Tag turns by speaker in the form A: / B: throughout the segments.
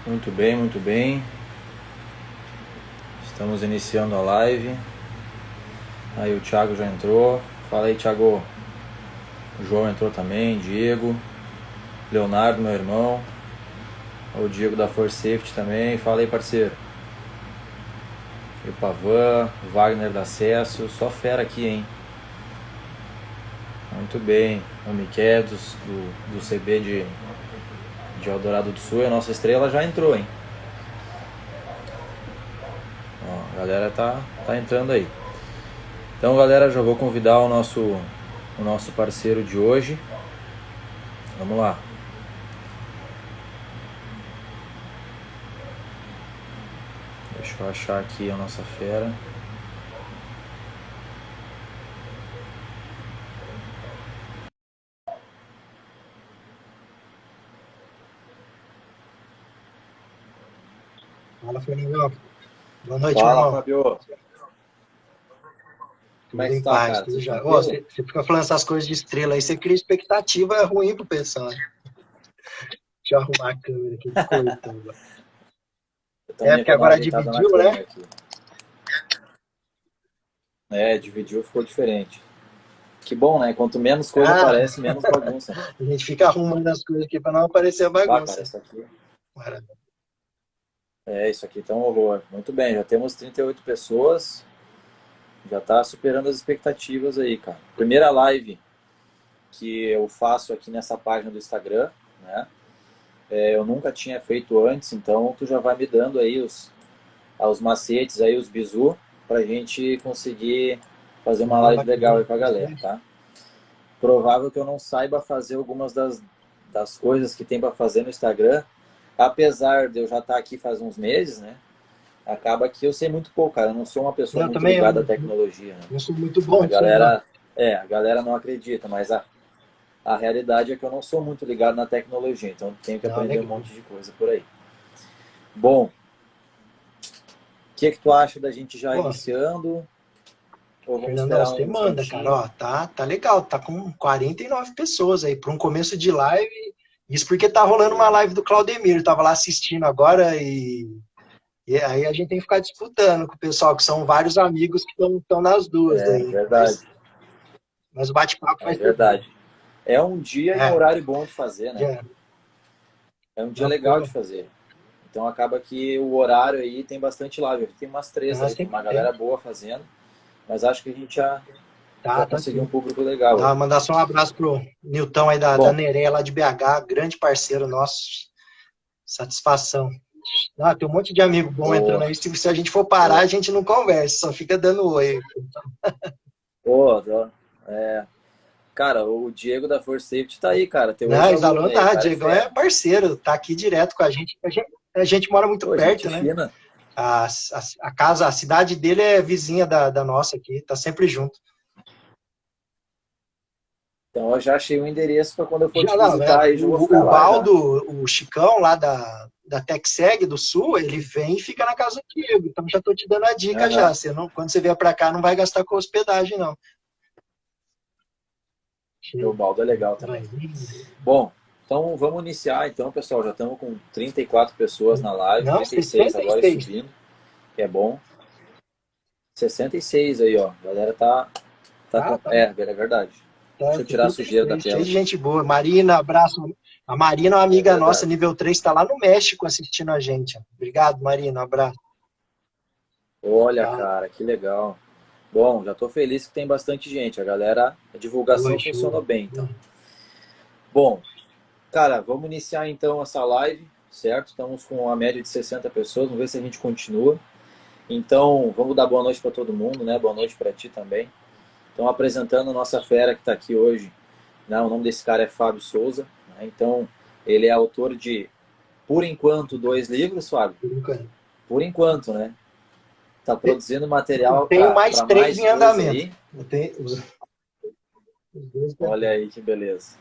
A: Muito bem, muito bem. Estamos iniciando a live. Aí o Thiago já entrou. Fala aí, Thiago. O João entrou também, Diego. Leonardo, meu irmão. O Diego da Force Safety também. Fala aí, parceiro. E o Pavan, o Wagner da Acesso. Só fera aqui, hein? Muito bem. O Miquel do CB de Eldorado do Sul. A nossa estrela já entrou, hein? Ó, a galera tá entrando aí. Então, galera, já vou convidar o nosso parceiro de hoje. Vamos lá. Deixa eu achar aqui a nossa fera.
B: Fala, Fernandão. Boa noite, meu
A: Fala,
B: irmão.
A: Fabio. Como é
B: Tudo
A: que
B: em
A: tá,
B: paz,
A: cara?
B: tudo
A: Tudo
B: já. Ó,
A: tranquilo?
B: você fica falando essas coisas de estrela aí, você cria expectativa ruim pro pessoal, né? Deixa eu arrumar a câmera aqui, desconectou.
A: Eu
B: É,
A: também
B: porque
A: vou dar uma
B: agora
A: ajeitada na
B: dividiu, né?
A: câmera aqui. É, dividiu, ficou diferente. Que bom, né? Quanto menos coisa
B: Ah,
A: aparece, menos bagunça, né?
B: a gente fica arrumando as coisas aqui pra não aparecer a
A: Bah, cara,
B: bagunça.
A: isso aqui...
B: Maravilha.
A: Isso aqui tá um horror. Muito bem, já temos 38 pessoas. Já tá superando as expectativas aí, cara. Primeira live que eu faço aqui nessa página do Instagram, né? Eu nunca tinha feito antes, então tu já vai me dando aí os macetes, aí os bizu, pra gente conseguir fazer uma
B: Não,
A: live legal
B: bacana.
A: aí com a galera, tá? Provável que eu não saiba fazer algumas das coisas que tem para fazer no Instagram, apesar de eu já estar aqui faz uns meses, né? Acaba que eu sei muito pouco, cara. Eu não sou uma pessoa
B: Eu
A: muito
B: também
A: ligada à tecnologia, né?
B: não sou muito
A: A
B: bom disso aí, não.
A: galera não acredita, mas a realidade é que eu não sou muito ligado na tecnologia, então tenho que
B: Não,
A: aprender um
B: legal.
A: monte de coisa por aí. Bom, o que tu acha da gente já
B: Pô,
A: iniciando? Ou vamos
B: Fernandão,
A: esperar
B: você
A: um
B: manda, cara.
A: instantinho?
B: Ó, tá legal. Tá com 49 pessoas aí. Para um começo de live. Isso porque tá rolando uma
A: Boa.
B: live do Claudemir. Eu tava lá assistindo agora e aí a gente tem que ficar disputando com o pessoal, que são vários amigos que estão nas duas
A: É
B: daí.
A: verdade,
B: Mas o bate-papo vai
A: é
B: ser bom.
A: verdade. É um dia e um
B: É,
A: horário bom de fazer, né?
B: já.
A: É um dia
B: Não,
A: legal
B: pô.
A: de fazer. Então acaba que o horário aí tem bastante live. Tem umas três
B: Não,
A: aí, tem
B: sempre
A: uma
B: tem.
A: galera boa fazendo, mas acho que a gente já
B: Tá
A: conseguiu um
B: sim.
A: público legal aí.
B: Mandar só um abraço pro Nilton aí da
A: Bom,
B: Nereia, lá de BH, grande parceiro nosso. Satisfação. Ah, tem um monte de amigo bom entrando
A: boa,
B: aí. Se a gente for parar, a
A: boa.
B: gente não conversa, só fica dando oi.
A: Pô, cara, o Diego da Force Safety tá aí, cara, teu
B: Não,
A: ex-aluno
B: Isalon
A: aí, o
B: tá,
A: cara é
B: Diegão é
A: fera.
B: parceiro, tá aqui direto com a gente. A gente mora muito
A: Pô, gente
B: perto, né?
A: fina.
B: A casa, a cidade dele é vizinha da nossa aqui, tá sempre junto.
A: Então eu já achei o endereço para quando eu for
B: Já
A: te
B: não, né?
A: visitar aí, já vou ficar
B: O
A: lá já.
B: Baldo, o Chicão lá da TechSeg do Sul, ele vem e fica na casa do Diego. Então já tô te dando a dica já.
A: Aham.
B: Você não, quando você vier para cá, não vai gastar com hospedagem, não.
A: O baldo é legal também.
B: Vai vir.
A: Bom, então vamos iniciar então, pessoal. Já estamos com 34 pessoas na live,
B: Não,
A: 36 agora e
B: 66.
A: subindo, que é bom. 66 aí, ó. A galera tá
B: Tá,
A: com...
B: tá.
A: É verdade.
B: Tá,
A: Deixa eu tirar a sujeira da
B: 66. Cheio
A: tela
B: de
A: aqui.
B: gente boa. Marina, abraço. A Marina é uma
A: É
B: amiga nossa,
A: verdade.
B: nível 3, está lá no México assistindo a gente. Obrigado, Marina. Um abraço.
A: Olha,
B: Tá.
A: cara, que legal. Bom, já tô feliz que tem bastante gente. A divulgação
B: Oi, show.
A: funcionou bem, então. Bom, cara, vamos iniciar então essa live, certo? Estamos com uma média de 60 pessoas, vamos ver se a gente continua. Então, vamos dar boa noite para todo mundo, né? Boa noite para ti também. Então, apresentando a nossa fera que está aqui hoje, né? O nome desse cara é Fábio Souza, né? Então, ele é autor de, por enquanto, 2 livros, Fábio.
B: Por enquanto.
A: Por enquanto, né? Está produzindo
B: Eu
A: material
B: tenho mais
A: para
B: 3
A: mais
B: em
A: coisa
B: andamento.
A: aí.
B: Eu tenho os dois pra
A: Olha
B: frente.
A: aí que beleza.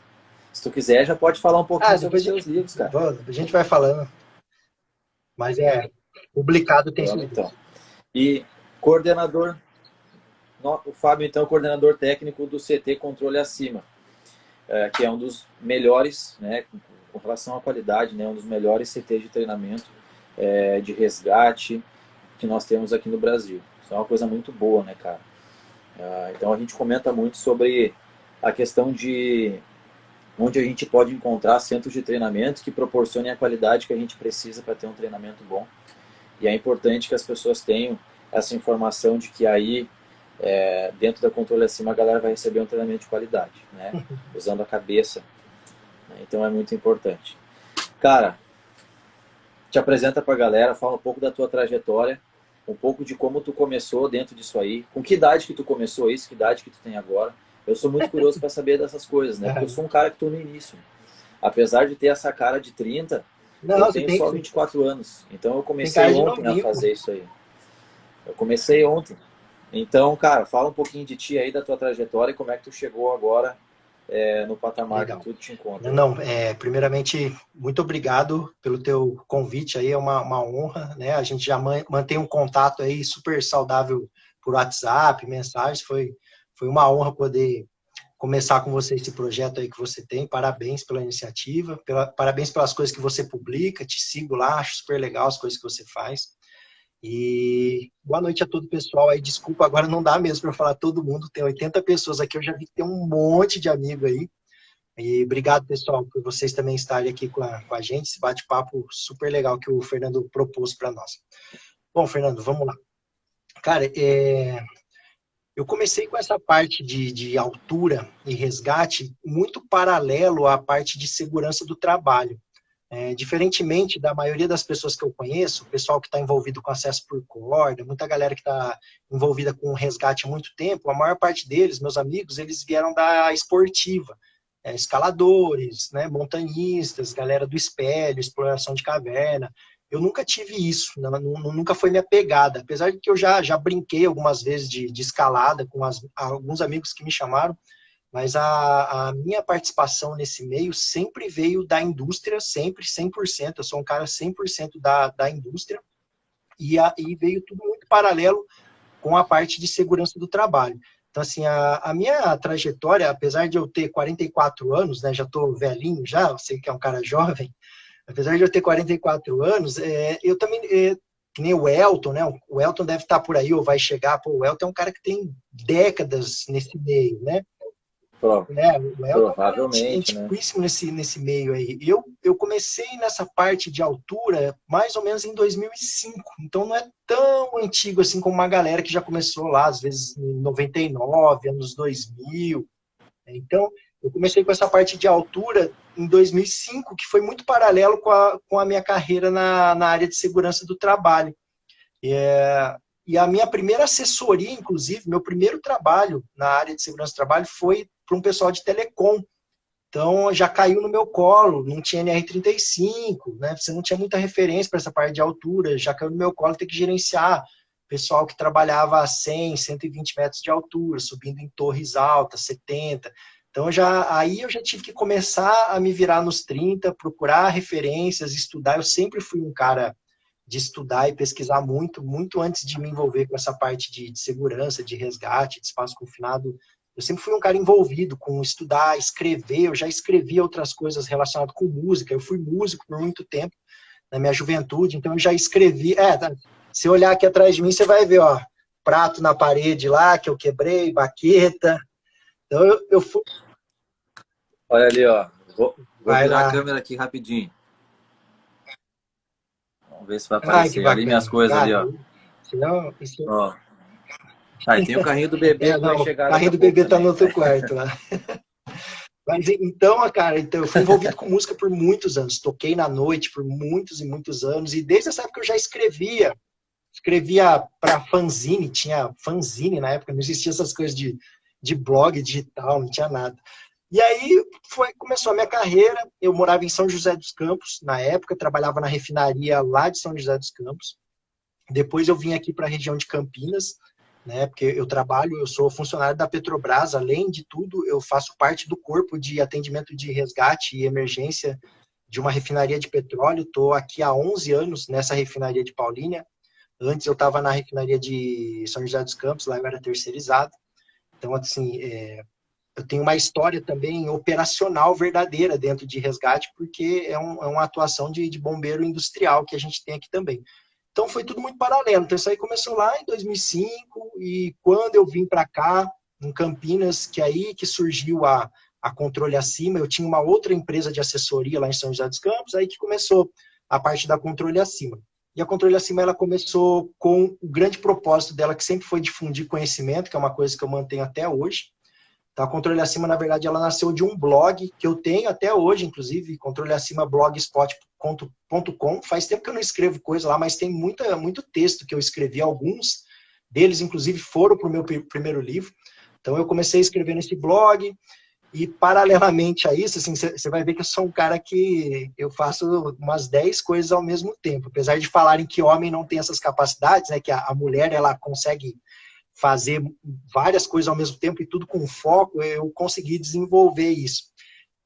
A: Se tu quiser, já pode falar um pouquinho sobre
B: Depois
A: os teus livros, cara.
B: a gente vai falando. Mas publicado tem
A: Vamos
B: esses
A: então.
B: dois.
A: E coordenador, o Fábio, então, coordenador técnico do CT Controle Acima, que é um dos melhores, né, com relação à qualidade, né, um dos melhores CTs de treinamento de resgate que nós temos aqui no Brasil. Isso é uma coisa muito boa, né, cara? Então a gente comenta muito sobre a questão de onde a gente pode encontrar centros de treinamento que proporcionem a qualidade que a gente precisa para ter um treinamento bom. E é importante que as pessoas tenham essa informação de que aí, dentro da Controle Acima, a galera vai receber um treinamento de qualidade, né? Usando a cabeça. Então é muito importante. Cara, te apresenta para a galera, fala um pouco da tua trajetória, um pouco de como tu começou dentro disso aí, com que idade que tu começou isso, que idade que tu tem agora. Eu sou muito curioso para saber dessas coisas, né? Porque eu sou um cara que estou no início. Apesar de ter essa cara de 30,
B: Não,
A: eu
B: você
A: tenho
B: tem,
A: só 24 anos. Então eu
B: tem
A: comecei
B: cara de
A: ontem a
B: novinho, pô.
A: fazer isso aí. Eu comecei ontem. Então, cara, fala um pouquinho de ti aí, da tua trajetória e como é que tu chegou agora no patamar que
B: Legal.
A: tu te encontra.
B: Não, primeiramente, muito obrigado pelo teu convite aí, é uma honra, né? A gente já mantém um contato aí super saudável por WhatsApp, mensagens, foi uma honra poder começar com você esse projeto aí que você tem, parabéns pela iniciativa, parabéns pelas coisas que você publica, te sigo lá, acho super legal as coisas que você faz. E boa noite a todo o pessoal aí, desculpa, agora não dá mesmo para falar todo mundo, tem 80 pessoas aqui, eu já vi que tem um monte de amigo aí. E obrigado, pessoal, por vocês também estarem aqui com a gente, esse bate-papo super legal que o Fernando propôs para nós. Bom, Fernando, vamos lá. Cara, eu comecei com essa parte de altura e resgate muito paralelo à parte de segurança do trabalho. Diferentemente da maioria das pessoas que eu conheço, o pessoal que está envolvido com acesso por corda, muita galera que está envolvida com resgate há muito tempo, a maior parte deles, meus amigos, eles vieram da esportiva. Escaladores, né, montanhistas, galera do espelho, exploração de caverna. Eu nunca tive isso, nunca foi minha pegada. Apesar de que eu já brinquei algumas vezes de escalada com alguns amigos que me chamaram, mas a minha participação nesse meio sempre veio da indústria, sempre, 100%. Eu sou um cara 100% da indústria e veio tudo muito paralelo com a parte de segurança do trabalho. Então, assim, a minha trajetória, apesar de eu ter 44 anos, né, já estou velhinho já, eu sei que é um cara jovem, apesar de eu ter 44 anos, eu também, que nem o Elton, né, o Elton deve estar por aí, ou vai chegar, pô, o Elton é um cara que tem décadas nesse meio, né, o Elton é um cara
A: Provavelmente, né?
B: antiquíssimo nesse meio aí. Eu comecei nessa parte de altura mais ou menos em 2005, então não é tão antigo assim como uma galera que já começou lá, às vezes em 99, anos 2000. Então, eu comecei com essa parte de altura em 2005, que foi muito paralelo com a minha carreira na área de segurança do trabalho. E a minha primeira assessoria, inclusive, meu primeiro trabalho na área de segurança do trabalho foi para um pessoal de telecom. Então, já caiu no meu colo, não tinha NR35, né? Você não tinha muita referência para essa parte de altura, já caiu no meu colo ter que gerenciar pessoal que trabalhava a 100, 120 metros de altura, subindo em torres altas, 70. Então, aí eu já tive que começar a me virar nos 30, procurar referências, estudar. Eu sempre fui um cara de estudar e pesquisar muito, muito antes de me envolver com essa parte de segurança, de resgate, de espaço confinado. Eu sempre fui um cara envolvido com estudar, escrever. Eu já escrevia outras coisas relacionadas com música. Eu fui músico por muito tempo, na minha juventude, então eu já escrevi. Se olhar aqui atrás de mim, você vai ver, ó, prato na parede lá, que eu quebrei, baqueta. Então eu fui.
A: Olha ali, ó. Vou
B: Vai
A: virar a
B: lá.
A: câmera aqui rapidinho. Vamos ver se vai
B: Ai, que
A: aparecer. Ali minhas
B: bacana.
A: coisas ali,
B: Cara,
A: ó.
B: senão, isso...
A: Ó. Ah, e tem o carrinho do bebê que vai
B: não, o
A: chegar daqui a
B: carrinho do
A: pouco
B: bebê tá no
A: também.
B: outro quarto lá. Mas então, cara, então eu fui envolvido com música por muitos anos. Toquei na noite por muitos e muitos anos. E desde essa época eu já escrevia para fanzine, tinha fanzine na época, não existia essas coisas de blog digital, não tinha nada. E aí começou a minha carreira, eu morava em São José dos Campos, na época, trabalhava na refinaria lá de São José dos Campos. Depois eu vim aqui para a região de Campinas, né, porque eu sou funcionário da Petrobras, além de tudo, eu faço parte do corpo de atendimento de resgate e emergência de uma refinaria de petróleo. Estou aqui há 11 anos nessa refinaria de Paulínia. Antes eu estava na refinaria de São José dos Campos, lá eu era terceirizado. Então, assim, eu tenho uma história também operacional verdadeira dentro de resgate, porque é uma atuação de bombeiro industrial que a gente tem aqui também. Então foi tudo muito paralelo. Então isso aí começou lá em 2005 e quando eu vim para cá, em Campinas, que aí que surgiu a Controle Acima, eu tinha uma outra empresa de assessoria lá em São José dos Campos, aí que começou a parte da Controle Acima. E a Controle Acima, ela começou com o grande propósito dela, que sempre foi difundir conhecimento, que é uma coisa que eu mantenho até hoje. Então, a Controle Acima, na verdade, ela nasceu de um blog que eu tenho até hoje, inclusive, controleacimablogspot.com. Faz tempo que eu não escrevo coisa lá, mas tem muito texto que eu escrevi, alguns deles, inclusive, foram para o meu primeiro livro. Então, eu comecei a escrever nesse blog e, paralelamente a isso, assim, você vai ver que eu sou um cara que eu faço umas 10 coisas ao mesmo tempo. Apesar de falarem que homem não tem essas capacidades, né, que a mulher ela consegue fazer várias coisas ao mesmo tempo e tudo com foco, eu consegui desenvolver isso.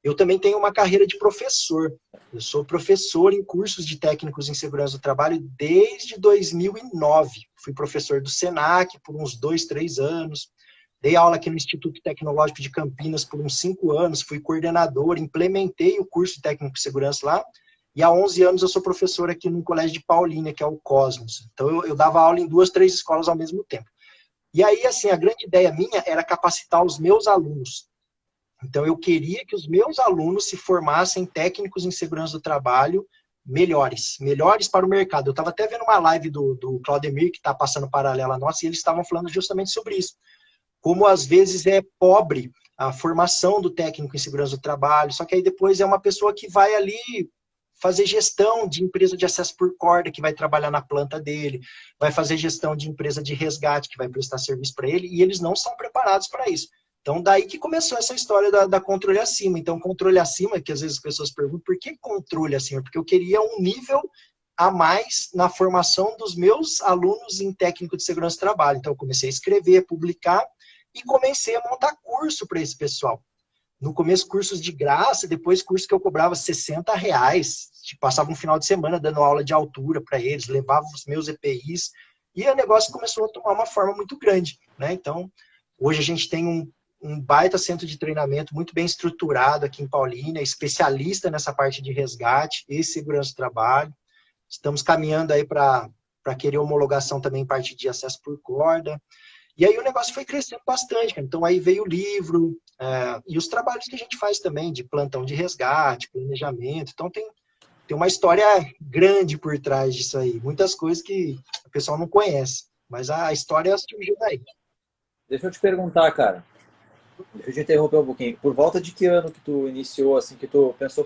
B: Eu também tenho uma carreira de professor. Eu sou professor em cursos de técnicos em segurança do trabalho desde 2009. Fui professor do Senac por uns 2, 3 anos. Dei aula aqui no Instituto Tecnológico de Campinas por uns 5 anos. Fui coordenador, implementei o curso de técnico de segurança lá. E há 11 anos eu sou professor aqui no Colégio de Paulínia, que é o Cosmos. Então eu dava aula em 2, 3 escolas ao mesmo tempo. E aí, assim, a grande ideia minha era capacitar os meus alunos. Então, eu queria que os meus alunos se formassem técnicos em segurança do trabalho melhores para o mercado. Eu estava até vendo uma live do Claudemir, que está passando paralela a nossa, e eles estavam falando justamente sobre isso. Como, às vezes, é pobre a formação do técnico em segurança do trabalho, só que aí depois é uma pessoa que vai ali fazer gestão de empresa de acesso por corda, que vai trabalhar na planta dele, vai fazer gestão de empresa de resgate, que vai prestar serviço para ele, e eles não são preparados para isso. Então, daí que começou essa história da Controle Acima. Então, Controle Acima, que às vezes as pessoas perguntam, por que Controle Acima? Porque eu queria um nível a mais na formação dos meus alunos em técnico de segurança do trabalho. Então, eu comecei a escrever, publicar, e comecei a montar curso para esse pessoal. No começo, cursos de graça, depois curso que eu cobrava R$60. Passava um final de semana dando aula de altura para eles, levava os meus EPIs, e o negócio começou a tomar uma forma muito grande, né? Então, hoje a gente tem um baita centro de treinamento muito bem estruturado aqui em Paulínia, especialista nessa parte de resgate e segurança do trabalho. Estamos caminhando aí para querer homologação também em parte de acesso por corda. E aí o negócio foi crescendo bastante, cara. Então aí veio o livro, e os trabalhos que a gente faz também, de plantão de resgate, planejamento. Então tem uma história grande por trás disso aí. Muitas coisas que o pessoal não conhece. Mas a história surgiu daí.
A: Deixa eu te perguntar, cara. Deixa eu te interromper um pouquinho. Por volta de que ano que tu iniciou, assim, que tu pensou,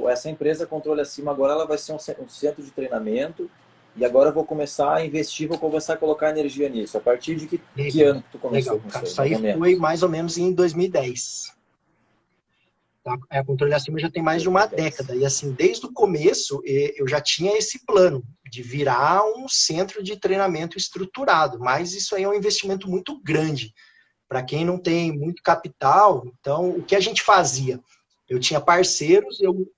A: essa empresa Controle Acima agora ela vai ser um centro de treinamento e agora eu vou começar a investir, vou começar a colocar energia nisso. A partir de que ano que tu começou com
B: Cara,
A: isso
B: isso aí foi mais ou menos em 2010. Tá? A Controle Acima já tem mais de uma década. E assim, desde o começo, eu já tinha esse plano de virar um centro de treinamento estruturado. Mas isso aí é um investimento muito grande. Para quem não tem muito capital, então, o que a gente fazia? Eu tinha parceiros, eu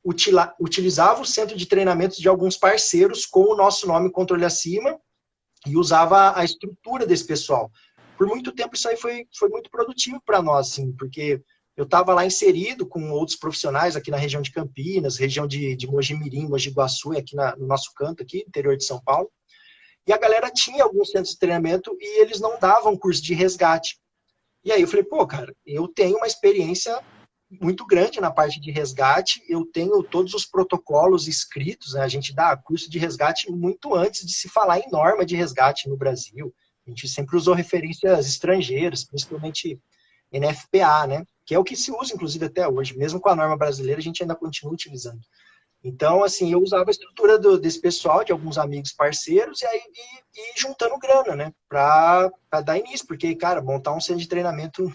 B: utilizava o centro de treinamentos de alguns parceiros com o nosso nome Controle Acima e usava a estrutura desse pessoal. Por muito tempo isso aí foi muito produtivo para nós, assim, porque eu estava lá inserido com outros profissionais aqui na região de Campinas, região de Mojimirim, Mogi Guaçu, aqui no nosso canto, aqui, interior de São Paulo. E a galera tinha alguns centros de treinamento e eles não davam curso de resgate. E aí eu falei, cara, eu tenho uma experiência muito grande na parte de resgate, eu tenho todos os protocolos escritos, né? A gente dá curso de resgate muito antes de se falar em norma de resgate no Brasil. A gente sempre usou referências estrangeiras, principalmente NFPA, né? Que é o que se usa, inclusive, até hoje. Mesmo com a norma brasileira, a gente ainda continua utilizando. Então, assim, eu usava a estrutura desse pessoal, de alguns amigos parceiros, e aí juntando grana, né? Para dar início, porque, cara, montar um centro de treinamento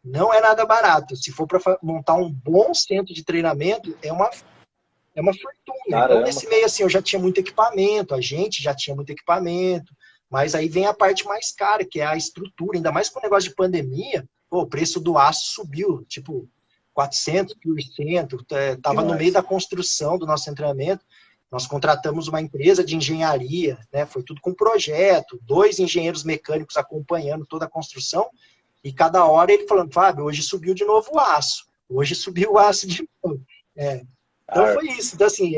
B: não é nada barato. Se for para montar um bom centro de treinamento, é uma fortuna.
A: Caramba.
B: Então, nesse meio, assim, eu já tinha muito equipamento, a gente já tinha muito equipamento, mas aí vem a parte mais cara, que é a estrutura. Ainda mais com o negócio de pandemia, o preço do aço subiu, tipo, 400%, estava no meio da construção do nosso treinamento. Nós contratamos uma empresa de engenharia, né? Foi tudo com projeto, 2 engenheiros mecânicos acompanhando toda a construção. E cada hora ele falando, Fábio, hoje subiu de novo o aço. Hoje subiu o aço de novo. É. Então
A: Ah,
B: foi isso. Então, assim,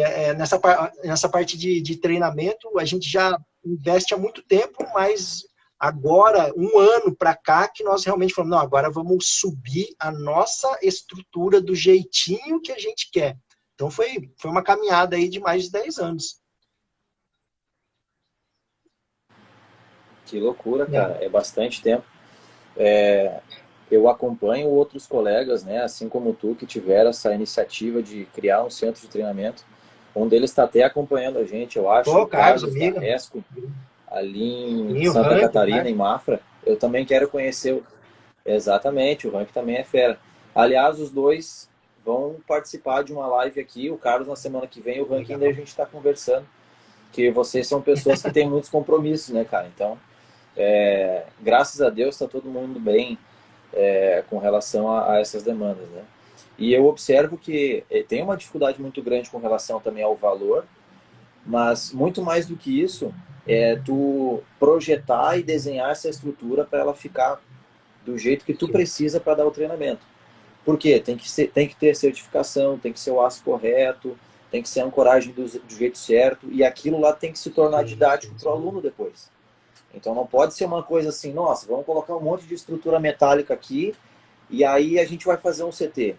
B: nessa parte de treinamento, a gente já investe há muito tempo, mas agora, um ano para cá, que nós realmente falamos, não, agora vamos subir a nossa estrutura do jeitinho que a gente quer. Então foi uma caminhada aí de mais de 10 anos.
A: que loucura,
B: É.
A: cara. É bastante tempo. Eu acompanho outros colegas, né, assim como tu, que tiveram essa iniciativa de criar um centro de treinamento. Um deles está até acompanhando a gente, eu acho,
B: Pô,
A: o
B: Carlos,
A: Carlos da
B: amigo.
A: Resco, ali em
B: Sim, o
A: Santa
B: ranking,
A: Catarina,
B: né?
A: em Mafra. Eu também quero conhecer exatamente, o Rank também é fera. Aliás, os dois vão participar de uma live aqui, o Carlos na semana que vem, o Rank ainda a
B: Legal.
A: gente está conversando, que vocês são pessoas que têm muitos compromissos, né, cara? Então, graças a Deus está todo mundo bem com relação a essas demandas, né? E eu observo que tem uma dificuldade muito grande com relação também ao valor, mas muito mais do que isso, é tu projetar e desenhar essa estrutura para ela ficar do jeito que tu
B: Sim.
A: precisa para dar o treinamento. Por quê? Tem que ter certificação, tem que ser o aço correto, tem que ser a ancoragem do jeito certo, e aquilo lá tem que se tornar
B: Sim,
A: didático
B: sim,
A: para o
B: sim.
A: aluno depois. Então não pode ser uma coisa assim, nossa, vamos colocar um monte de estrutura metálica aqui e aí a gente vai fazer um CT.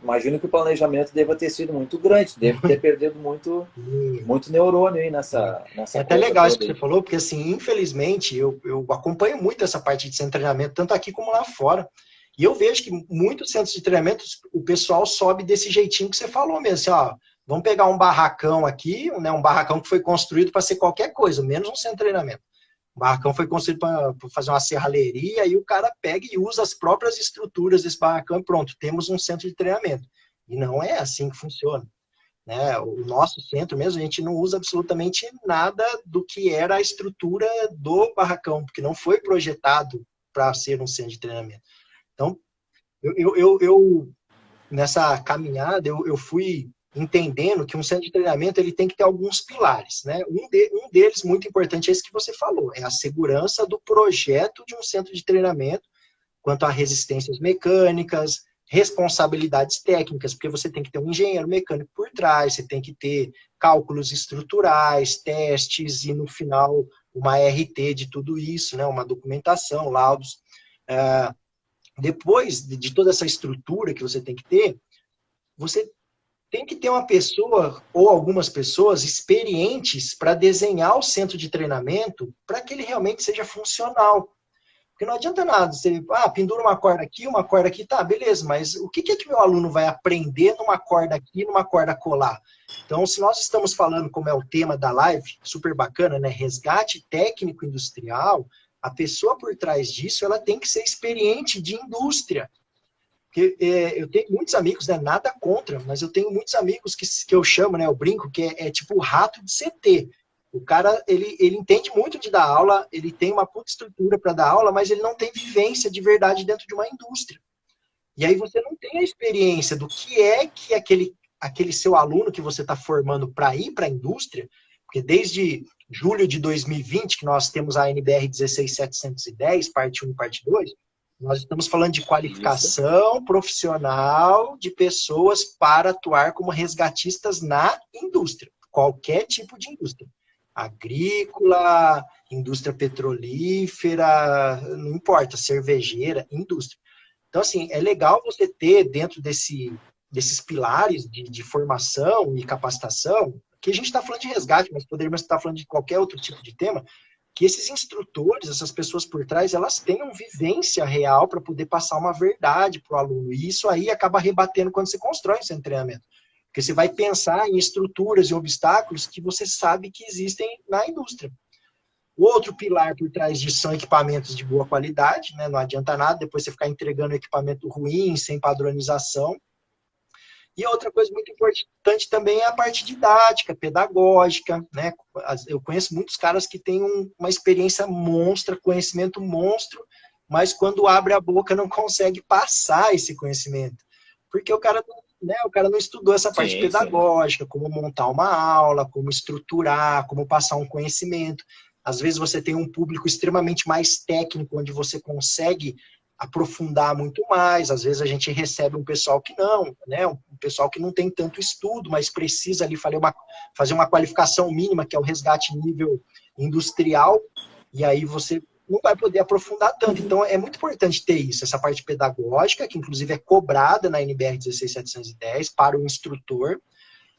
A: Imagino que o planejamento deva ter sido muito grande, deve ter perdido
B: Sim.
A: muito neurônio aí
B: É.
A: nessa
B: É até
A: coisa
B: legal isso
A: toda
B: que você
A: aí.
B: falou, porque assim, infelizmente, eu acompanho muito essa parte de centro de treinamento, tanto aqui como lá fora. E eu vejo que muitos centros de treinamento, o pessoal sobe desse jeitinho que você falou mesmo, assim, ó, vamos pegar um barracão aqui, né, um barracão que foi construído para ser qualquer coisa, menos um centro de treinamento. O barracão foi construído para fazer uma serralheria e o cara pega e usa as próprias estruturas desse barracão e pronto, temos um centro de treinamento. E não é assim que funciona, né? O nosso centro mesmo, a gente não usa absolutamente nada do que era a estrutura do barracão, porque não foi projetado para ser um centro de treinamento. Então, nessa caminhada, eu fui entendendo que um centro de treinamento ele tem que ter alguns pilares, né? Um deles, muito importante, é esse que você falou, é a segurança do projeto de um centro de treinamento, quanto a resistências mecânicas, responsabilidades técnicas, porque você tem que ter um engenheiro mecânico por trás, você tem que ter cálculos estruturais, testes e no final uma RT de tudo isso, né, uma documentação, laudos. Depois de toda essa estrutura que você tem que ter, você tem que ter uma pessoa ou algumas pessoas experientes para desenhar o centro de treinamento para que ele realmente seja funcional. Porque não adianta nada, você pendura uma corda aqui, tá, beleza, mas o que é que meu aluno vai aprender numa corda aqui, numa corda colar? Então, se nós estamos falando, como é o tema da live, super bacana, né? Resgate técnico industrial, a pessoa por trás disso, ela tem que ser experiente de indústria. Porque eu tenho muitos amigos, né, nada contra, mas eu tenho muitos amigos que eu chamo, né, eu brinco, que é tipo o rato de CT. O cara, ele entende muito de dar aula, ele tem uma puta estrutura para dar aula, mas ele não tem vivência de verdade dentro de uma indústria. E aí você não tem a experiência do que é que aquele seu aluno que você está formando para ir para a indústria, porque desde julho de 2020, que nós temos a NBR 16710, parte 1 e parte 2, nós estamos falando de
A: Isso.
B: qualificação profissional de pessoas para atuar como resgatistas na indústria, qualquer tipo de indústria. Agrícola, indústria petrolífera, não importa, cervejeira, indústria. Então, assim, é legal você ter dentro desses pilares de formação e capacitação, que a gente está falando de resgate, mas poderíamos estar falando de qualquer outro tipo de tema, que esses instrutores, essas pessoas por trás, elas tenham vivência real para poder passar uma verdade para o aluno. E isso aí acaba rebatendo quando você constrói esse treinamento. Porque você vai pensar em estruturas e obstáculos que você sabe que existem na indústria. O outro pilar por trás disso são equipamentos de boa qualidade, né? Não adianta nada depois você ficar entregando equipamento ruim, sem padronização. E outra coisa muito importante também é a parte didática, pedagógica, né? Eu conheço muitos caras que têm uma experiência monstra, conhecimento monstro, mas quando abre a boca não consegue passar esse conhecimento. Porque o cara não estudou essa parte
A: Sim, sim.
B: pedagógica, como montar uma aula, como estruturar, como passar um conhecimento. Às vezes você tem um público extremamente mais técnico, onde você consegue aprofundar muito mais. Às vezes a gente recebe um pessoal que não, né? Um pessoal que não tem tanto estudo, mas precisa ali fazer uma qualificação mínima, que é o resgate nível industrial, e aí você não vai poder aprofundar tanto. Então é muito importante ter isso, essa parte pedagógica, que inclusive é cobrada na NBR 16710 para o instrutor.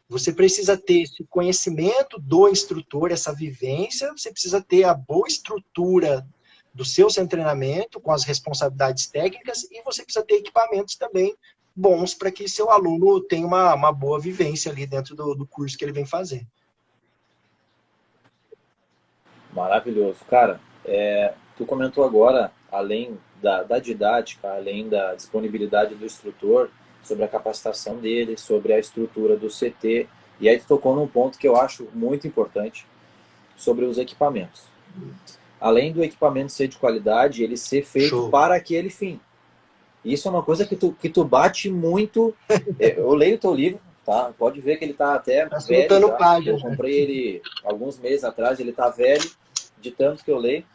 B: Você precisa ter esse conhecimento do instrutor, essa vivência, você precisa ter a boa estrutura do seu treinamento, com as responsabilidades técnicas, e você precisa ter equipamentos também bons para que seu aluno tenha uma boa vivência ali dentro do curso que ele vem fazer.
A: Maravilhoso. Cara, tu comentou agora, além da didática, além da disponibilidade do instrutor, sobre a capacitação dele, sobre a estrutura do CT, e aí tu tocou num ponto que eu acho muito importante, sobre os equipamentos. Além do equipamento ser de qualidade, ele ser feito
B: Show.
A: para aquele fim. Isso é uma coisa que tu bate muito. Eu leio o teu livro, tá? Pode ver que ele tá até
B: Tá
A: velho
B: soltando
A: já.
B: página.
A: Eu comprei ele alguns meses atrás, ele tá velho, de tanto que eu leio.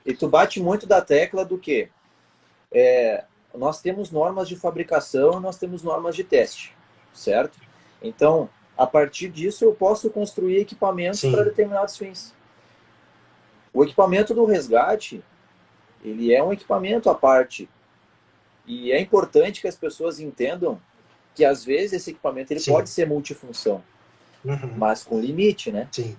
A: E tu bate muito da tecla do que? Nós temos normas de fabricação, nós temos normas de teste, certo? Então, a partir disso, eu posso construir equipamentos para determinados fins. O equipamento do resgate, ele é um equipamento à parte. E é importante que as pessoas entendam que, às vezes, esse equipamento ele pode ser multifunção, mas com limite, né?
B: Sim.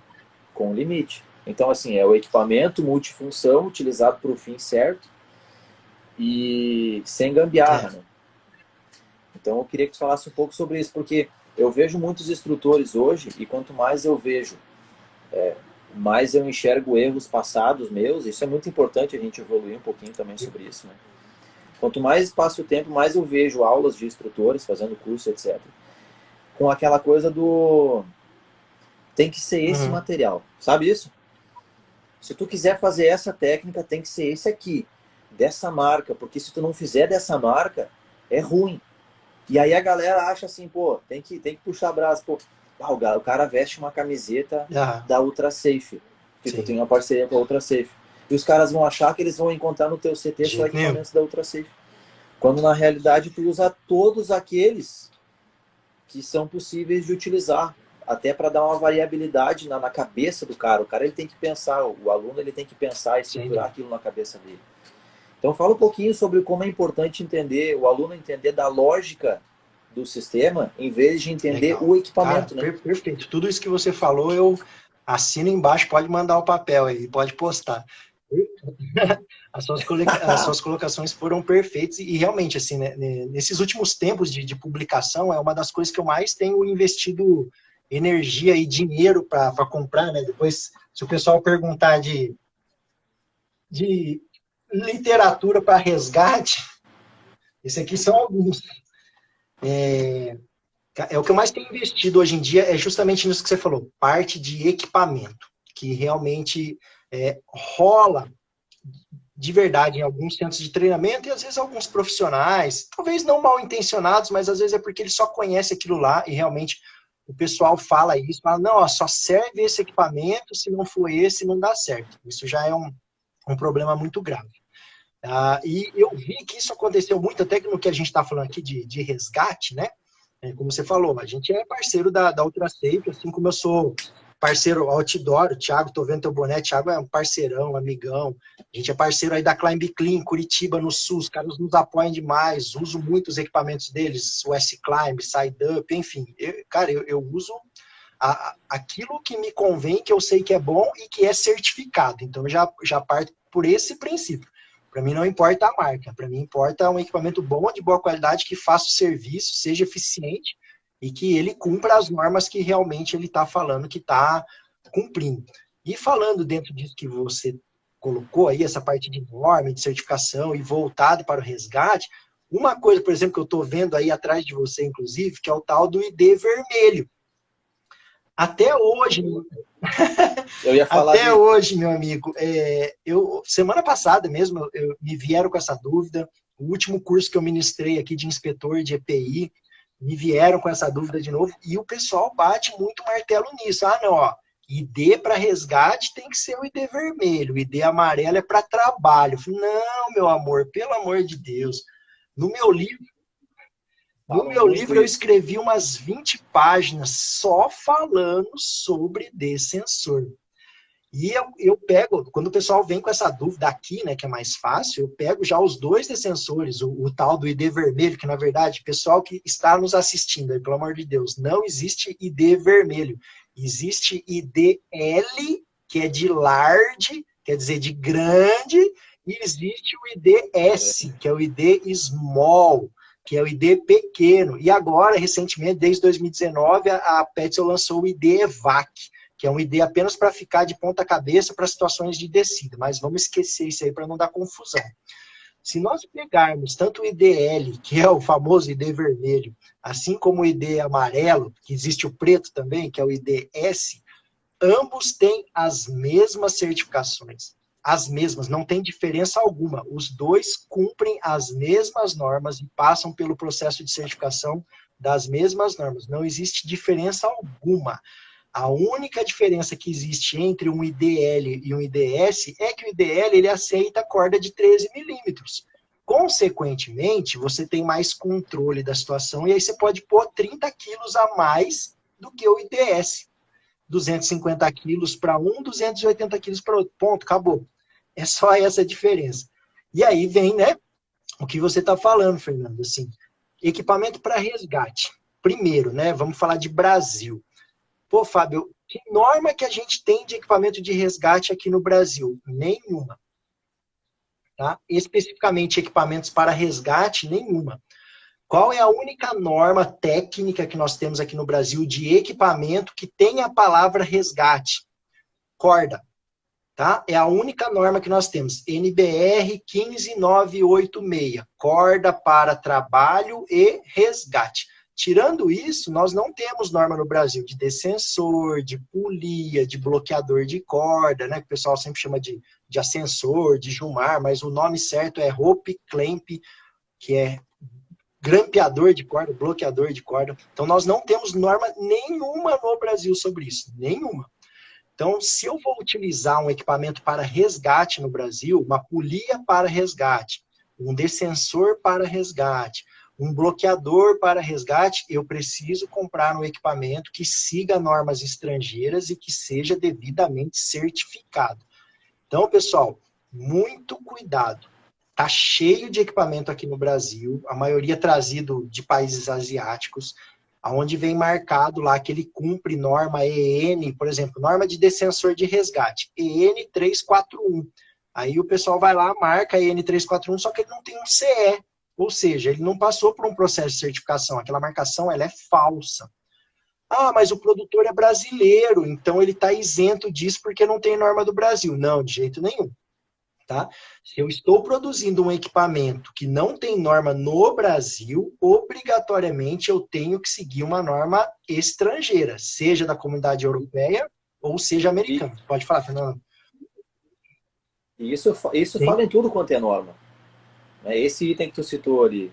A: Com limite. Então, assim, é o equipamento multifunção utilizado para o fim certo e sem gambiarra, né? Então, eu queria que tu falasse um pouco sobre isso, porque eu vejo muitos instrutores hoje, e quanto mais eu vejo, mais eu enxergo erros passados meus. Isso é muito importante a gente evoluir um pouquinho também sobre isso, né? Quanto mais passa o tempo, mais eu vejo aulas de instrutores fazendo curso, etc. Com aquela coisa do... tem que ser esse material. Sabe isso? Se tu quiser fazer essa técnica, tem que ser esse aqui. Dessa marca. Porque se tu não fizer dessa marca, é ruim. E aí a galera acha assim, pô, tem que puxar braço. Pô, o cara veste uma camiseta da Ultra Safe. Que tu tem uma parceria com a Ultra Safe. E os caras vão achar que eles vão encontrar no teu CT só equipamentos da Ultra Safe. Quando na realidade tu usa todos aqueles que são possíveis de utilizar. Até para dar uma variabilidade na cabeça do cara. O cara ele tem que pensar, o aluno ele tem que pensar e estruturar aquilo na cabeça dele. Então fala um pouquinho sobre como é importante entender, o aluno entender da lógica do sistema, em vez de entender o equipamento.
B: Cara,
A: né?
B: Perfeito. Tudo isso que você falou, eu assino embaixo, pode mandar o papel aí, pode postar. As suas colocações foram perfeitas e realmente, assim, né, nesses últimos tempos de publicação, é uma das coisas que eu mais tenho investido energia e dinheiro para comprar, né? Depois, se o pessoal perguntar de literatura para resgate, esse aqui são alguns. O que eu mais tenho investido hoje em dia é justamente nisso que você falou, parte de equipamento, que realmente rola de verdade em alguns centros de treinamento e às vezes alguns profissionais, talvez não mal intencionados, mas às vezes é porque ele só conhece aquilo lá e realmente o pessoal fala isso, fala, não, ó, só serve esse equipamento, se não for esse, não dá certo. Isso já é um problema muito grave. E eu vi que isso aconteceu muito, até no que a gente está falando aqui de resgate, né? Como você falou, a gente é parceiro da Ultra Safe, assim como eu sou parceiro outdoor, o Thiago, tô vendo teu boné, o Thiago é um parceirão, amigão, a gente é parceiro aí da Climb Clean, Curitiba, no Sul, os caras nos apoiam demais, uso muito os equipamentos deles, o S-Climb, Side Up, enfim, eu uso aquilo que me convém, que eu sei que é bom e que é certificado, então já parto por esse princípio. Para mim não importa a marca, para mim importa um equipamento bom, de boa qualidade, que faça o serviço, seja eficiente e que ele cumpra as normas que realmente ele está falando que está cumprindo. E falando dentro disso que você colocou aí, essa parte de norma, de certificação e voltado para o resgate, uma coisa, por exemplo, que eu estou vendo aí atrás de você, inclusive, que é o tal do ID vermelho. Até hoje,
A: eu ia falar
B: até hoje, meu amigo, semana passada mesmo, me vieram com essa dúvida, o último curso que eu ministrei aqui de inspetor de EPI, me vieram com essa dúvida de novo, e o pessoal bate muito martelo nisso. Ah, não, ó, ID para resgate tem que ser o ID vermelho, o ID amarelo é para trabalho. Eu falei, não, meu amor, pelo amor de Deus. No meu livro, no
A: Falam
B: meu
A: muito
B: livro eu
A: isso.
B: escrevi umas 20 páginas só falando sobre descensor. E eu pego, quando o pessoal vem com essa dúvida aqui, né, que é mais fácil, eu pego já os dois descensores, o tal do ID vermelho, que na verdade, pessoal que está nos assistindo, aí, pelo amor de Deus, não existe ID vermelho. Existe IDL, que é de large, quer dizer, de grande, e existe o IDS, que é o ID small, que é o ID pequeno. E agora, recentemente, desde 2019, a Petzl lançou o ID EVAC, que é um ID apenas para ficar de ponta cabeça para situações de descida, mas vamos esquecer isso aí para não dar confusão. Se nós pegarmos tanto o IDL, que é o famoso ID vermelho, assim como o ID amarelo, que existe o preto também, que é o IDS, ambos têm as mesmas certificações. As mesmas, não tem diferença alguma. Os dois cumprem as mesmas normas e passam pelo processo de certificação das mesmas normas. Não existe diferença alguma. A única diferença que existe entre um IDL e um IDS é que o IDL ele aceita corda de 13 milímetros. Consequentemente, você tem mais controle da situação e aí você pode pôr 30 quilos a mais do que o IDS. 250 quilos para um, 280 quilos para outro. Ponto, acabou. É só essa a diferença. E aí vem, né, o que você está falando, Fernando, assim, equipamento para resgate. Primeiro, né, vamos falar de Brasil. Pô, Fábio, que norma que a gente tem de equipamento de resgate aqui no Brasil? Nenhuma. Tá? Especificamente equipamentos para resgate, nenhuma. Qual é a única norma técnica que nós temos aqui no Brasil de equipamento que tem a palavra resgate? Corda. Tá? É a única norma que nós temos. NBR 15986. Corda para trabalho e resgate. Tirando isso, nós não temos norma no Brasil de descensor, de polia, de bloqueador de corda, né? Que o pessoal sempre chama de ascensor, de jumar, mas o nome certo é rope clamp, que é grampeador de corda, bloqueador de corda. Então, nós não temos norma nenhuma no Brasil sobre isso. Nenhuma. Então, se eu vou utilizar um equipamento para resgate no Brasil, uma polia para resgate, um descensor para resgate, um bloqueador para resgate, eu preciso comprar um equipamento que siga normas estrangeiras e que seja devidamente certificado. Então, pessoal, muito cuidado. Está cheio de equipamento aqui no Brasil, a maioria trazido de países asiáticos, onde vem marcado lá que ele cumpre norma EN, por exemplo, norma de descensor de resgate, EN 341. Aí o pessoal vai lá, marca EN 341, só que ele não tem um CE, ou seja, ele não passou por um processo de certificação, aquela marcação ela é falsa. Ah, mas o produtor é brasileiro, então ele está isento disso porque não tem norma do Brasil. Não, de jeito nenhum. Tá? Se eu estou produzindo um equipamento que não tem norma no Brasil, obrigatoriamente eu tenho que seguir uma norma estrangeira, seja da comunidade europeia ou seja
A: E,
B: americana. Pode falar, Fernando.
A: e isso
B: Sim,
A: fala em tudo quanto é norma. Né? Esse item que tu citou ali,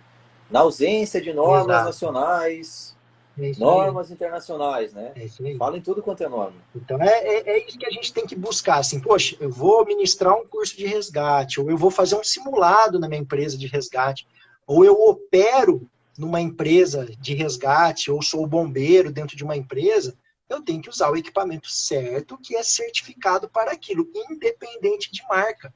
A: na ausência de normas
B: exato.
A: nacionais,
B: É isso aí.
A: normas internacionais, né?
B: É isso aí.
A: Fala em tudo quanto é norma.
B: Então, é isso que a gente tem que buscar. Assim, poxa, eu vou ministrar um curso de resgate, ou eu vou fazer um simulado na minha empresa de resgate, ou eu opero numa empresa de resgate, ou sou bombeiro dentro de uma empresa, eu tenho que usar o equipamento certo que é certificado para aquilo, independente de marca.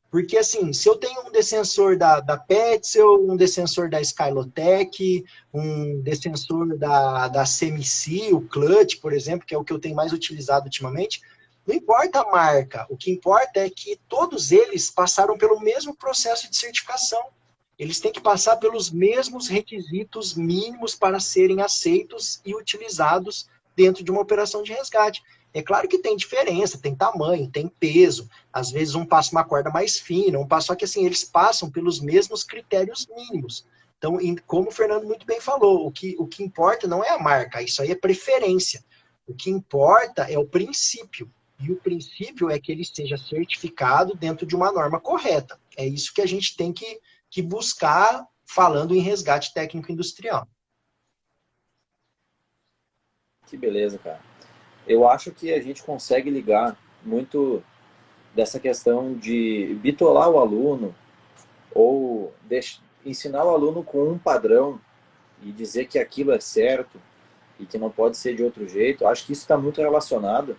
B: Porque, assim, se eu tenho um descensor da Petzl, um descensor da Skylotech, um descensor da CMC, o Clutch, por exemplo, que é o que eu tenho mais utilizado ultimamente, não importa a marca, o que importa é que todos eles passaram pelo mesmo processo de certificação. Eles têm que passar pelos mesmos requisitos mínimos para serem aceitos e utilizados dentro de uma operação de resgate. É claro que tem diferença, tem tamanho, tem peso. Às vezes um passa uma corda mais fina, um passa, só que assim, eles passam pelos mesmos critérios mínimos. Então, como o Fernando muito bem falou, o que importa não é a marca, isso aí é preferência. O que importa é o princípio. E o princípio é que ele seja certificado dentro de uma norma correta. É isso que a gente tem que buscar falando em resgate técnico industrial.
A: Que beleza, cara. eu acho que a gente consegue ligar muito dessa questão de bitolar o aluno ou ensinar o aluno com um padrão e dizer que aquilo é certo e que não pode ser de outro jeito. Acho que isso está muito relacionado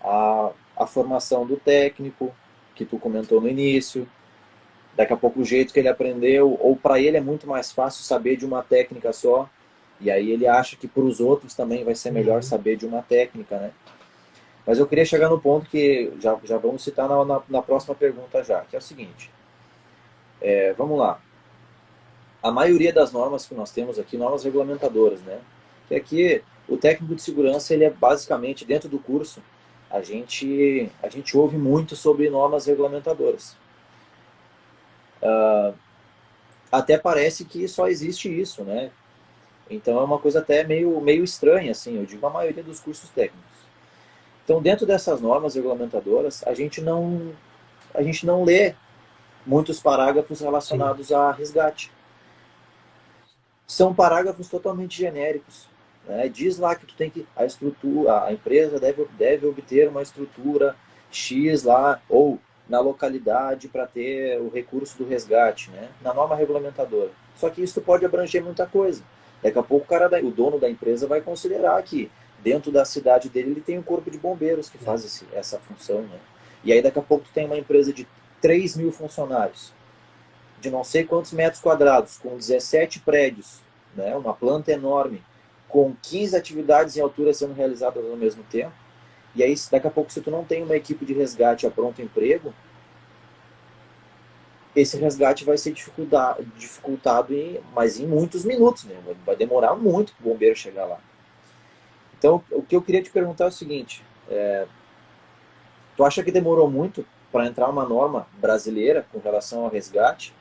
A: à formação do técnico, que tu comentou no início. Daqui a pouco o jeito que ele aprendeu, ou para ele é muito mais fácil saber de uma técnica só, e aí ele acha que para os outros também vai ser melhor saber de uma técnica, né? Mas eu queria chegar no ponto que já vamos citar na próxima pergunta já, que é o seguinte. Vamos lá. A maioria das normas que nós temos aqui, normas regulamentadoras, né? Que aqui o técnico de segurança, ele é basicamente, dentro do curso, a gente ouve muito sobre normas regulamentadoras. Até parece que só existe isso, né? Então é uma coisa até meio estranha, assim, eu digo a maioria dos cursos técnicos. Então, dentro dessas normas regulamentadoras, a gente não lê muitos parágrafos relacionados a resgate. São parágrafos totalmente genéricos, né? Diz lá que tu tem que a empresa deve obter uma estrutura X lá, ou na localidade para ter o recurso do resgate, né? Na norma regulamentadora. Só que isso pode abranger muita coisa. Daqui a pouco o dono da empresa vai considerar que dentro da cidade dele ele tem um corpo de bombeiros que faz essa função, né? E aí daqui a pouco tu tem uma empresa de 3.000 funcionários, de não sei quantos metros quadrados, com 17 prédios, né? Uma planta enorme, com 15 atividades em altura sendo realizadas ao mesmo tempo. E aí, daqui a pouco, se tu não tem uma equipe de resgate a pronto emprego, esse resgate vai ser dificultado mas em muitos minutos, né? Vai demorar muito para o bombeiro chegar lá. Então, o que eu queria te perguntar é o seguinte, tu acha que demorou muito para entrar uma norma brasileira com relação ao resgate?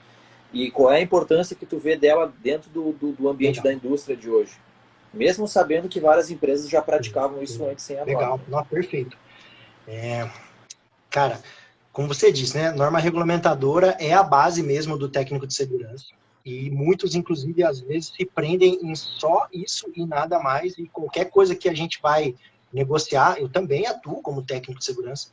A: E qual é a importância que tu vê dela dentro do ambiente da indústria de hoje? Mesmo sabendo que várias empresas já praticavam isso antes sem a norma.
B: Legal, não, perfeito. Cara, como você disse, né, norma regulamentadora é a base mesmo do técnico de segurança. E muitos, inclusive, às vezes se prendem em só isso e nada mais. E qualquer coisa que a gente vai negociar, eu também atuo como técnico de segurança,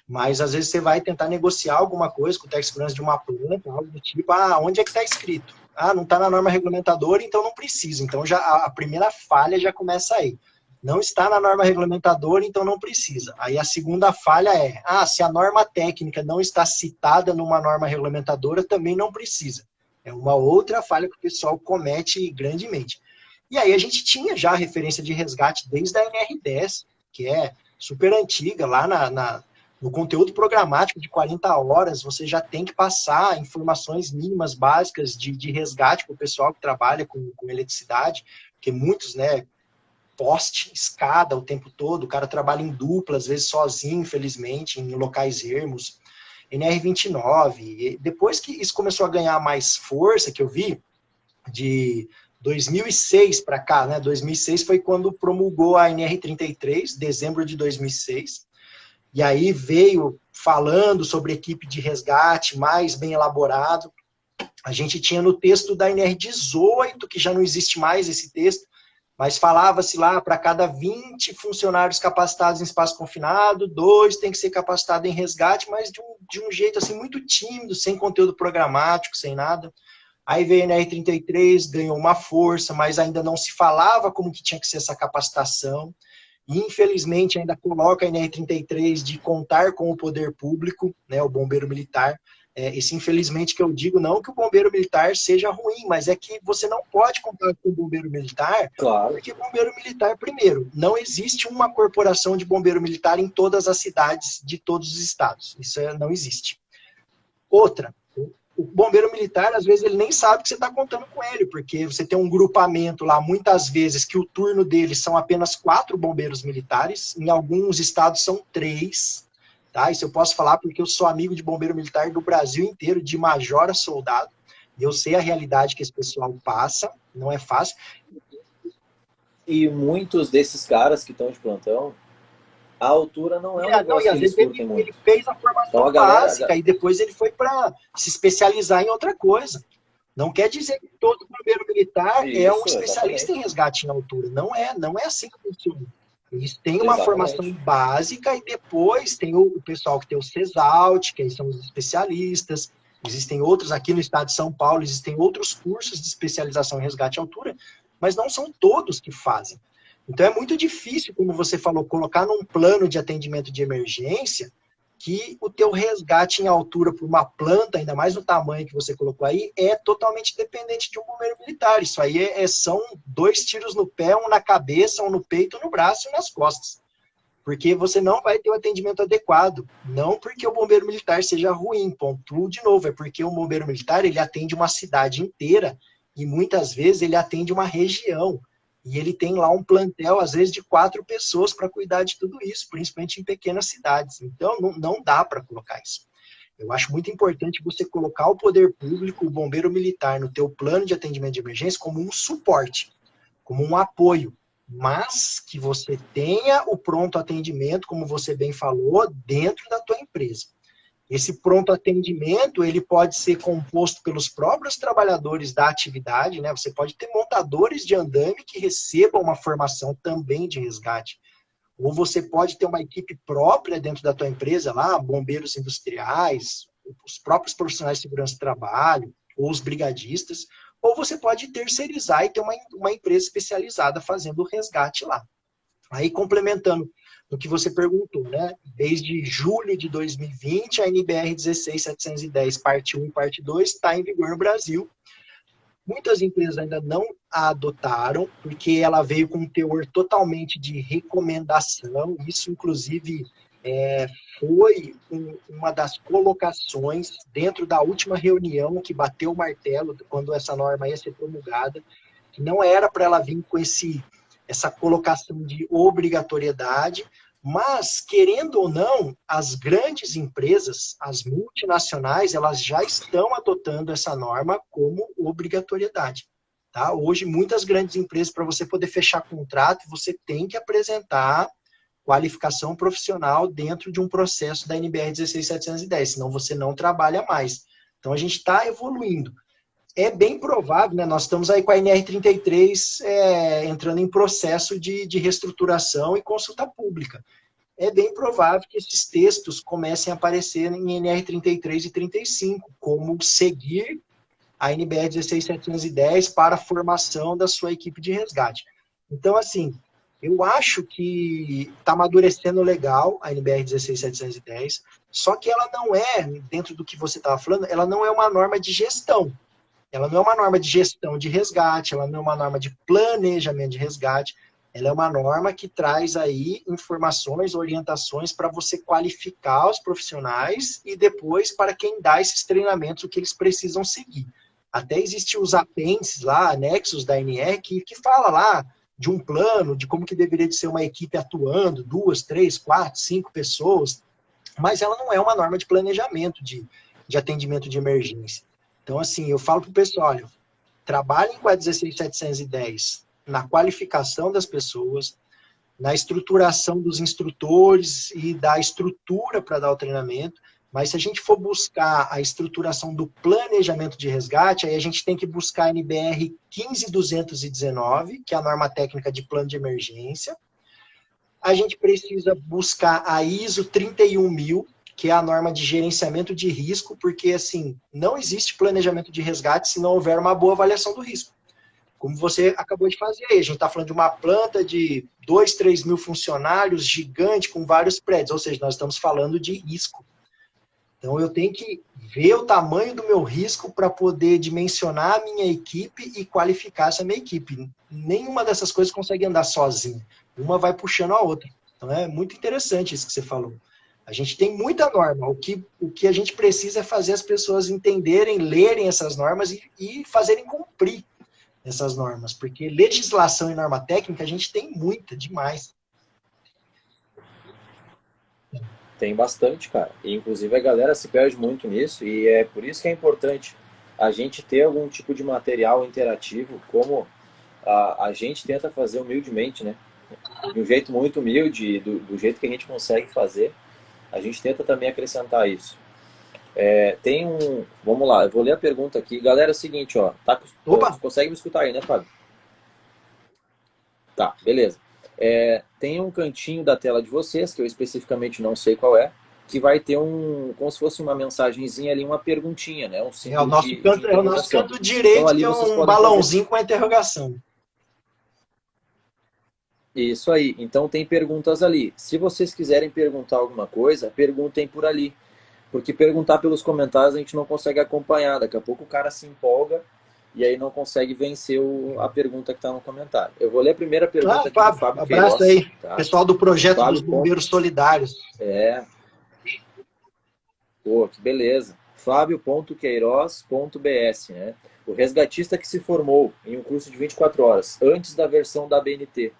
B: mas às vezes você vai tentar negociar alguma coisa com o técnico de segurança de uma planta, algo do tipo, onde é que está escrito? Não está na norma regulamentadora, então não precisa. Então já a primeira falha já começa aí. Não está na norma regulamentadora, então não precisa. Aí a segunda falha é, se a norma técnica não está citada numa norma regulamentadora, também não precisa. É uma outra falha que o pessoal comete grandemente. E aí a gente tinha já a referência de resgate desde a NR10, que é super antiga, lá no conteúdo programático de 40 horas, você já tem que passar informações mínimas básicas de resgate para o pessoal que trabalha com eletricidade, porque muitos, né, poste, escada o tempo todo, o cara trabalha em dupla, às vezes sozinho, infelizmente, em locais ermos. NR29, depois que isso começou a ganhar mais força, que eu vi, de 2006 para cá, né? 2006 foi quando promulgou a NR33, dezembro de 2006, e aí veio falando sobre equipe de resgate mais bem elaborado. A gente tinha no texto da NR18, que já não existe mais esse texto, mas falava-se lá, para cada 20 funcionários capacitados em espaço confinado, 2 tem que ser capacitado em resgate, mas de um jeito assim muito tímido, sem conteúdo programático, sem nada. Aí veio a NR33, ganhou uma força, mas ainda não se falava como que tinha que ser essa capacitação. E, infelizmente, ainda coloca a NR33 de contar com o poder público, né, o bombeiro militar. Esse, infelizmente, que eu digo, não que o bombeiro militar seja ruim, mas é que você não pode contar com o bombeiro militar,
A: claro.
B: Porque bombeiro militar, primeiro, não existe uma corporação de bombeiro militar em todas as cidades de todos os estados. Isso não existe. Outra, o bombeiro militar, às vezes, ele nem sabe que você está contando com ele, porque você tem um grupamento lá, muitas vezes, que o turno deles são apenas 4 bombeiros militares, em alguns estados são 3, tá? Isso eu posso falar porque eu sou amigo de bombeiro militar do Brasil inteiro, de major a soldado, e eu sei a realidade que esse pessoal passa, não é fácil.
A: E muitos desses caras que estão de plantão, a altura não é um negócio que eles curtem muito.
B: Ele fez a formação básica e depois ele foi para se especializar em outra coisa. Não quer dizer que todo bombeiro militar é um especialista em resgate em altura. Não é assim que funciona. Eles têm uma formação
A: Exatamente.
B: básica e depois tem o pessoal que tem o CESALT, que são os especialistas. Existem outros aqui no estado de São Paulo, existem outros cursos de especialização em resgate à altura, mas não são todos que fazem. Então é muito difícil, como você falou, colocar num plano de atendimento de emergência que o teu resgate em altura por uma planta, ainda mais no tamanho que você colocou aí, é totalmente dependente de um bombeiro militar. Isso aí são 2 tiros no pé, um na cabeça, um no peito, no braço e nas costas. Porque você não vai ter o atendimento adequado. Não porque o bombeiro militar seja ruim, pontuo de novo, é porque o bombeiro militar ele atende uma cidade inteira e muitas vezes ele atende uma região. E ele tem lá um plantel, às vezes, de 4 pessoas para cuidar de tudo isso, principalmente em pequenas cidades. Então, não dá para colocar isso. Eu acho muito importante você colocar o poder público, o bombeiro militar, no teu plano de atendimento de emergência como um suporte, como um apoio, mas que você tenha o pronto atendimento, como você bem falou, dentro da tua empresa. Esse pronto atendimento, ele pode ser composto pelos próprios trabalhadores da atividade, né? Você pode ter montadores de andame que recebam uma formação também de resgate. Ou você pode ter uma equipe própria dentro da tua empresa lá, bombeiros industriais, os próprios profissionais de segurança do trabalho, ou os brigadistas, ou você pode terceirizar e ter uma empresa especializada fazendo o resgate lá. Aí, complementando no que você perguntou, né? Desde julho de 2020, a NBR 16710, parte 1 e parte 2, está em vigor no Brasil. Muitas empresas ainda não a adotaram, porque ela veio com um teor totalmente de recomendação. Isso, inclusive, foi uma das colocações dentro da última reunião que bateu o martelo, quando essa norma ia ser promulgada, que não era para ela vir com essa colocação de obrigatoriedade, mas, querendo ou não, as grandes empresas, as multinacionais, elas já estão adotando essa norma como obrigatoriedade. Tá? Hoje, muitas grandes empresas, para você poder fechar contrato, você tem que apresentar qualificação profissional dentro de um processo da NBR 16710, senão você não trabalha mais. Então, a gente está evoluindo. É bem provável, né? Nós estamos aí com a NR33 entrando em processo de reestruturação e consulta pública. É bem provável que esses textos comecem a aparecer em NR33 e 35, como seguir a NBR 16710 para a formação da sua equipe de resgate. Então, assim, eu acho que está amadurecendo legal a NBR 16710, só que ela não é, dentro do que você estava falando, ela não é uma norma de gestão. Ela não é uma norma de gestão de resgate, ela não é uma norma de planejamento de resgate, ela é uma norma que traz aí informações, orientações para você qualificar os profissionais e depois para quem dá esses treinamentos, o que eles precisam seguir. Até existem os apêndices lá, anexos da NR, que fala lá de um plano, de como que deveria de ser uma equipe atuando, 2, 3, 4, 5 pessoas, mas ela não é uma norma de planejamento de atendimento de emergência. Então, assim, eu falo para o pessoal, olha, trabalhem com a 16710 na qualificação das pessoas, na estruturação dos instrutores e da estrutura para dar o treinamento, mas se a gente for buscar a estruturação do planejamento de resgate, aí a gente tem que buscar a NBR 15219, que é a norma técnica de plano de emergência. A gente precisa buscar a ISO 31000, que é a norma de gerenciamento de risco, porque, assim, não existe planejamento de resgate se não houver uma boa avaliação do risco. Como você acabou de fazer aí, a gente está falando de uma planta de 2, 3 mil funcionários, gigante, com vários prédios, ou seja, nós estamos falando de risco. Então, eu tenho que ver o tamanho do meu risco para poder dimensionar a minha equipe e qualificar essa minha equipe. Nenhuma dessas coisas consegue andar sozinha. Uma vai puxando a outra. Então, é muito interessante isso que você falou. A gente tem muita norma. O que a gente precisa é fazer as pessoas entenderem, lerem essas normas e fazerem cumprir essas normas. Porque legislação e norma técnica a gente tem muita, demais.
A: Tem bastante, cara. E, inclusive, a galera se perde muito nisso e é por isso que é importante a gente ter algum tipo de material interativo, como a gente tenta fazer humildemente, né? De um jeito muito humilde, do jeito que a gente consegue fazer, a gente tenta também acrescentar isso. Tem um... Vamos lá, eu vou ler a pergunta aqui. Galera, é o seguinte, ó.
B: Opa!
A: Consegue me escutar aí, né, Fábio? Tá, beleza. Tem um cantinho da tela de vocês, que eu especificamente não sei qual é, que vai ter como se fosse uma mensagenzinha ali, uma perguntinha, né? Um
B: É o
A: símbolo
B: nosso
A: de
B: canto, é o nosso
A: interrogação.
B: canto
A: Então
B: direito,
A: ali
B: tem
A: vocês
B: um
A: podem fazer
B: balãozinho com a interrogação.
A: isso aí. Então tem perguntas ali. Se vocês quiserem perguntar alguma coisa, perguntem por ali. Porque perguntar pelos comentários a gente não consegue acompanhar. Daqui a pouco o cara se empolga e aí não consegue vencer a pergunta que está no comentário. Eu vou ler a primeira
B: Ah,
A: pergunta aqui do
B: Fábio,
A: Fábio
B: abraço
A: Queiroz,
B: aí.
A: tá?
B: Pessoal do projeto dos
A: Fábio.
B: Bombeiros Solidários.
A: Pô, que beleza. Fábio.queiroz.bs, né? O resgatista que se formou em um curso de 24 horas, antes da versão da BNT,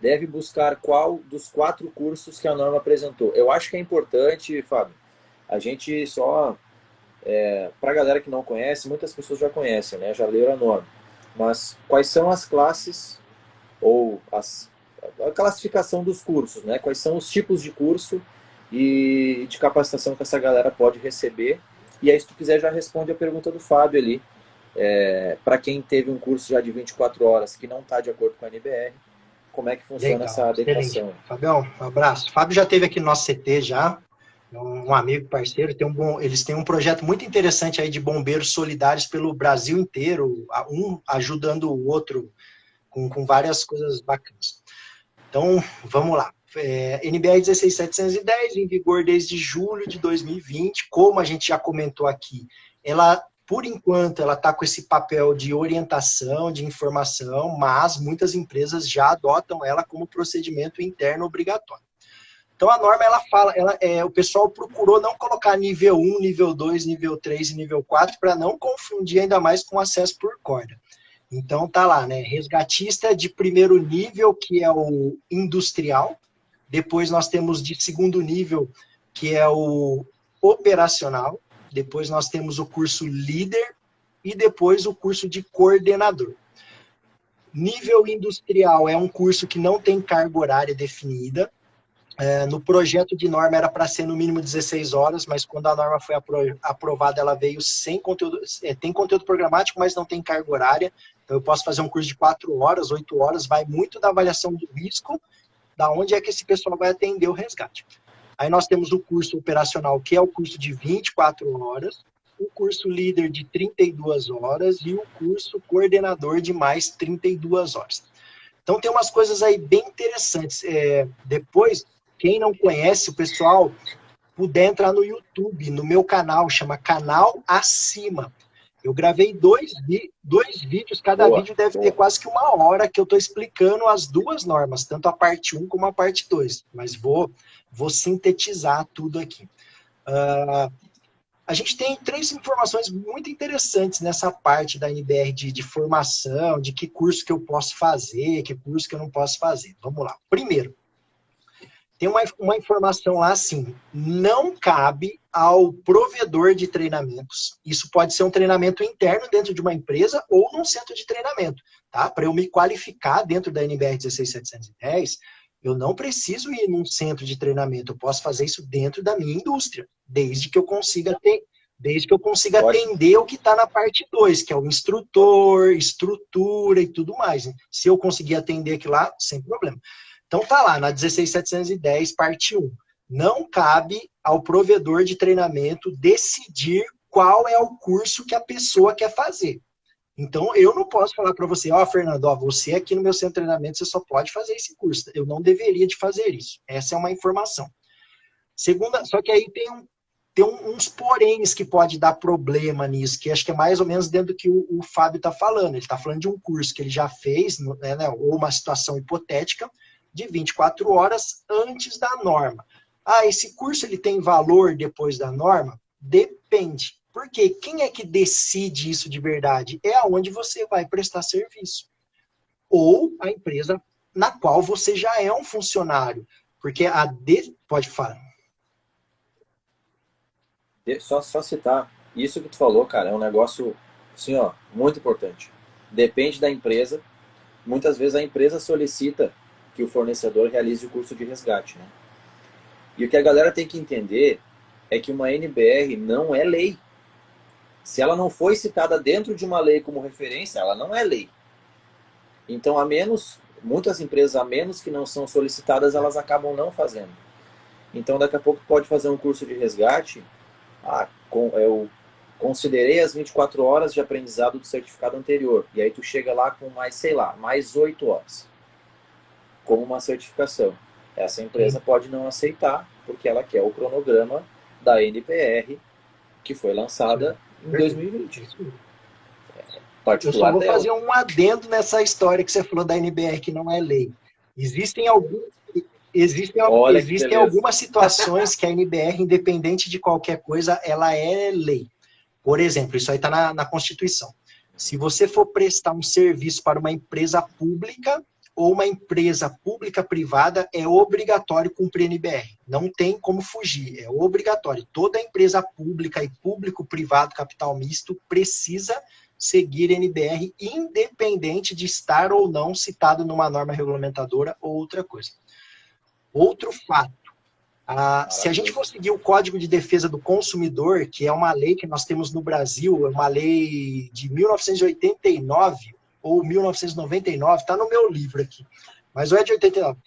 A: deve buscar qual dos 4 cursos que a norma apresentou. Eu acho que é importante, Fábio, a gente só, para a galera que não conhece, muitas pessoas já conhecem, né? Já leram a norma. Mas quais são as classes ou a classificação dos cursos, né? Quais são os tipos de curso e de capacitação que essa galera pode receber. E aí, se tu quiser, já responde a pergunta do Fábio ali. Para quem teve um curso já de 24 horas que não está de acordo com a NBR, como é que funciona
B: Legal,
A: essa
B: excelente.
A: adequação?
B: Fabião, um abraço. O Fábio já esteve aqui no nosso CT já, um amigo, parceiro, eles têm um projeto muito interessante aí de bombeiros solidários pelo Brasil inteiro, um ajudando o outro com várias coisas bacanas. Então, vamos lá. NBR 16710, em vigor desde julho de 2020, como a gente já comentou aqui, ela, por enquanto, ela está com esse papel de orientação, de informação, mas muitas empresas já adotam ela como procedimento interno obrigatório. Então, a norma, ela fala, o pessoal procurou não colocar nível 1, nível 2, nível 3 e nível 4 para não confundir ainda mais com acesso por corda. Então tá lá, né? Resgatista de primeiro nível, que é o industrial. Depois nós temos de segundo nível, que é o operacional. Depois nós temos o curso líder e depois o curso de coordenador. Nível industrial é um curso que não tem carga horária definida. No projeto de norma era para ser no mínimo 16 horas, mas quando a norma foi aprovada, ela veio sem conteúdo, tem conteúdo programático, mas não tem carga horária. Então eu posso fazer um curso de 4 horas, 8 horas, vai muito da avaliação do risco, da onde é que esse pessoal vai atender o resgate. Aí nós temos o curso operacional, que é o curso de 24 horas, o curso líder de 32 horas e o curso coordenador de mais 32 horas. Então tem umas coisas aí bem interessantes. Depois, quem não conhece, o pessoal puder entrar no YouTube, no meu canal, chama Canal Acima. Eu gravei dois vídeos, cada vídeo deve ter quase que 1 hora que eu estou explicando as 2 normas, tanto a parte 1 como a parte 2, mas vou sintetizar tudo aqui. A gente tem 3 informações muito interessantes nessa parte da NBR de formação, de que curso que eu posso fazer, que curso que eu não posso fazer. Vamos lá. Primeiro, tem uma informação lá assim, não cabe ao provedor de treinamentos, isso pode ser um treinamento interno dentro de uma empresa ou num centro de treinamento, tá? Para eu me qualificar dentro da NBR 16710, eu não preciso ir num centro de treinamento, eu posso fazer isso dentro da minha indústria, desde que eu consiga atender o que está na parte 2, que é o instrutor, estrutura e tudo mais. Né? Se eu conseguir atender aquilo lá, sem problema. Então tá lá, na 16710, parte 1. Não cabe ao provedor de treinamento decidir qual é o curso que a pessoa quer fazer. Então, eu não posso falar para você, Fernando, você aqui no meu centro de treinamento, você só pode fazer esse curso. Eu não deveria de fazer isso. Essa é uma informação. Segunda, só que aí tem uns poréns que pode dar problema nisso, que acho que é mais ou menos dentro do que o Fábio está falando. Ele está falando de um curso que ele já fez, né, ou uma situação hipotética, de 24 horas antes da norma. Esse curso ele tem valor depois da norma? Depende. Porque quem é que decide isso de verdade? É aonde você vai prestar serviço. Ou a empresa na qual você já é um funcionário. Porque pode falar.
A: Só citar, isso que tu falou, cara, é um negócio, assim, ó, muito importante. Depende da empresa. Muitas vezes a empresa solicita que o fornecedor realize o curso de resgate, né? E o que a galera tem que entender é que uma NBR não é lei. Se ela não foi citada dentro de uma lei como referência, ela não é lei. Então, a menos muitas empresas, a menos que não são solicitadas, elas acabam não fazendo. Então, daqui a pouco pode fazer um curso de resgate. Eu considerei as 24 horas de aprendizado do certificado anterior. E aí tu chega lá com mais, sei lá, mais 8 horas. Como uma certificação. Essa empresa pode não aceitar, porque ela quer o cronograma da NPR, que foi lançada em 2020.
B: Eu só
A: Particular
B: vou
A: dela.
B: fazer um adendo nessa história que você falou da NBR, que não é lei. Existem alguns.
A: Olha que
B: Existem
A: beleza.
B: algumas situações que a NBR, independente de qualquer coisa, ela é lei. Por exemplo, isso aí está na Constituição. Se você for prestar um serviço para uma empresa pública ou uma empresa pública privada, é obrigatório cumprir NBR. Não tem como fugir, é obrigatório. Toda empresa pública e público-privado capital misto precisa seguir NBR, independente de estar ou não citado numa norma regulamentadora ou outra coisa. Outro fato, se a gente for seguir o Código de Defesa do Consumidor, que é uma lei que nós temos no Brasil, é uma lei de 1989 ou 1999, está no meu livro aqui, mas é de 89.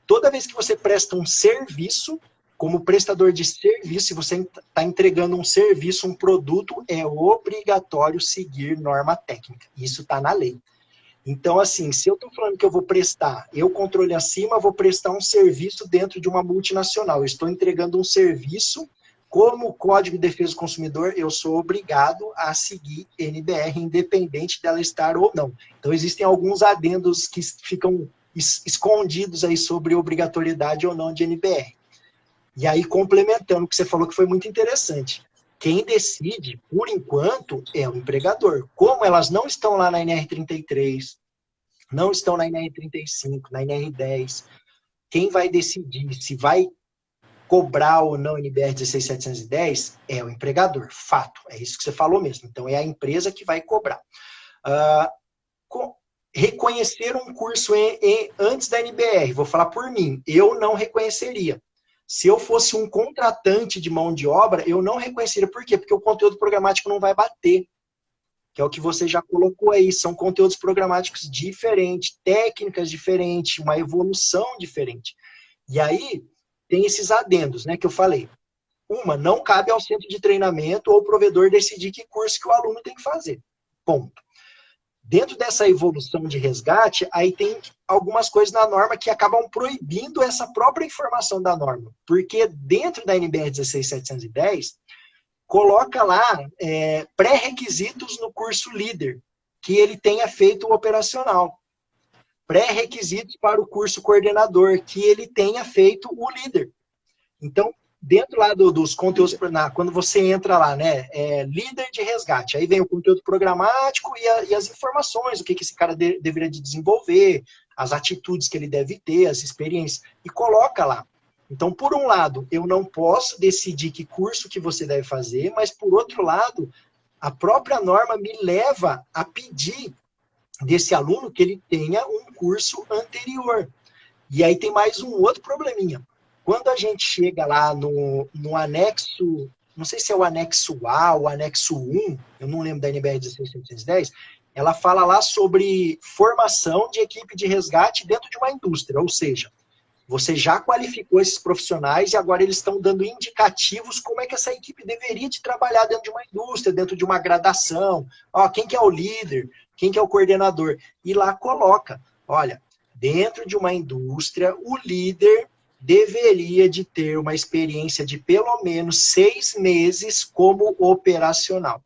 B: Toda vez que você presta um serviço, como prestador de serviço, se você está entregando um serviço, um produto, é obrigatório seguir norma técnica. Isso está na lei. Então, assim, se eu estou falando que eu vou prestar, eu controle acima, vou prestar um serviço dentro de uma multinacional. Eu estou entregando um serviço, como Código de Defesa do Consumidor, eu sou obrigado a seguir NBR, independente dela estar ou não. Então, existem alguns adendos que ficam escondidos aí sobre obrigatoriedade ou não de NBR. E aí, complementando o que você falou, que foi muito interessante. Quem decide, por enquanto, é o empregador. Como elas não estão lá na NR33, não estão na NR35, na NR10, quem vai decidir se vai cobrar ou não NBR 16710 é o empregador. Fato, é isso que você falou mesmo. Então, é a empresa que vai cobrar. Reconhecer um curso antes da NBR, vou falar por mim, eu não reconheceria. Se eu fosse um contratante de mão de obra, eu não reconheceria. Por quê? Porque o conteúdo programático não vai bater. Que é o que você já colocou aí. São conteúdos programáticos diferentes, técnicas diferentes, uma evolução diferente. E aí, tem esses adendos, né, que eu falei. Não cabe ao centro de treinamento ou ao provedor decidir que curso que o aluno tem que fazer. Ponto. Dentro dessa evolução de resgate, aí tem algumas coisas na norma que acabam proibindo essa própria informação da norma. Porque dentro da NBR 16710, coloca lá pré-requisitos no curso líder, que ele tenha feito o operacional. Pré-requisitos para o curso coordenador, que ele tenha feito o líder. Então, dentro lá dos conteúdos, quando você entra lá, né, líder de resgate, aí vem o conteúdo programático e as informações, o que esse cara deveria de desenvolver, as atitudes que ele deve ter, as experiências, e coloca lá. Então, por um lado, eu não posso decidir que curso que você deve fazer, mas por outro lado, a própria norma me leva a pedir desse aluno que ele tenha um curso anterior. E aí tem mais um outro probleminha. Quando a gente chega lá no anexo, não sei se é o anexo A ou o anexo 1, eu não lembro da NBR 16710, ela fala lá sobre formação de equipe de resgate dentro de uma indústria, ou seja, você já qualificou esses profissionais e agora eles estão dando indicativos como é que essa equipe deveria de trabalhar dentro de uma indústria, dentro de uma gradação, quem que é o líder, quem que é o coordenador, e lá coloca, olha, dentro de uma indústria, o líder deveria de ter uma experiência de pelo menos 6 meses como operacional.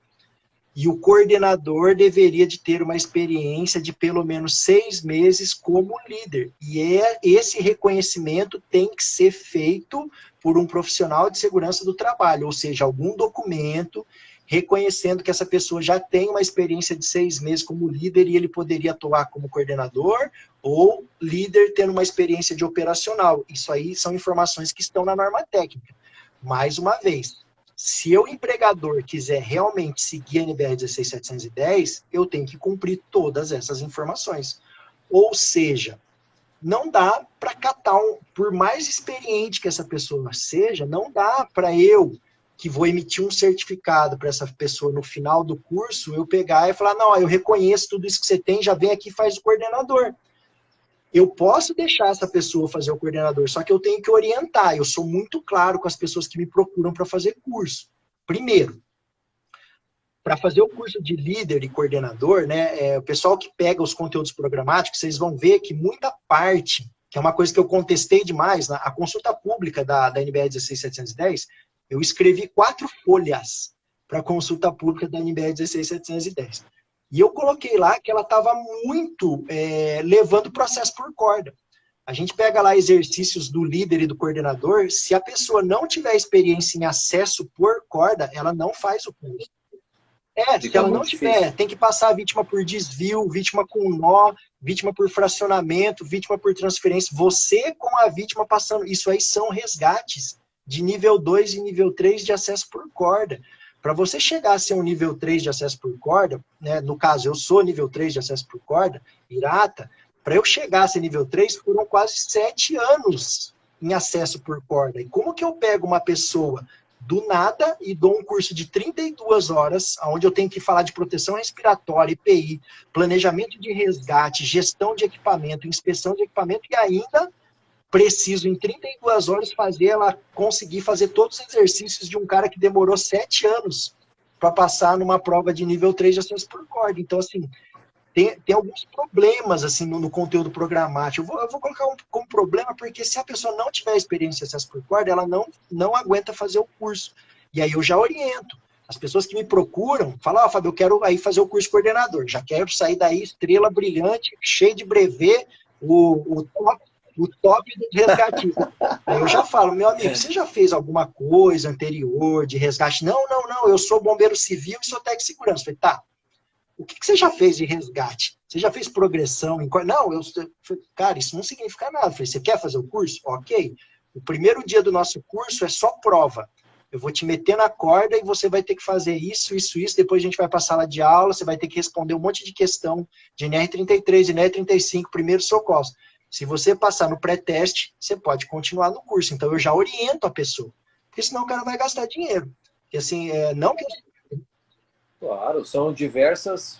B: E o coordenador deveria de ter uma experiência de pelo menos 6 meses como líder. E esse reconhecimento tem que ser feito por um profissional de segurança do trabalho, ou seja, algum documento reconhecendo que essa pessoa já tem uma experiência de 6 meses como líder e ele poderia atuar como coordenador ou líder tendo uma experiência de operacional. Isso aí são informações que estão na norma técnica. Mais uma vez, se o empregador quiser realmente seguir a NBR 16710, eu tenho que cumprir todas essas informações. Ou seja, não dá para catar, por mais experiente que essa pessoa seja, não dá para eu, que vou emitir um certificado para essa pessoa no final do curso, eu pegar e falar, não, eu reconheço tudo isso que você tem, já vem aqui e faz o coordenador. Eu posso deixar essa pessoa fazer o coordenador, só que eu tenho que orientar. Eu sou muito claro com as pessoas que me procuram para fazer curso. Primeiro, para fazer o curso de líder e coordenador, né, o pessoal que pega os conteúdos programáticos, vocês vão ver que muita parte, que é uma coisa que eu contestei demais, a consulta pública da NBR 16710, eu escrevi 4 folhas para a consulta pública da NBR 16710. E eu coloquei lá que ela estava muito levando o processo por corda. A gente pega lá exercícios do líder e do coordenador, se a pessoa não tiver experiência em acesso por corda, ela não faz o curso. Se ela não tiver, tem que passar a vítima por desvio, vítima com nó, vítima por fracionamento, vítima por transferência. Você com a vítima passando, isso aí são resgates de nível 2 e nível 3 de acesso por corda. Para você chegar a ser um nível 3 de acesso por corda, né, no caso, eu sou nível 3 de acesso por corda, Irata, para eu chegar a ser nível 3, foram quase 7 anos em acesso por corda. E como que eu pego uma pessoa do nada e dou um curso de 32 horas, onde eu tenho que falar de proteção respiratória, EPI, planejamento de resgate, gestão de equipamento, inspeção de equipamento, e ainda preciso, em 32 horas, fazer ela conseguir fazer todos os exercícios de um cara que demorou 7 anos para passar numa prova de nível 3 de acesso por corda. Então, assim, tem alguns problemas assim, no conteúdo programático. Eu vou colocar como problema, porque se a pessoa não tiver experiência em acesso por corda, ela não aguenta fazer o curso. E aí eu já oriento. As pessoas que me procuram, falam, Fábio, eu quero aí fazer o curso coordenador. Já quero sair daí estrela brilhante, cheio de brevê, o top do resgatista. Aí eu já falo, meu amigo, você já fez alguma coisa anterior de resgate? Não, eu sou bombeiro civil e sou técnico de segurança. Eu falei, tá. O que você já fez de resgate? Você já fez progressão? Não, cara, isso não significa nada. Eu falei, você quer fazer o curso? Ok. O primeiro dia do nosso curso é só prova. Eu vou te meter na corda e você vai ter que fazer isso. Depois a gente vai para a sala de aula, você vai ter que responder um monte de questão de NR33, NR35, primeiros socorros. Se você passar no pré-teste, você pode continuar no curso. Então eu já oriento a pessoa. Porque senão o cara vai gastar dinheiro. Porque assim, não que...
A: Claro, são diversas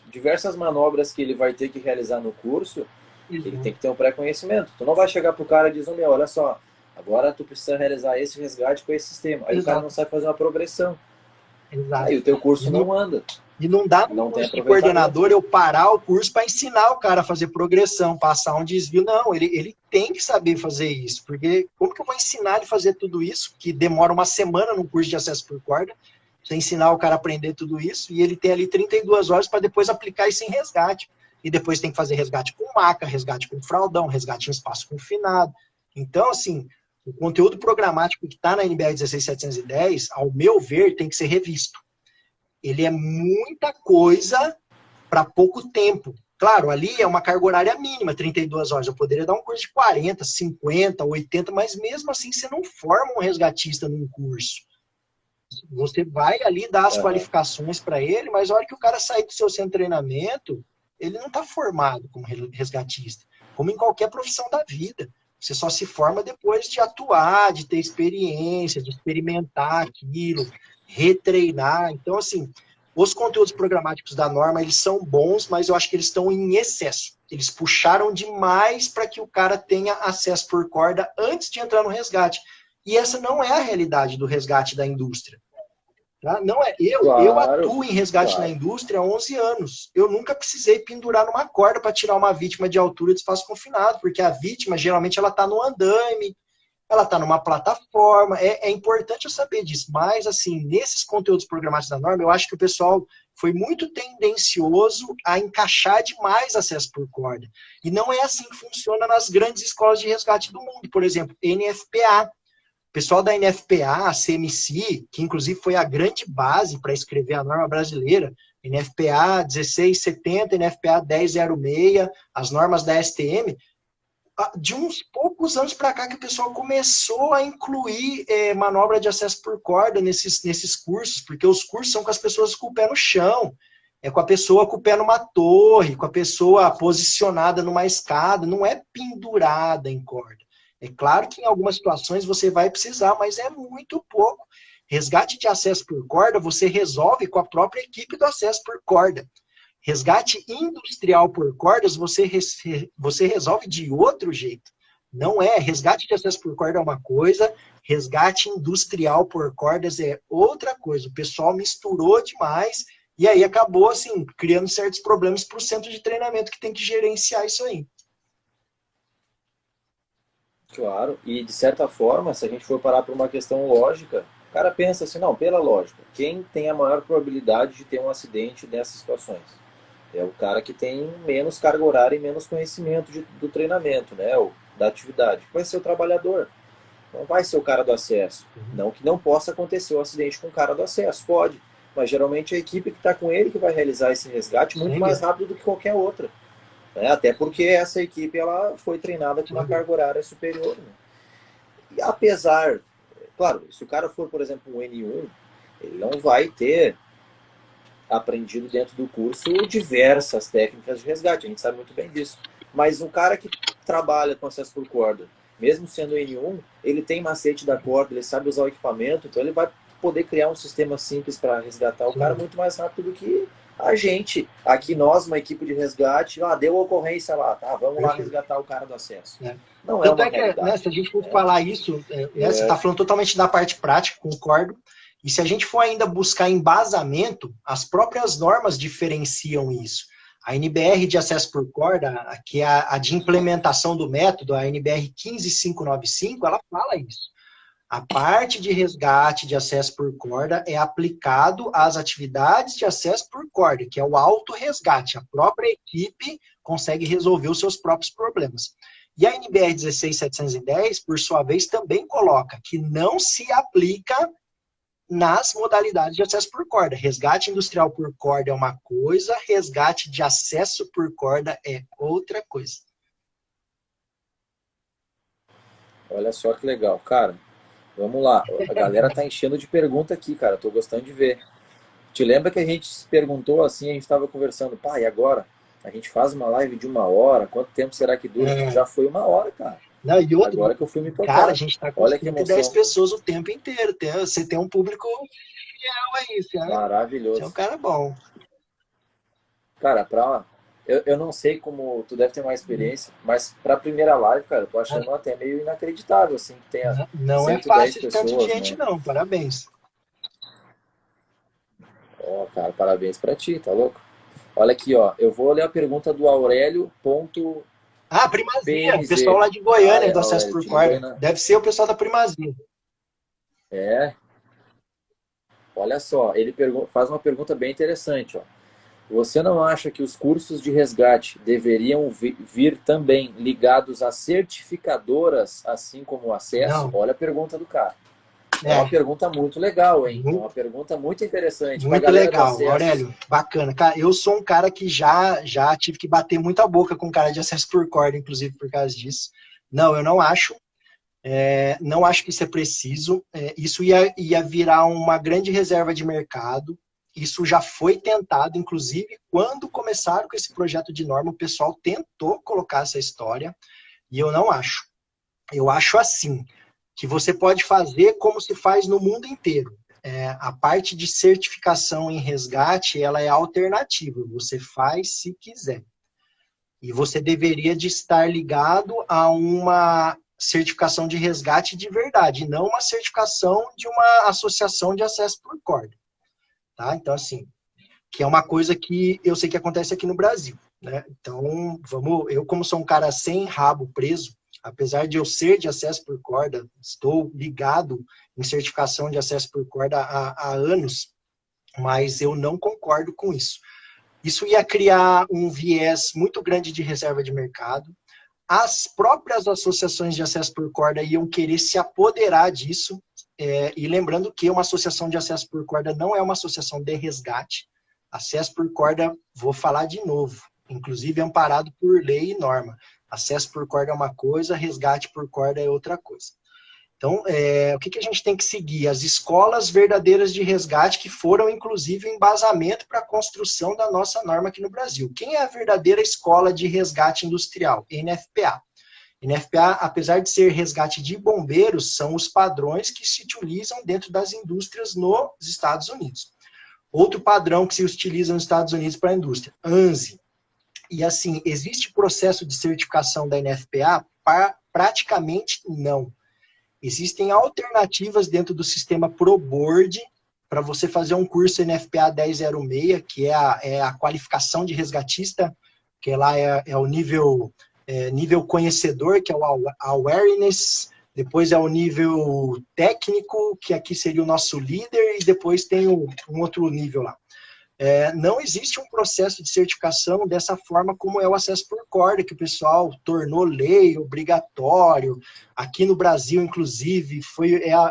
A: manobras que ele vai ter que realizar no curso, que ele tem que ter um pré-conhecimento. Tu não vai chegar pro cara e dizer, meu, olha só, agora tu precisa realizar esse resgate com esse sistema. Aí o cara não sabe fazer uma progressão. Aí o teu curso não anda.
B: E não dá no curso de coordenador eu parar o curso para ensinar o cara a fazer progressão, passar um desvio. Não, ele tem que saber fazer isso. Porque como que eu vou ensinar ele a fazer tudo isso, que demora uma semana no curso de acesso por corda, você ensinar o cara a aprender tudo isso, e ele tem ali 32 horas para depois aplicar isso em resgate. E depois tem que fazer resgate com maca, resgate com fraldão, resgate em espaço confinado. Então, assim, o conteúdo programático que está na NBR 16710, ao meu ver, tem que ser revisto. Ele é muita coisa para pouco tempo. Claro, ali é uma carga horária mínima, 32 horas. Eu poderia dar um curso de 40, 50, 80, mas mesmo assim você não forma um resgatista num curso. Você vai ali dar as qualificações para ele, mas a hora que o cara sair do seu centro de treinamento, ele não está formado como resgatista. Como em qualquer profissão da vida. Você só se forma depois de atuar, de ter experiência, de experimentar aquilo, retreinar. Então, assim, os conteúdos programáticos da norma, eles são bons, mas eu acho que eles estão em excesso. Eles puxaram demais para que o cara tenha acesso por corda antes de entrar no resgate. E essa não é a realidade do resgate da indústria. Tá? Não é. Eu atuo em resgate na indústria há 11 anos. Eu nunca precisei pendurar numa corda para tirar uma vítima de altura de espaço confinado, porque a vítima, geralmente, ela está no andaime, ela está numa plataforma. É importante eu saber disso. Mas, assim, nesses conteúdos programáticos da norma, eu acho que o pessoal foi muito tendencioso a encaixar demais acesso por corda. E não é assim que funciona nas grandes escolas de resgate do mundo. Por exemplo, NFPA. O pessoal da NFPA, a CMC, que inclusive foi a grande base para escrever a norma brasileira, NFPA 1670, NFPA 1006, as normas da STM, de uns poucos anos para cá que o pessoal começou a incluir manobra de acesso por corda nesses cursos, porque os cursos são com as pessoas com o pé no chão, com a pessoa com o pé numa torre, com a pessoa posicionada numa escada, não é pendurada em corda. É claro que em algumas situações você vai precisar, mas é muito pouco. Resgate de acesso por corda você resolve com a própria equipe do acesso por corda. Resgate industrial por cordas, você resolve de outro jeito. Não é. Resgate de acesso por corda é uma coisa, resgate industrial por cordas é outra coisa. O pessoal misturou demais e aí acabou, assim, criando certos problemas para o centro de treinamento que tem que gerenciar isso aí.
A: Claro, e de certa forma, se a gente for parar por uma questão lógica, o cara pensa assim, não, pela lógica, quem tem a maior probabilidade de ter um acidente nessas situações? É o cara que tem menos carga horária e menos conhecimento do treinamento, né, ou da atividade. Vai ser o trabalhador, não vai ser o cara do acesso. Não que não possa acontecer um acidente com o cara do acesso, pode, mas geralmente é a equipe que está com ele que vai realizar esse resgate muito mais rápido do que qualquer outra. Né? Até porque essa equipe ela foi treinada com uma carga horária superior. Né? E apesar, claro, se o cara for, por exemplo, um N1, ele não vai ter aprendido dentro do curso diversas técnicas de resgate, a gente sabe muito bem disso. Mas um cara que trabalha com acesso por corda, mesmo sendo N1, ele tem macete da corda, ele sabe usar o equipamento, então ele vai poder criar um sistema simples para resgatar o cara muito mais rápido do que a gente. Aqui nós, uma equipe de resgate, deu ocorrência lá, tá, vamos lá resgatar o cara do acesso. Não é uma realidade.
B: Né, se a gente for falar isso, né, você está falando totalmente da parte prática, concordo. E se a gente for ainda buscar embasamento, as próprias normas diferenciam isso. A NBR de acesso por corda, que é a de implementação do método, a NBR 15595, ela fala isso. A parte de resgate de acesso por corda é aplicado às atividades de acesso por corda, que é o autorresgate. A própria equipe consegue resolver os seus próprios problemas. E a NBR 16710, por sua vez, também coloca que não se aplica nas modalidades de acesso por corda. Resgate industrial por corda é uma coisa, resgate de acesso por corda é outra coisa.
A: Olha só que legal. Cara, vamos lá. A galera tá enchendo de pergunta aqui, cara. Tô gostando de ver. Te lembra que a gente se perguntou assim, a gente estava conversando, pá, e agora? A gente faz uma live de 1 hora, quanto tempo será que dura? Já foi 1 hora, cara.
B: Não, e outra,
A: agora que eu fui me tocar.
B: Cara, a gente tá com
A: olha
B: 10 pessoas o tempo inteiro. Você tem um público fiel aí, cara.
A: Maravilhoso.
B: Você é um cara bom.
A: Cara, eu não sei como tu deve ter uma experiência, mas pra primeira live, cara, eu tô achando até meio inacreditável, assim, que tenha
B: não é fácil de tanto de gente, né? Não. Parabéns.
A: Ó, cara, parabéns pra ti, tá louco? Olha aqui, ó, eu vou ler a pergunta do Aurélio.
B: Primazia, o pessoal lá de Goiânia, do acesso por corda. Deve ser o pessoal da Primazia.
A: Olha só, ele faz uma pergunta bem interessante, ó. Você não acha que os cursos de resgate deveriam vir também ligados a certificadoras, assim como o acesso? Não. Olha a pergunta do cara. É uma pergunta muito legal, hein? É uma pergunta muito interessante.
B: Muito legal, Aurélio. Bacana. Cara, eu sou um cara que já tive que bater muita boca com um cara de acesso por corda, inclusive por causa disso. Não, eu não acho. Não acho que isso é preciso. Isso ia virar uma grande reserva de mercado. Isso já foi tentado, inclusive, quando começaram com esse projeto de norma, o pessoal tentou colocar essa história, e eu não acho. Eu acho assim, que você pode fazer como se faz no mundo inteiro. A parte de certificação em resgate, ela é alternativa, você faz se quiser. E você deveria de estar ligado a uma certificação de resgate de verdade, não uma certificação de uma associação de acesso por corda. Tá? Então, assim, que é uma coisa que eu sei que acontece aqui no Brasil. Né? Então, eu como sou um cara sem rabo preso, apesar de eu ser de acesso por corda, estou ligado em certificação de acesso por corda há anos, mas eu não concordo com isso. Isso ia criar um viés muito grande de reserva de mercado. As próprias associações de acesso por corda iam querer se apoderar disso, e lembrando que uma associação de acesso por corda não é uma associação de resgate. Acesso por corda, vou falar de novo, inclusive amparado por lei e norma. Acesso por corda é uma coisa, resgate por corda é outra coisa. Então, o que a gente tem que seguir? As escolas verdadeiras de resgate que foram, inclusive, embasamento para a construção da nossa norma aqui no Brasil. Quem é a verdadeira escola de resgate industrial? NFPA. NFPA, apesar de ser resgate de bombeiros, são os padrões que se utilizam dentro das indústrias nos Estados Unidos. outro padrão que se utiliza nos Estados Unidos para a indústria, ANSI. E assim, existe processo de certificação da NFPA? Praticamente não. Existem alternativas dentro do sistema ProBoard para você fazer um curso NFPA 1006, que é a qualificação de resgatista, que lá é o nível conhecedor, que é o awareness, depois é o nível técnico, que aqui seria o nosso líder, e depois tem um outro nível lá. Não existe um processo de certificação dessa forma como é o acesso por corda, que o pessoal tornou lei, obrigatório. Aqui no Brasil, inclusive,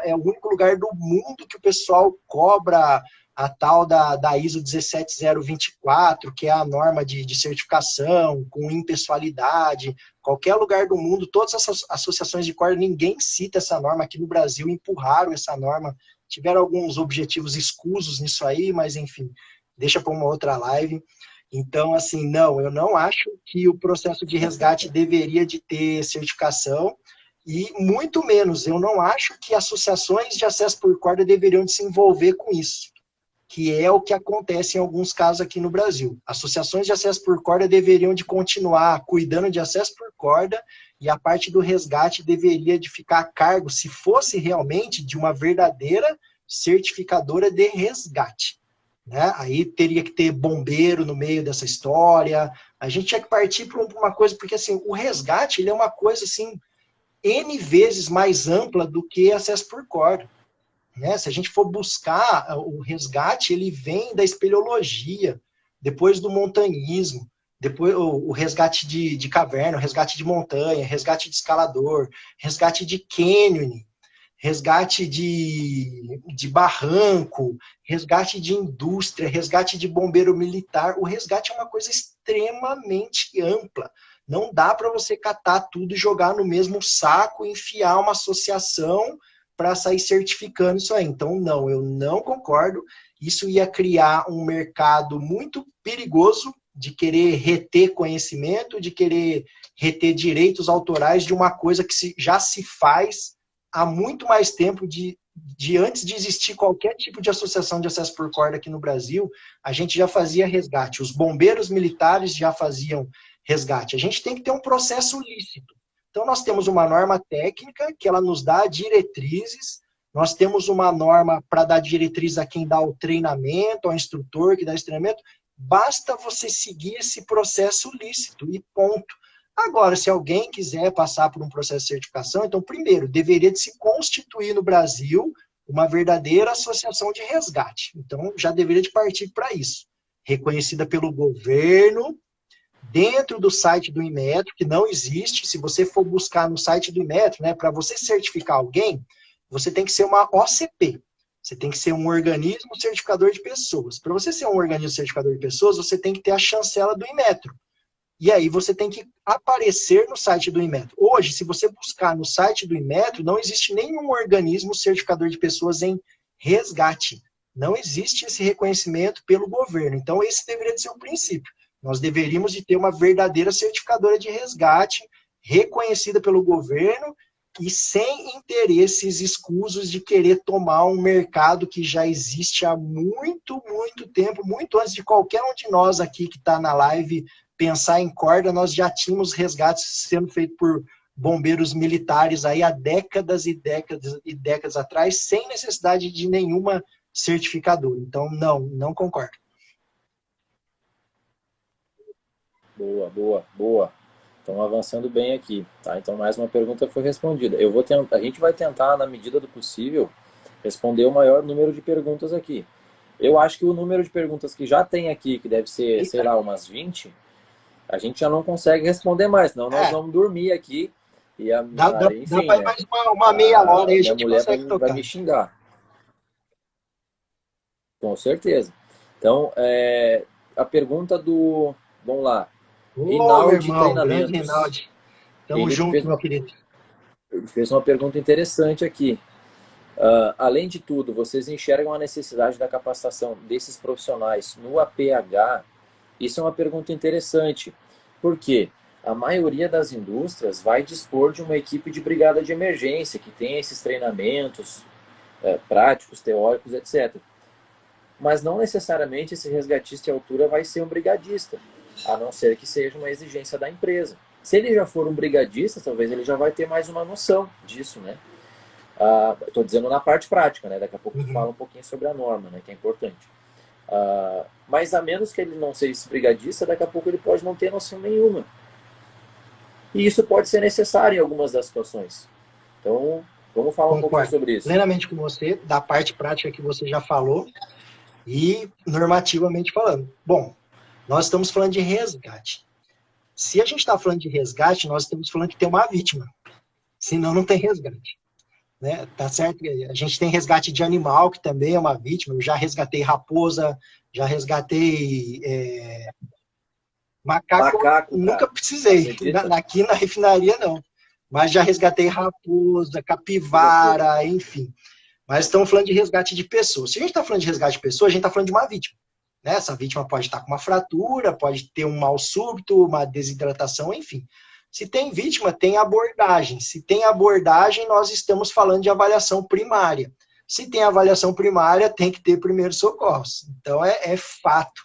B: é o único lugar do mundo que o pessoal cobra a tal da ISO 17024, que é a norma de certificação, com impessoalidade. Qualquer lugar do mundo, todas as associações de corda, ninguém cita essa norma. Aqui no Brasil empurraram essa norma, tiveram alguns objetivos escusos nisso aí, mas enfim, deixa para uma outra live. Então, assim, não, eu não acho que o processo de resgate deveria de ter certificação, e muito menos, eu não acho que associações de acesso por corda deveriam de se envolver com isso, que é o que acontece em alguns casos aqui no Brasil. Associações de acesso por corda deveriam de continuar cuidando de acesso por corda, e a parte do resgate deveria de ficar a cargo, se fosse realmente de uma verdadeira certificadora de resgate. Né? Aí teria que ter bombeiro no meio dessa história. A gente tinha que partir para uma coisa, porque assim, o resgate ele é uma coisa assim, N vezes mais ampla do que acesso por corda. Né? Se a gente for buscar o resgate, ele vem da espeleologia, depois do montanhismo, depois o resgate de caverna, o resgate de montanha, resgate de escalador, resgate de canyoning, resgate de barranco, resgate de indústria, resgate de bombeiro militar. O resgate é uma coisa extremamente ampla. Não dá para você catar tudo e jogar no mesmo saco e enfiar uma associação para sair certificando isso aí. Então, não, eu não concordo. Isso ia criar um mercado muito perigoso de querer reter conhecimento, de querer reter direitos autorais de uma coisa que já se faz há muito mais tempo de antes de existir qualquer tipo de associação de acesso por corda aqui no Brasil, a gente já fazia resgate. Os bombeiros militares já faziam resgate. A gente tem que ter um processo lícito. Então, nós temos uma norma técnica que ela nos dá diretrizes, nós temos uma norma para dar diretriz a quem dá o treinamento, ao instrutor que dá esse treinamento. Basta você seguir esse processo lícito e ponto. Agora, se alguém quiser passar por um processo de certificação, então, primeiro, deveria de se constituir no Brasil uma verdadeira associação de resgate. Então, já deveria de partir para isso. Reconhecida pelo governo, dentro do site do Inmetro, que não existe. Se você for buscar no site do Inmetro, né, para você certificar alguém, você tem que ser uma OCP. Você tem que ser um organismo certificador de pessoas. Para você ser um organismo certificador de pessoas, você tem que ter a chancela do Inmetro. E aí você tem que aparecer no site do Inmetro. Hoje, se você buscar no site do Inmetro, não existe nenhum organismo certificador de pessoas em resgate. Não existe esse reconhecimento pelo governo. Então, esse deveria ser o princípio. Nós deveríamos de ter uma verdadeira certificadora de resgate, reconhecida pelo governo e sem interesses escusos de querer tomar um mercado que já existe há muito, muito tempo, muito antes de qualquer um de nós aqui que está na live pensar em corda. Nós já tínhamos resgates sendo feitos por bombeiros militares aí há décadas e décadas e décadas atrás, sem necessidade de nenhuma certificadora. Então, não concordo.
A: Boa, boa, boa. Estão avançando bem aqui, tá? Então mais uma pergunta foi respondida. A gente vai tentar, na medida do possível, responder o maior número de perguntas aqui. Eu acho que o número de perguntas que já tem aqui, que deve ser, sei lá, umas 20, a gente já não consegue responder mais, senão nós vamos dormir aqui e
B: dá mais uma meia hora aí a gente
A: mulher
B: consegue tocar.
A: vai me xingar. Com certeza. Então, a pergunta do... Vamos lá. Rinaldi
B: irmão, grande
A: Treinamentos.
B: Rinaldi. Tamo junto, meu querido.
A: Ele fez uma pergunta interessante aqui. Além de tudo, vocês enxergam a necessidade da capacitação desses profissionais no APH? Isso é uma pergunta interessante. Por quê? A maioria das indústrias vai dispor de uma equipe de brigada de emergência, que tem esses treinamentos práticos, teóricos, etc. mas não necessariamente esse resgatista em altura vai ser um brigadista, a não ser que seja uma exigência da empresa. Se ele já for um brigadista, talvez ele já vai ter mais uma noção disso, né? Estou dizendo na parte prática, né? Daqui a pouco tu fala um pouquinho sobre a norma, né? Que é importante. Mas a menos que ele não seja esse brigadista, daqui a pouco ele pode não ter noção nenhuma. E isso pode ser necessário em algumas das situações. Então, vamos falar um pouquinho sobre isso.
B: Plenamente com você, da parte prática que você já falou, e normativamente falando. Bom, nós estamos falando de resgate. Se a gente está falando de resgate, nós estamos falando que tem uma vítima. Senão não tem resgate. Né? Tá certo? A gente tem resgate de animal, que também é uma vítima. Eu já resgatei raposa, já resgatei macaco, nunca precisei. Aqui na refinaria, não. Mas já resgatei raposa, capivara, enfim. Mas estamos falando de resgate de pessoas. Se a gente está falando de resgate de pessoas, a gente está falando de uma vítima. Né? Essa vítima pode estar com uma fratura, pode ter um mal súbito, uma desidratação, enfim. Se tem vítima, tem abordagem. Se tem abordagem, nós estamos falando de avaliação primária. Se tem avaliação primária, tem que ter primeiros socorros. Então, é fato.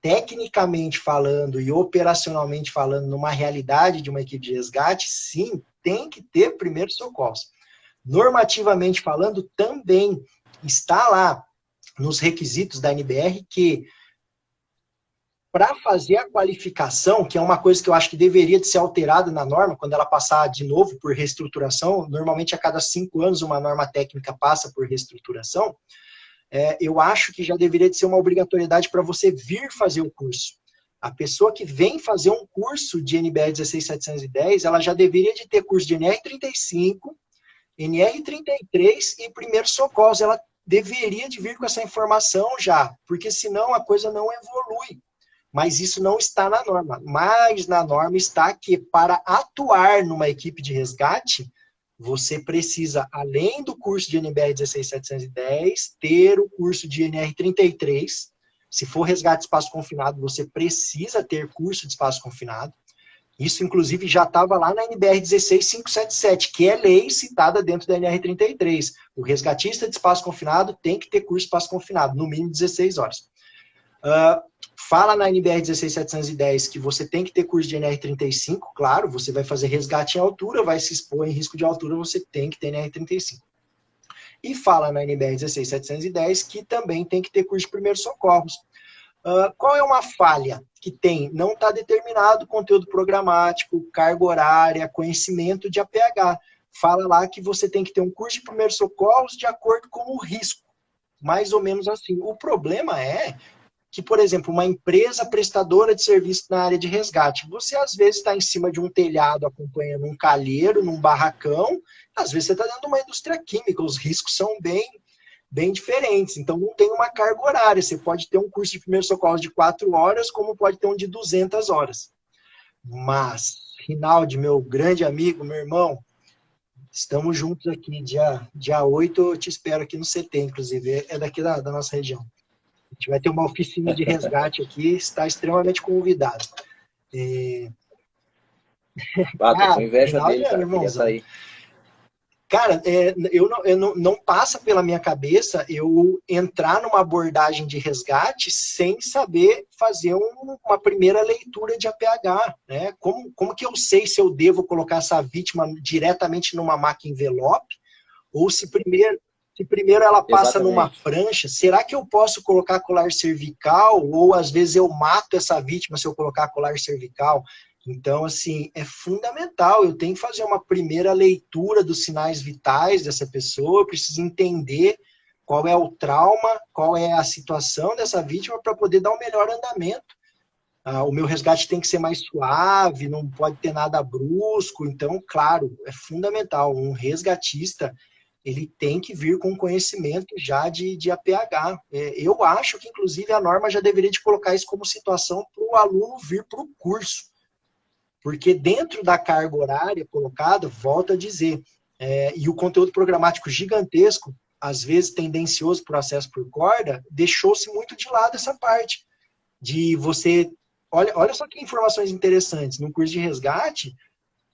B: Tecnicamente falando e operacionalmente falando, numa realidade de uma equipe de resgate, sim, tem que ter primeiros socorros. Normativamente falando, também está lá nos requisitos da NBR que para fazer a qualificação, que é uma coisa que eu acho que deveria de ser alterada na norma, quando ela passar de novo por reestruturação, normalmente a cada 5 anos uma norma técnica passa por reestruturação, eu acho que já deveria de ser uma obrigatoriedade para você vir fazer o curso. A pessoa que vem fazer um curso de NBR 16710, ela já deveria de ter curso de NR35, NR33 e primeiros socorros. Ela deveria de vir com essa informação já, porque senão a coisa não evolui. Mas isso não está na norma. Mas na norma está que para atuar numa equipe de resgate, você precisa, além do curso de NBR 16710, ter o curso de NR33. Se for resgate de espaço confinado, você precisa ter curso de espaço confinado. Isso, inclusive, já estava lá na NBR 16577, que é lei citada dentro da NR33. O resgatista de espaço confinado tem que ter curso de espaço confinado, no mínimo 16 horas. Fala na NBR 16710 que você tem que ter curso de NR35, claro, você vai fazer resgate em altura, vai se expor em risco de altura, você tem que ter NR35. E fala na NBR 16710 que também tem que ter curso de primeiros socorros. Qual é uma falha que tem? Não está determinado conteúdo programático, carga horária, conhecimento de APH. Fala lá que você tem que ter um curso de primeiros socorros de acordo com o risco. Mais ou menos assim. O problema é que, por exemplo, uma empresa prestadora de serviço na área de resgate, você às vezes está em cima de um telhado acompanhando um calheiro, num barracão, às vezes você está dentro de uma indústria química, os riscos são bem diferentes, então não tem uma carga horária, você pode ter um curso de primeiros socorros de 4 horas, como pode ter um de 200 horas. Mas, Rinaldi, meu grande amigo, meu irmão, estamos juntos aqui, dia 8, eu te espero aqui no CT, inclusive, é daqui da nossa região. A gente vai ter uma oficina de resgate aqui, está extremamente convidado.
A: Tô com inveja dele, cara, queria estar aí.
B: Cara, eu não passa pela minha cabeça eu entrar numa abordagem de resgate sem saber fazer uma primeira leitura de APH. Né? Como que eu sei se eu devo colocar essa vítima diretamente numa maca envelope ou se primeiro ela passa numa prancha? Será que eu posso colocar colar cervical? Ou às vezes eu mato essa vítima se eu colocar colar cervical? Então, assim, é fundamental. Eu tenho que fazer uma primeira leitura dos sinais vitais dessa pessoa. Eu preciso entender qual é o trauma, qual é a situação dessa vítima para poder dar o melhor andamento. O meu resgate tem que ser mais suave, não pode ter nada brusco. Então, claro, é fundamental. Um resgatista, ele tem que vir com conhecimento já de APH. Eu acho que, inclusive, a norma já deveria de colocar isso como situação para o aluno vir para o curso. Porque dentro da carga horária colocada, volto a dizer, e o conteúdo programático gigantesco, às vezes tendencioso por acesso por corda, deixou-se muito de lado essa parte. De você... Olha só que informações interessantes. No curso de resgate,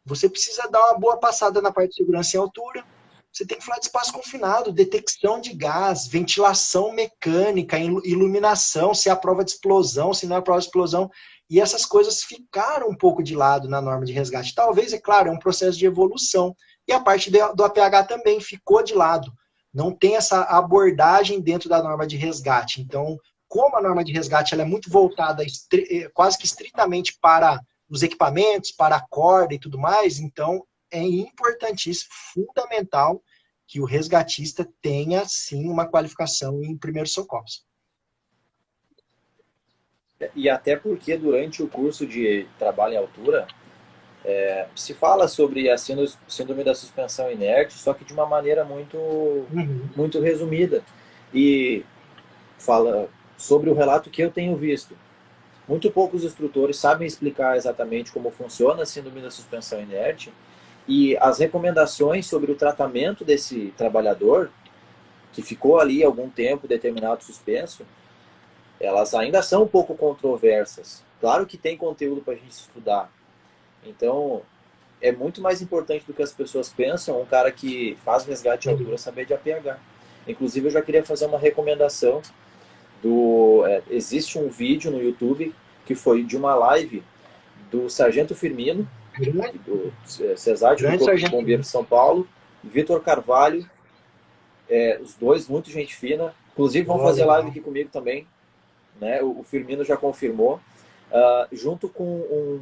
B: você precisa dar uma boa passada na parte de segurança em altura, Você tem que falar de espaço confinado, detecção de gás, ventilação mecânica, iluminação, se é a prova de explosão, se não é a prova de explosão. E essas coisas ficaram um pouco de lado na norma de resgate. Talvez, é claro, é um processo de evolução. E a parte do APH também ficou de lado. Não tem essa abordagem dentro da norma de resgate. Então, como a norma de resgate ela é muito voltada quase que estritamente para os equipamentos, para a corda e tudo mais, então é importantíssimo, fundamental, que o resgatista tenha, sim, uma qualificação em primeiros socorros.
A: E até porque durante o curso de trabalho em altura, se fala sobre a síndrome da suspensão inerte, só que de uma maneira muito resumida. E fala sobre o relato que eu tenho visto. Muito poucos instrutores sabem explicar exatamente como funciona a síndrome da suspensão inerte, e as recomendações sobre o tratamento desse trabalhador, que ficou ali algum tempo determinado suspenso, elas ainda são um pouco controversas. Claro que tem conteúdo para a gente estudar. Então, é muito mais importante do que as pessoas pensam um cara que faz resgate à altura saber de APH. Inclusive, eu já queria fazer uma recomendação. Existe um vídeo no YouTube que foi de uma live do Sargento Firmino, do CESAD, do Corpo de Bombeiros de São Paulo, Vitor Carvalho, os dois, muito gente fina. Inclusive, vão fazer live aqui comigo também. Né? O Firmino já confirmou. Junto com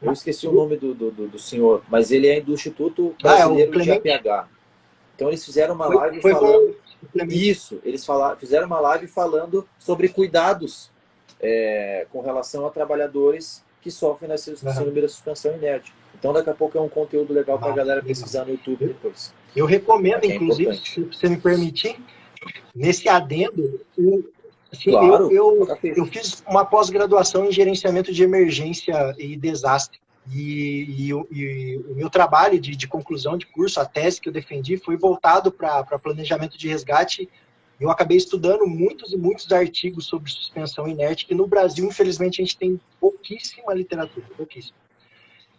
A: eu esqueci o nome do senhor, mas ele é do Instituto Brasileiro de APH. Então eles fizeram uma live falando... Isso, eles fizeram uma live falando sobre cuidados com relação a trabalhadores que sofrem na síndrome da suspensão inerte. Então daqui a pouco é um conteúdo legal para a galera pesquisar no YouTube depois.
B: Eu recomendo, inclusive, se você me permitir, nesse adendo, assim, claro, eu fiz uma pós-graduação em gerenciamento de emergência e desastre. E o meu trabalho de conclusão de curso, a tese que eu defendi, foi voltado para planejamento de resgate. Eu acabei estudando muitos e muitos artigos sobre suspensão inerte, que no Brasil, infelizmente, a gente tem pouquíssima literatura, pouquíssima.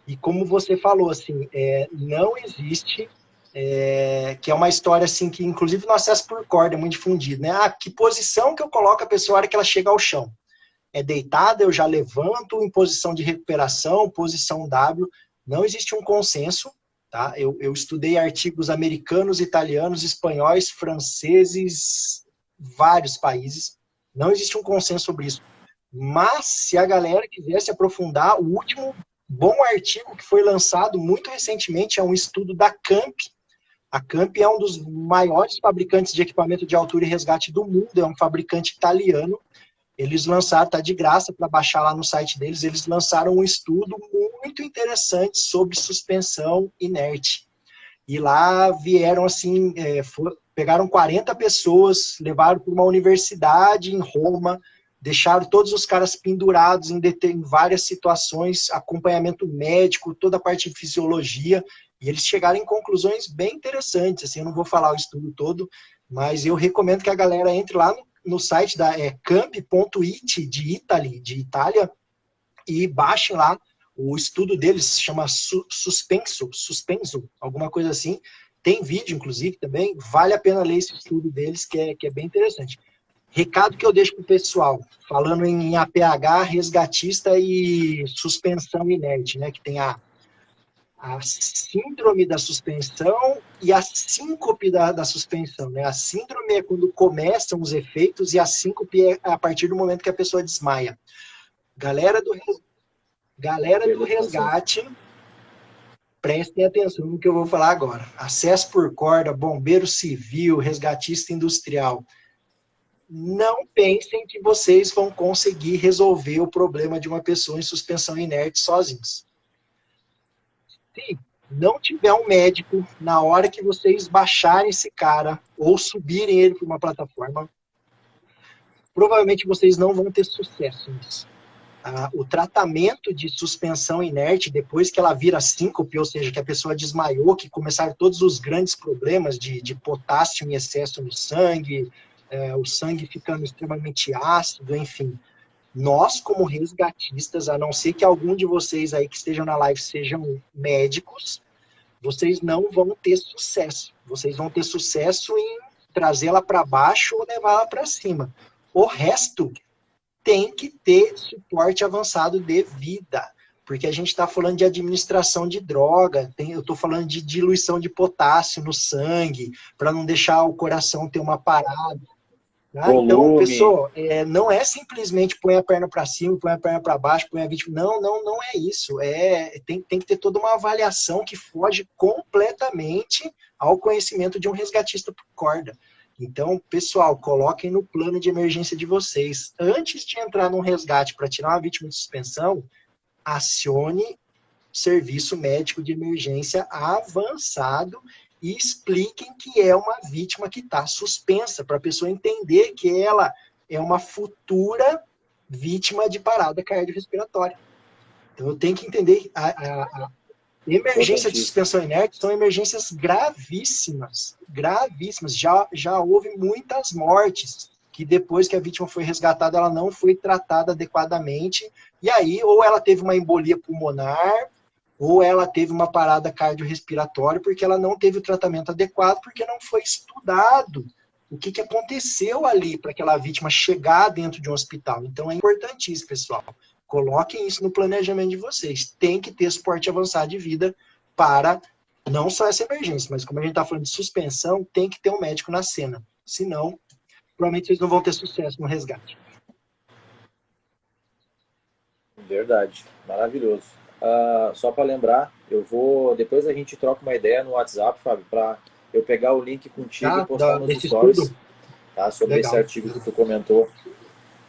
B: E como você falou, assim, não existe... que é uma história assim que inclusive no acesso por corda é muito difundido, né? Que posição que eu coloco a pessoa na hora que ela chega ao chão? É deitada, eu já levanto, em posição de recuperação, posição W. Não existe um consenso, tá? Eu estudei artigos americanos, italianos, espanhóis, franceses, vários países. Não existe um consenso sobre isso. Mas se a galera quiser se aprofundar, o último bom artigo que foi lançado muito recentemente é um estudo da CAMP. A CAMP é um dos maiores fabricantes de equipamento de altura e resgate do mundo, é um fabricante italiano. Eles lançaram, está de graça para baixar lá no site deles, eles lançaram um estudo muito interessante sobre suspensão inerte. E lá vieram assim, pegaram 40 pessoas, levaram para uma universidade em Roma, deixaram todos os caras pendurados em várias situações, acompanhamento médico, toda a parte de fisiologia, e eles chegaram em conclusões bem interessantes. Assim, eu não vou falar o estudo todo, mas eu recomendo que a galera entre lá no site da camp.it de Itália, e baixem lá o estudo deles, se chama Suspenso, alguma coisa assim. Tem vídeo, inclusive, também. Vale a pena ler esse estudo deles, que é bem interessante. Recado que eu deixo para o pessoal, falando em APH, resgatista e suspensão inerte, né? Que tem a síndrome da suspensão e a síncope da suspensão, né? A síndrome é quando começam os efeitos e a síncope é a partir do momento que a pessoa desmaia. Galera do resgate, prestem atenção no que eu vou falar agora. Acesso por corda, bombeiro civil, resgatista industrial. Não pensem que vocês vão conseguir resolver o problema de uma pessoa em suspensão inerte sozinhos. Se não tiver um médico, na hora que vocês baixarem esse cara ou subirem ele para uma plataforma, provavelmente vocês não vão ter sucesso nisso. O tratamento de suspensão inerte, depois que ela vira síncope, ou seja, que a pessoa desmaiou, que começaram todos os grandes problemas de potássio em excesso no sangue, o sangue ficando extremamente ácido, enfim. Nós, como resgatistas, a não ser que algum de vocês aí que estejam na live sejam médicos, vocês não vão ter sucesso. Vocês vão ter sucesso em trazê-la para baixo ou levá-la para cima. O resto tem que ter suporte avançado de vida. Porque a gente está falando de administração de droga, eu estou falando de diluição de potássio no sangue, para não deixar o coração ter uma parada. Tá? Então, pessoal, não é simplesmente põe a perna para cima, põe a perna para baixo, põe a vítima. Não é isso. Tem que ter toda uma avaliação que foge completamente ao conhecimento de um resgatista por corda. Então, pessoal, coloquem no plano de emergência de vocês. Antes de entrar num resgate para tirar uma vítima de suspensão, acione serviço médico de emergência avançado e expliquem que é uma vítima que está suspensa, para a pessoa entender que ela é uma futura vítima de parada cardiorrespiratória. Então, eu tenho que entender a emergência de suspensão inerte são emergências gravíssimas, gravíssimas. Já houve muitas mortes que depois que a vítima foi resgatada, ela não foi tratada adequadamente, e aí ou ela teve uma embolia pulmonar, ou ela teve uma parada cardiorrespiratória porque ela não teve o tratamento adequado, porque não foi estudado o que aconteceu ali para aquela vítima chegar dentro de um hospital. Então é importantíssimo, pessoal. Coloquem isso no planejamento de vocês. Tem que ter suporte avançado de vida para não só essa emergência, mas como a gente está falando de suspensão, tem que ter um médico na cena. Senão, provavelmente vocês não vão ter sucesso no resgate.
A: Verdade, maravilhoso. Só para lembrar, depois a gente troca uma ideia no WhatsApp, Fábio, para eu pegar o link contigo e postar nos stories, tá, sobre Legal. Esse artigo que tu comentou.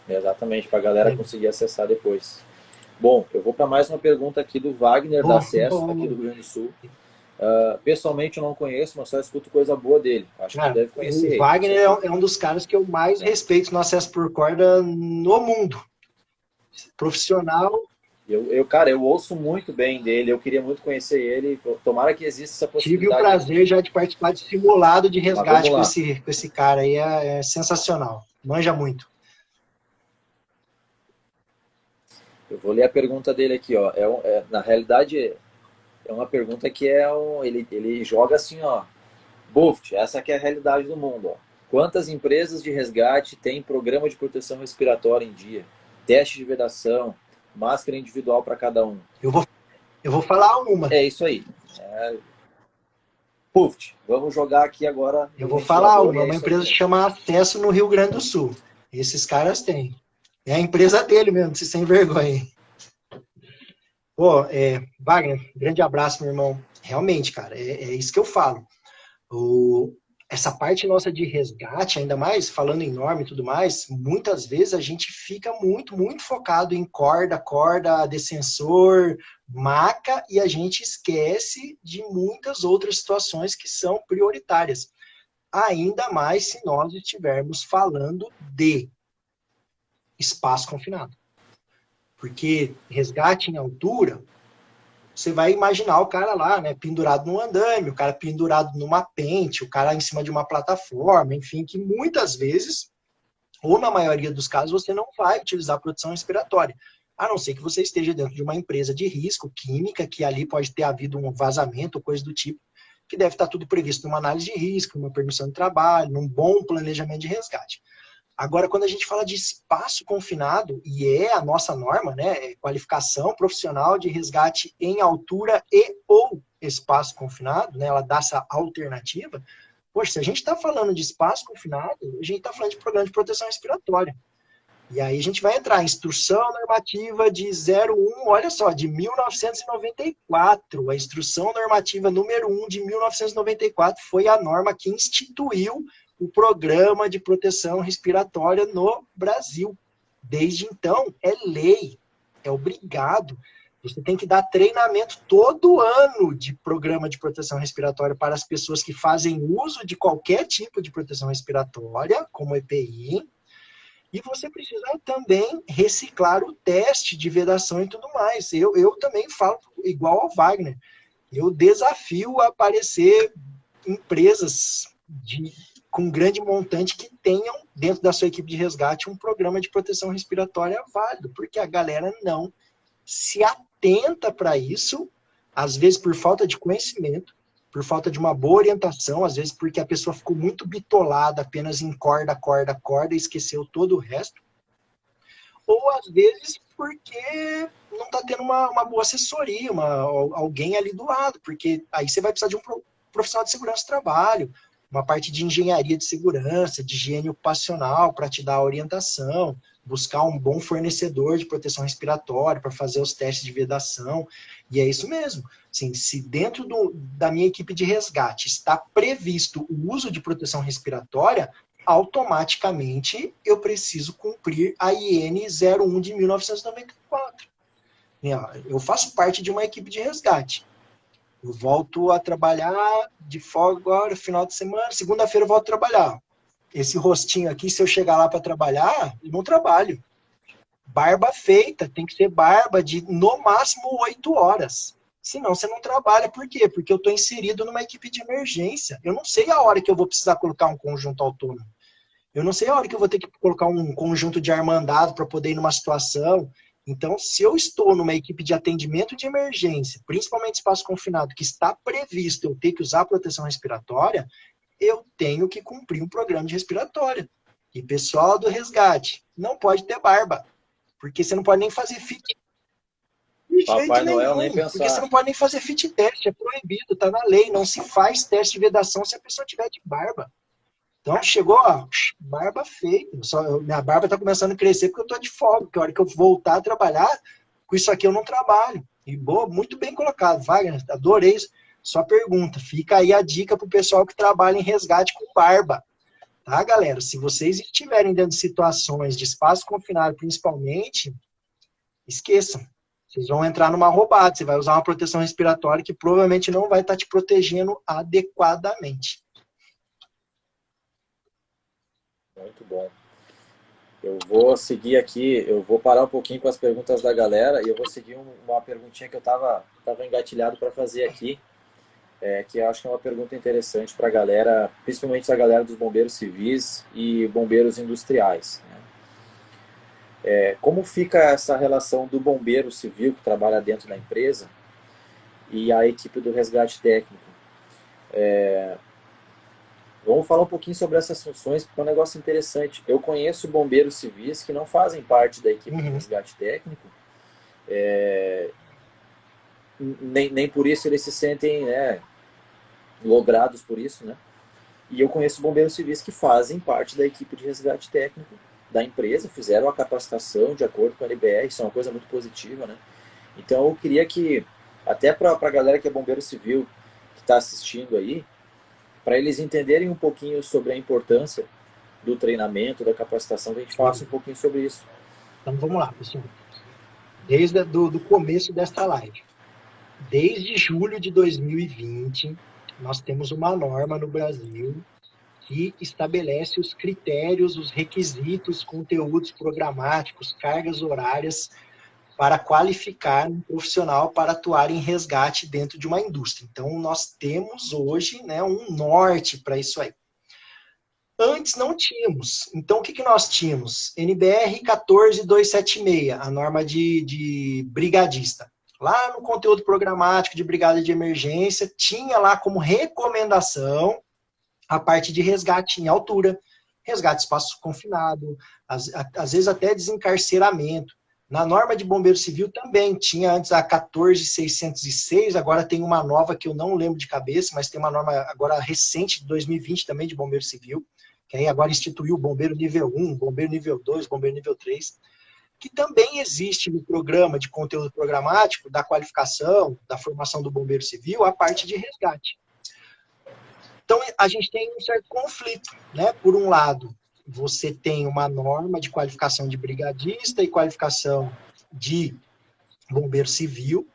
A: Exatamente, para a galera conseguir acessar depois. Bom, eu vou para mais uma pergunta aqui do Wagner da Acesso, aqui do Rio Grande do Sul. Pessoalmente eu não conheço, mas só escuto coisa boa dele. Acho que deve conhecer.
B: O Wagner é um dos caras que eu mais respeito no acesso por corda no mundo. Profissional.
A: Cara, eu ouço muito bem dele, eu queria muito conhecer ele, tomara que exista essa possibilidade.
B: Tive o prazer já de participar de simulado de resgate com esse cara aí, é sensacional, manja muito.
A: Eu vou ler a pergunta dele aqui, ó. Na realidade, é uma pergunta que ele joga assim, ó. Buft, essa aqui é a realidade do mundo, ó. Quantas empresas de resgate têm programa de proteção respiratória em dia? Teste de vedação, máscara individual para cada um.
B: Eu vou falar uma.
A: É isso aí. Puft, vamos jogar aqui agora.
B: Eu vou falar uma empresa que chama Acesso no Rio Grande do Sul. Esses caras têm. É a empresa dele mesmo, se sem vergonha. Pô, Wagner, grande abraço, meu irmão. Realmente, cara, é isso que eu falo. Essa parte nossa de resgate, ainda mais falando em norma e tudo mais, muitas vezes a gente fica muito, muito focado em corda, descensor, maca, e a gente esquece de muitas outras situações que são prioritárias. Ainda mais se nós estivermos falando de espaço confinado. Porque resgate em altura, você vai imaginar o cara lá, né, pendurado num andame, o cara pendurado numa pente, o cara em cima de uma plataforma, enfim, que muitas vezes, ou na maioria dos casos, você não vai utilizar proteção respiratória. A não ser que você esteja dentro de uma empresa de risco química, que ali pode ter havido um vazamento, coisa do tipo, que deve estar tudo previsto numa análise de risco, numa permissão de trabalho, num bom planejamento de resgate. Agora, quando a gente fala de espaço confinado, e é a nossa norma, né, qualificação profissional de resgate em altura e ou espaço confinado, né, ela dá essa alternativa. Poxa, se a gente está falando de espaço confinado, a gente está falando de programa de proteção respiratória. E aí a gente vai entrar em instrução normativa de 01, olha só, de 1994. A instrução normativa número 1 de 1994 foi a norma que instituiu o programa de proteção respiratória no Brasil. Desde então, é lei, é obrigado. Você tem que dar treinamento todo ano de programa de proteção respiratória para as pessoas que fazem uso de qualquer tipo de proteção respiratória, como EPI. E você precisa também reciclar o teste de vedação e tudo mais. Eu também falo igual ao Wagner. Eu desafio a aparecer empresas com grande montante que tenham dentro da sua equipe de resgate um programa de proteção respiratória válido, porque a galera não se atenta para isso, às vezes por falta de conhecimento, por falta de uma boa orientação, às vezes porque a pessoa ficou muito bitolada apenas em corda, corda, corda e esqueceu todo o resto, ou às vezes porque não está tendo uma boa assessoria, alguém ali do lado, porque aí você vai precisar de um profissional de segurança do trabalho, uma parte de engenharia de segurança, de higiene ocupacional para te dar a orientação, buscar um bom fornecedor de proteção respiratória para fazer os testes de vedação, e é isso mesmo. Assim, se dentro da minha equipe de resgate está previsto o uso de proteção respiratória, automaticamente eu preciso cumprir a IN 01 de 1994. Eu faço parte de uma equipe de resgate. Eu volto a trabalhar de folga agora, final de semana, segunda-feira eu volto a trabalhar. Esse rostinho aqui, se eu chegar lá para trabalhar, eu não trabalho. Barba feita, tem que ser barba de no máximo 8 horas. Senão você não trabalha. Por quê? Porque eu estou inserido numa equipe de emergência. Eu não sei a hora que eu vou precisar colocar um conjunto autônomo. Eu não sei a hora que eu vou ter que colocar um conjunto de armandado para poder ir numa situação. Então, se eu estou numa equipe de atendimento de emergência, principalmente espaço confinado, que está previsto eu ter que usar proteção respiratória, eu tenho que cumprir um programa de respiratória. E pessoal do resgate, não pode ter barba, porque você não pode nem fazer fit. De
A: Papai
B: jeito
A: Noel
B: nenhum,
A: nem
B: porque você
A: pensar.
B: não pode nem fazer fit test, é proibido, está na lei, não se faz teste de vedação se a pessoa tiver de barba. Então, chegou, ó, barba feita. Minha barba está começando a crescer porque eu estou de folga. Porque a hora que eu voltar a trabalhar, com isso aqui eu não trabalho. E boa, muito bem colocado, Wagner. Adorei sua pergunta. Fica aí a dica para o pessoal que trabalha em resgate com barba. Tá, galera? Se vocês estiverem dentro de situações de espaço confinado, principalmente, esqueçam. Vocês vão entrar numa roubada. Você vai usar uma proteção respiratória que provavelmente não vai estar te protegendo adequadamente.
A: Muito bom. Eu vou seguir aqui, eu vou parar um pouquinho com as perguntas da galera e eu vou seguir uma perguntinha que eu tava engatilhado para fazer aqui, que eu acho que é uma pergunta interessante para a galera, principalmente a galera dos bombeiros civis e bombeiros industriais, né? Como fica essa relação do bombeiro civil que trabalha dentro da empresa e a equipe do resgate técnico? Vamos falar um pouquinho sobre essas funções, porque é um negócio interessante. Eu conheço bombeiros civis que não fazem parte da equipe de resgate técnico, nem por isso eles se sentem, né, logrados por isso, né? E eu conheço bombeiros civis que fazem parte da equipe de resgate técnico da empresa, fizeram a capacitação de acordo com a NBR, isso é uma coisa muito positiva, né? Então eu queria que, até para a galera que é bombeiro civil, que está assistindo aí, para eles entenderem um pouquinho sobre a importância do treinamento, da capacitação, que a gente falasse um pouquinho sobre isso.
B: Então vamos lá, pessoal. Desde do começo desta live. Desde julho de 2020, nós temos uma norma no Brasil que estabelece os critérios, os requisitos, conteúdos programáticos, cargas horárias para qualificar um profissional para atuar em resgate dentro de uma indústria. Então, nós temos hoje, né, um norte para isso aí. Antes não tínhamos. Então, o que nós tínhamos? NBR 14276, a norma de brigadista. Lá no conteúdo programático de brigada de emergência, tinha lá como recomendação a parte de resgate em altura, resgate espaço confinado, às vezes até desencarceramento. Na norma de bombeiro civil também tinha antes a 14606, agora tem uma nova que eu não lembro de cabeça, mas tem uma norma agora recente, de 2020 também, de bombeiro civil, que aí agora instituiu o bombeiro nível 1, bombeiro nível 2, bombeiro nível 3, que também existe no programa de conteúdo programático da qualificação, da formação do bombeiro civil, a parte de resgate. Então, a gente tem um certo conflito, né? Por um lado, você tem uma norma de qualificação de brigadista e qualificação de bombeiro civil,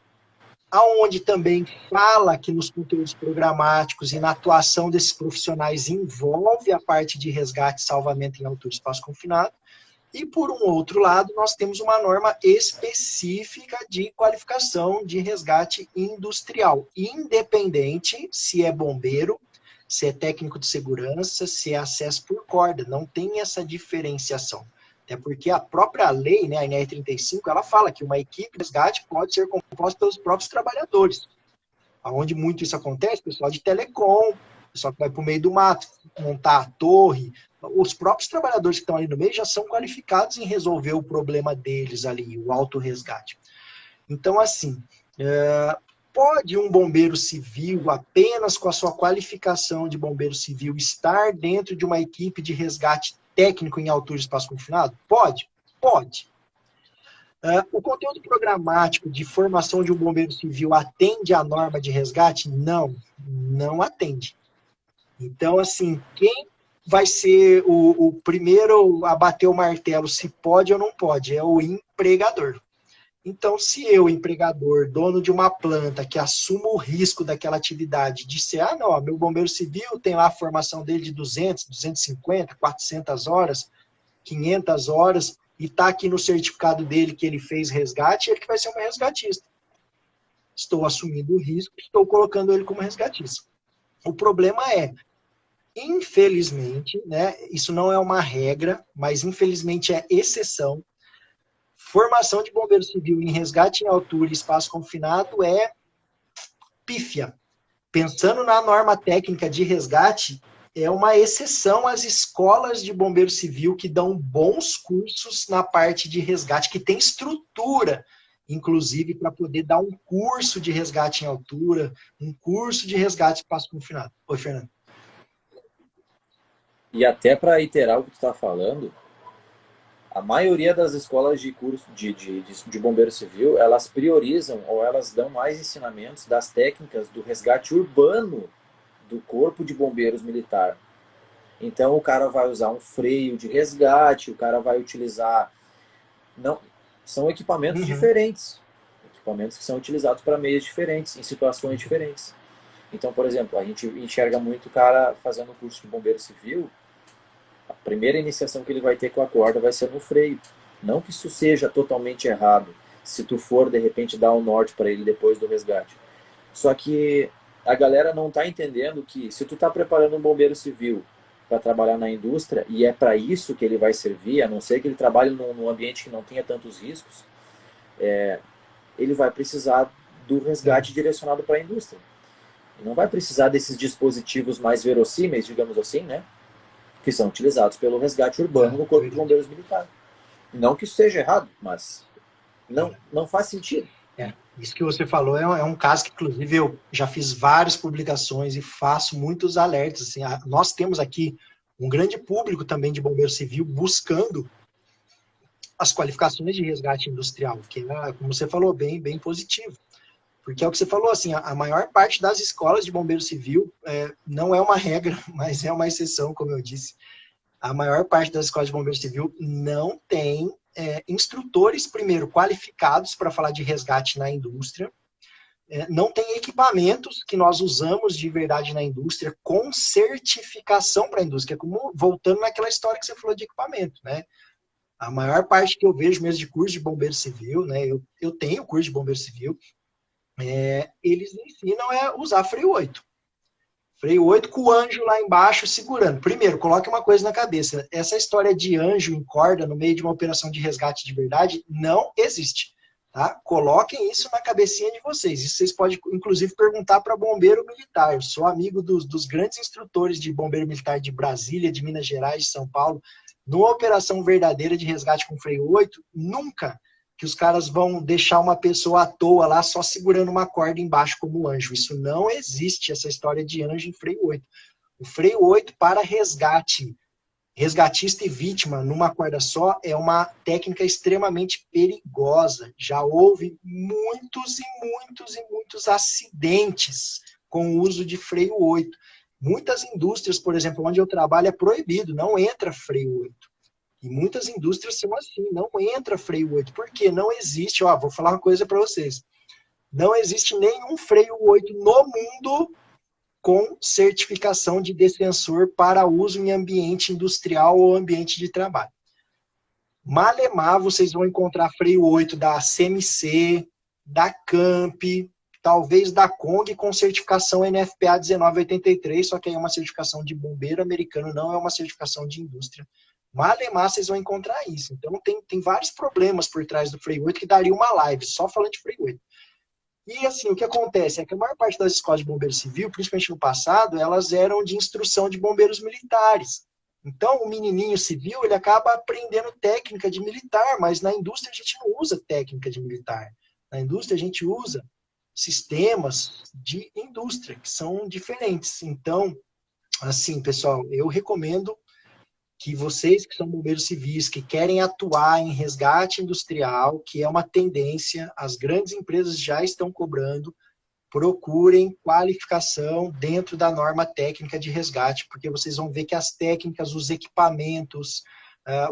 B: aonde também fala que nos conteúdos programáticos e na atuação desses profissionais envolve a parte de resgate e salvamento em altura e espaço confinado. E, por um outro lado, nós temos uma norma específica de qualificação de resgate industrial, independente se é bombeiro, se é técnico de segurança, se é acesso por corda. Não tem essa diferenciação. Até porque a própria lei, né, a NR35, ela fala que uma equipe de resgate pode ser composta pelos próprios trabalhadores. Aonde muito isso acontece, pessoal de telecom, pessoal que vai para o meio do mato, montar a torre. Os próprios trabalhadores que estão ali no meio já são qualificados em resolver o problema deles ali, o autorresgate. Então, assim, pode um bombeiro civil, apenas com a sua qualificação de bombeiro civil, estar dentro de uma equipe de resgate técnico em altura e espaço confinado? Pode, pode. O conteúdo programático de formação de um bombeiro civil atende à norma de resgate? Não, não atende. Então, assim, quem vai ser o primeiro a bater o martelo se pode ou não pode? É o empregador. Então, se eu, empregador, dono de uma planta, que assumo o risco daquela atividade, disser, não, meu bombeiro civil tem lá a formação dele de 200, 250, 400 horas, 500 horas, e está aqui no certificado dele que ele fez resgate, ele que vai ser um resgatista. Estou assumindo o risco, estou colocando ele como resgatista. O problema é, infelizmente, né, isso não é uma regra, mas infelizmente é exceção, formação de bombeiro civil em resgate em altura e espaço confinado é pífia. Pensando na norma técnica de resgate, é uma exceção às escolas de bombeiro civil que dão bons cursos na parte de resgate, que tem estrutura, inclusive, para poder dar um curso de resgate em altura, um curso de resgate em espaço confinado. Oi, Fernando.
A: E até para iterar o que tu está falando, a maioria das escolas de curso de bombeiro civil, elas priorizam ou elas dão mais ensinamentos das técnicas do resgate urbano do corpo de bombeiros militar. Então o cara vai usar um freio de resgate, o cara vai utilizar... Não, são equipamentos diferentes. Equipamentos que são utilizados para meios diferentes, em situações diferentes. Então, por exemplo, a gente enxerga muito o cara fazendo curso de bombeiro civil, a primeira iniciação que ele vai ter com a corda vai ser no freio. Não que isso seja totalmente errado, se tu for, de repente, dar um norte para ele depois do resgate. Só que a galera não está entendendo que se tu está preparando um bombeiro civil para trabalhar na indústria, e é para isso que ele vai servir, a não ser que ele trabalhe num ambiente que não tenha tantos riscos, ele vai precisar do resgate direcionado para a indústria. Não vai precisar desses dispositivos mais verossímeis, digamos assim, né? Que são utilizados pelo resgate urbano no Corpo de Bombeiros Militar. Não que isso seja errado, mas não faz sentido.
B: Isso que você falou é um caso que, inclusive, eu já fiz várias publicações e faço muitos alertas. Assim, nós temos aqui um grande público também de bombeiro civil buscando as qualificações de resgate industrial, que é, como você falou, bem positivo. Porque é o que você falou, assim, a maior parte das escolas de bombeiro civil não é uma regra, mas é uma exceção, como eu disse. A maior parte das escolas de bombeiro civil não tem instrutores, primeiro, qualificados para falar de resgate na indústria, não tem equipamentos que nós usamos de verdade na indústria com certificação para a indústria, como voltando naquela história que você falou de equipamento, né? A maior parte que eu vejo mesmo de curso de bombeiro civil, né? Eu tenho curso de bombeiro civil, eles ensinam a usar freio 8. Freio 8 com o anjo lá embaixo segurando. Primeiro, coloque uma coisa na cabeça. Essa história de anjo em corda no meio de uma operação de resgate de verdade não existe. Tá? Coloquem isso na cabecinha de vocês. Isso vocês podem, inclusive, perguntar para bombeiro militar. Eu sou amigo dos grandes instrutores de bombeiro militar de Brasília, de Minas Gerais, de São Paulo. Numa operação verdadeira de resgate com freio 8, nunca que os caras vão deixar uma pessoa à toa lá só segurando uma corda embaixo como anjo. Isso não existe, essa história de anjo em freio 8. O freio 8 para resgate, resgatista e vítima numa corda só, é uma técnica extremamente perigosa. Já houve muitos acidentes com o uso de freio 8. Muitas indústrias, por exemplo, onde eu trabalho é proibido, não entra freio 8. E muitas indústrias são assim, não entra freio 8. Por quê? Não existe, vou falar uma coisa para vocês. Não existe nenhum freio 8 no mundo com certificação de descensor para uso em ambiente industrial ou ambiente de trabalho. Malemar, vocês vão encontrar freio 8 da CMC, da Camp, talvez da Kong com certificação NFPA 1983, só que aí é uma certificação de bombeiro americano, não é uma certificação de indústria. Malemar, vocês vão encontrar isso. Então, tem vários problemas por trás do freio 8 que daria uma live só falando de freio 8. E assim, o que acontece é que a maior parte das escolas de bombeiro civil, principalmente no passado, elas eram de instrução de bombeiros militares. Então, o menininho civil, ele acaba aprendendo técnica de militar, mas na indústria a gente não usa técnica de militar. Na indústria a gente usa sistemas de indústria, que são diferentes. Então, assim, pessoal, eu recomendo que vocês que são bombeiros civis, que querem atuar em resgate industrial, que é uma tendência, as grandes empresas já estão cobrando, procurem qualificação dentro da norma técnica de resgate, porque vocês vão ver que as técnicas, os equipamentos,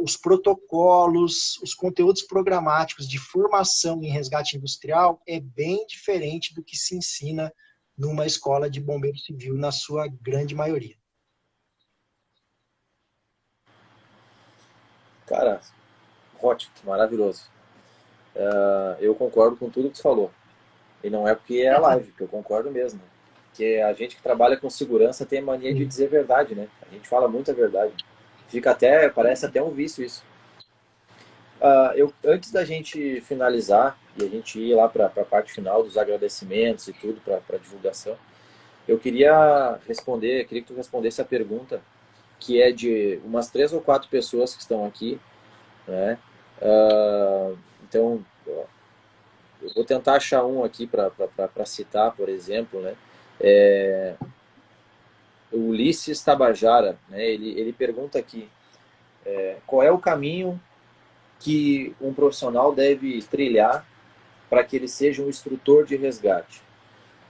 B: os protocolos, os conteúdos programáticos de formação em resgate industrial é bem diferente do que se ensina numa escola de bombeiro civil, na sua grande maioria.
A: Cara, ótimo, maravilhoso. Eu concordo com tudo que você falou. E não é porque é a live, que eu concordo mesmo. Porque a gente que trabalha com segurança tem a mania de dizer verdade, né? A gente fala muita verdade. Parece até um vício isso. Antes da gente finalizar e a gente ir lá para a parte final dos agradecimentos e tudo, para a divulgação, eu queria que tu respondesse a pergunta, que é de umas 3 ou 4 pessoas que estão aqui, né? Então, eu vou tentar achar um aqui para citar, por exemplo, né? O Ulisses Tabajara, né? Ele pergunta aqui, qual é o caminho que um profissional deve trilhar para que ele seja um instrutor de resgate?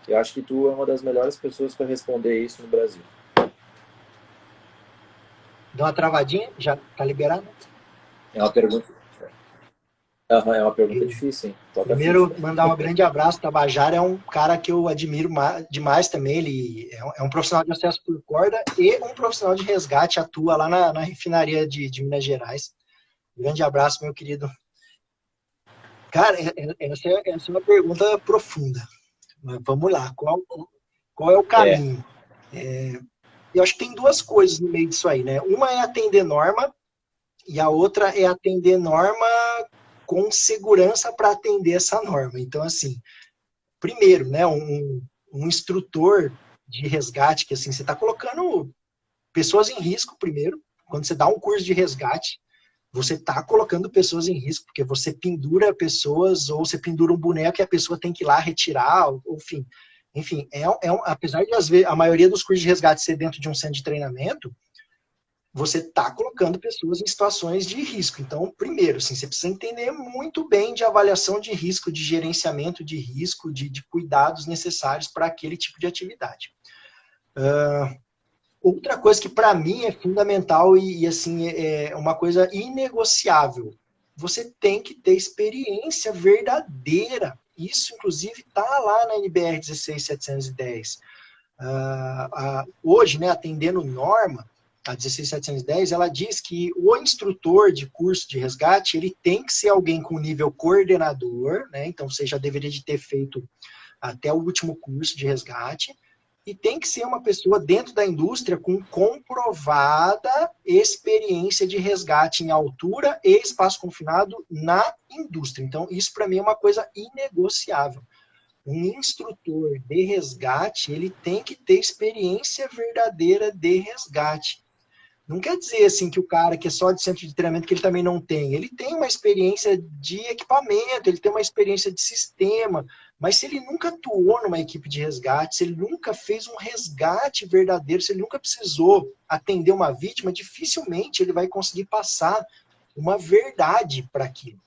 A: Eu acho que tu é uma das melhores pessoas para responder isso no Brasil.
B: Deu uma travadinha? Já tá liberado?
A: É uma pergunta, é uma pergunta difícil, hein? Toca a ficha.
B: Primeiro, mandar um grande abraço. Tabajara é um cara que eu admiro demais também. Ele é um profissional de acesso por corda e um profissional de resgate, atua lá na refinaria de Minas Gerais. Grande abraço, meu querido. Cara, essa é uma pergunta profunda. Mas vamos lá, qual é o caminho? Eu acho que tem duas coisas no meio disso aí, né? Uma é atender norma e a outra é atender norma com segurança para atender essa norma. Então, assim, primeiro, né, um instrutor de resgate, que assim, você está colocando pessoas em risco primeiro, quando você dá um curso de resgate, você está colocando pessoas em risco, porque você pendura pessoas, ou você pendura um boneco e a pessoa tem que ir lá retirar, enfim, apesar de às vezes, a maioria dos cursos de resgate ser dentro de um centro de treinamento, você está colocando pessoas em situações de risco. Então, primeiro, assim, você precisa entender muito bem de avaliação de risco, de gerenciamento de risco, de cuidados necessários para aquele tipo de atividade. Outra coisa que para mim é fundamental e assim, é uma coisa inegociável. Você tem que ter experiência verdadeira. Isso, inclusive, está lá na NBR 16710. Hoje, né, atendendo norma, a 16710, ela diz que o instrutor de curso de resgate, ele tem que ser alguém com nível coordenador, né? Então você já deveria de ter feito até o último curso de resgate, e tem que ser uma pessoa dentro da indústria com comprovada experiência de resgate em altura e espaço confinado na indústria. Então, isso para mim é uma coisa inegociável. Um instrutor de resgate, ele tem que ter experiência verdadeira de resgate. Não quer dizer assim que o cara que é só de centro de treinamento que ele também não tem. Ele tem uma experiência de equipamento, ele tem uma experiência de sistema, mas se ele nunca atuou numa equipe de resgate, se ele nunca fez um resgate verdadeiro, se ele nunca precisou atender uma vítima, dificilmente ele vai conseguir passar uma verdade para aquilo.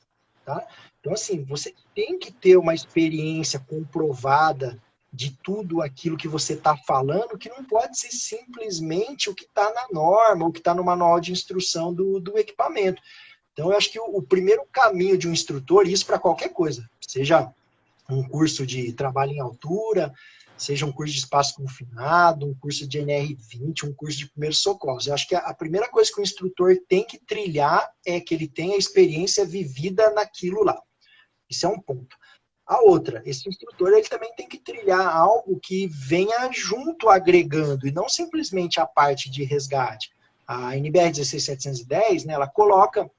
B: Tá? Então, assim, você tem que ter uma experiência comprovada de tudo aquilo que você está falando, que não pode ser simplesmente o que está na norma, o que está no manual de instrução do equipamento. Então, eu acho que o primeiro caminho de um instrutor, isso para qualquer coisa, seja um curso de trabalho em altura, seja um curso de espaço confinado, um curso de NR20, um curso de primeiros socorros. Eu acho que a primeira coisa que o instrutor tem que trilhar é que ele tenha experiência vivida naquilo lá. Isso é um ponto. A outra, esse instrutor ele também tem que trilhar algo que venha junto agregando, e não simplesmente a parte de resgate. A NBR 16710, né, ela coloca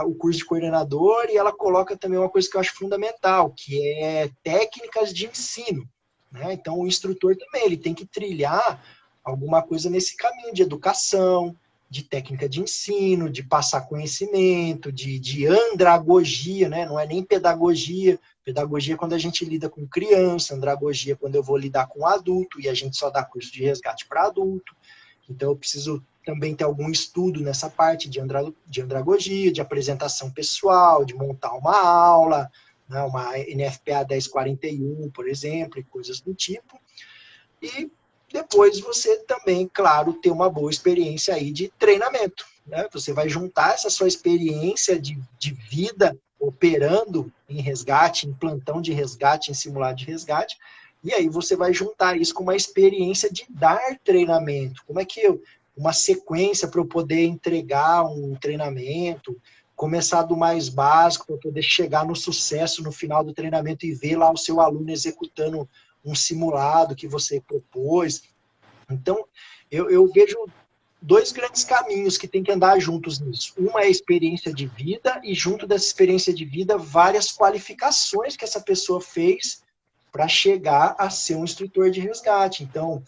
B: o curso de coordenador e ela coloca também uma coisa que eu acho fundamental, que é técnicas de ensino, né? Então, o instrutor também, ele tem que trilhar alguma coisa nesse caminho de educação, de técnica de ensino, de passar conhecimento, de andragogia, né? Não é nem pedagogia. Pedagogia é quando a gente lida com criança, andragogia é quando eu vou lidar com adulto, e a gente só dá curso de resgate para adulto. Então, eu preciso também ter algum estudo nessa parte de andragogia, de apresentação pessoal, de montar uma aula, né? Uma NFPA 1041, por exemplo, e coisas do tipo. E depois você também, claro, ter uma boa experiência aí de treinamento, né? Você vai juntar essa sua experiência de vida operando em resgate, em plantão de resgate, em simulado de resgate, e aí você vai juntar isso com uma experiência de dar treinamento. Como é que uma sequência para eu poder entregar um treinamento, começar do mais básico para poder chegar no sucesso no final do treinamento e ver lá o seu aluno executando um simulado que você propôs. Então, eu vejo dois grandes caminhos que tem que andar juntos nisso. Uma é a experiência de vida e junto dessa experiência de vida, várias qualificações que essa pessoa fez para chegar a ser um instrutor de resgate. Então,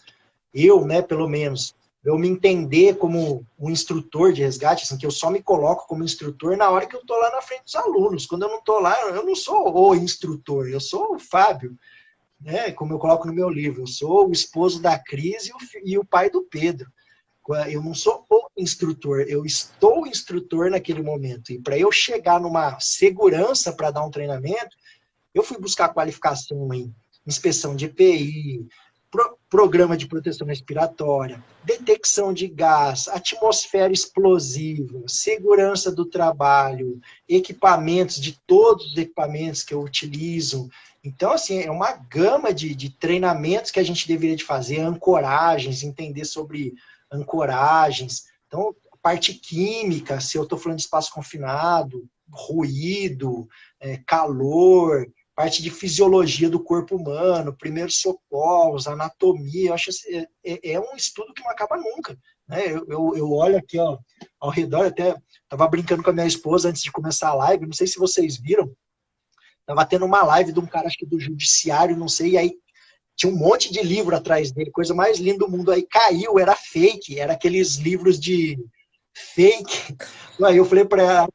B: eu, né, pelo menos, eu me entender como um instrutor de resgate, assim, que eu só me coloco como instrutor na hora que eu estou lá na frente dos alunos. Quando eu não estou lá, eu não sou o instrutor, eu sou o Fábio, né? Como eu coloco no meu livro, eu sou o esposo da Cris e o pai do Pedro. Eu não sou o instrutor, eu estou instrutor naquele momento. E para eu chegar numa segurança para dar um treinamento, eu fui buscar qualificação em inspeção de EPI, programa de proteção respiratória, detecção de gás, atmosfera explosiva, segurança do trabalho, equipamentos, de todos os equipamentos que eu utilizo. Então, assim, é uma gama de treinamentos que a gente deveria de fazer, ancoragens, entender sobre ancoragens. Então, a parte química, se eu estou falando de espaço confinado, ruído, calor, parte de fisiologia do corpo humano, primeiros socorros, anatomia, eu acho que é um estudo que não acaba nunca. Né? Eu olho aqui ó, ao redor, até estava brincando com a minha esposa antes de começar a live, não sei se vocês viram, estava tendo uma live de um cara, acho que do judiciário, não sei, e aí tinha um monte de livro atrás dele, coisa mais linda do mundo, aí caiu, era fake, era aqueles livros de fake. Aí eu falei para ela,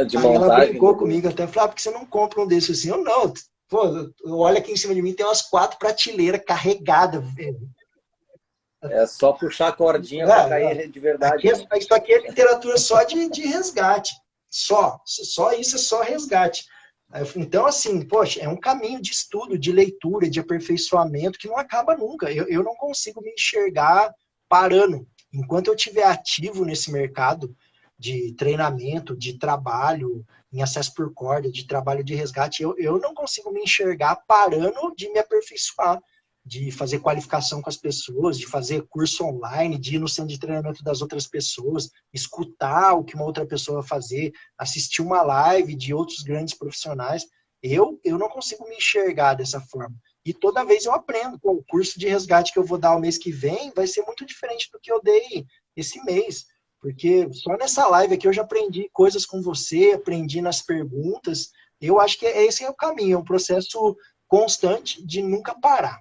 A: De
B: aí ela
A: montagem.
B: brincou comigo até, falou, por que você não compra um desses assim? Eu não, pô, olha aqui em cima de mim, tem umas 4 prateleiras carregadas, velho.
A: É só puxar a cordinha para cair de verdade.
B: Isso aqui é literatura só de resgate. Só isso é só resgate. Então, assim, poxa, é um caminho de estudo, de leitura, de aperfeiçoamento que não acaba nunca. Eu não consigo me enxergar parando. Enquanto eu estiver ativo nesse mercado de treinamento, de trabalho em acesso por corda, de trabalho de resgate, eu não consigo me enxergar parando de me aperfeiçoar, de fazer qualificação com as pessoas, de fazer curso online, de ir no centro de treinamento das outras pessoas, escutar o que uma outra pessoa vai fazer, assistir uma live de outros grandes profissionais. Eu não consigo me enxergar dessa forma. E toda vez eu aprendo. Pô, o curso de resgate que eu vou dar o mês que vem vai ser muito diferente do que eu dei esse mês. Porque só nessa live aqui eu já aprendi coisas com você, aprendi nas perguntas. Eu acho que esse é o caminho, é um processo constante de nunca parar.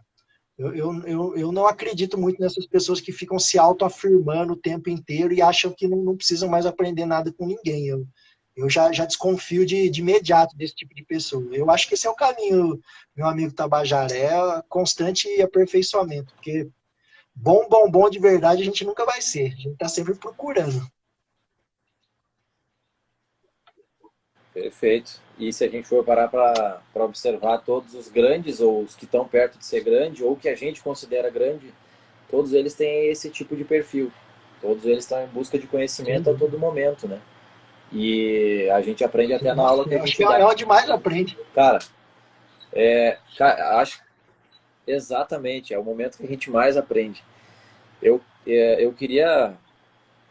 B: Eu não acredito muito nessas pessoas que ficam se autoafirmando o tempo inteiro e acham que não precisam mais aprender nada com ninguém. Eu já desconfio de imediato desse tipo de pessoa. Eu acho que esse é o caminho, meu amigo Tabajara, é constante aperfeiçoamento, porque bom de verdade a gente nunca vai ser. A gente está sempre procurando.
A: Perfeito. E se a gente for parar para observar todos os grandes, ou os que estão perto de ser grande, ou que a gente considera grande, todos eles têm esse tipo de perfil. Todos eles estão em busca de conhecimento a todo momento, né? E a gente aprende até na aula que a gente dá.
B: É onde mais aprende.
A: Cara, acho exatamente, é o momento que a gente mais aprende. Eu queria,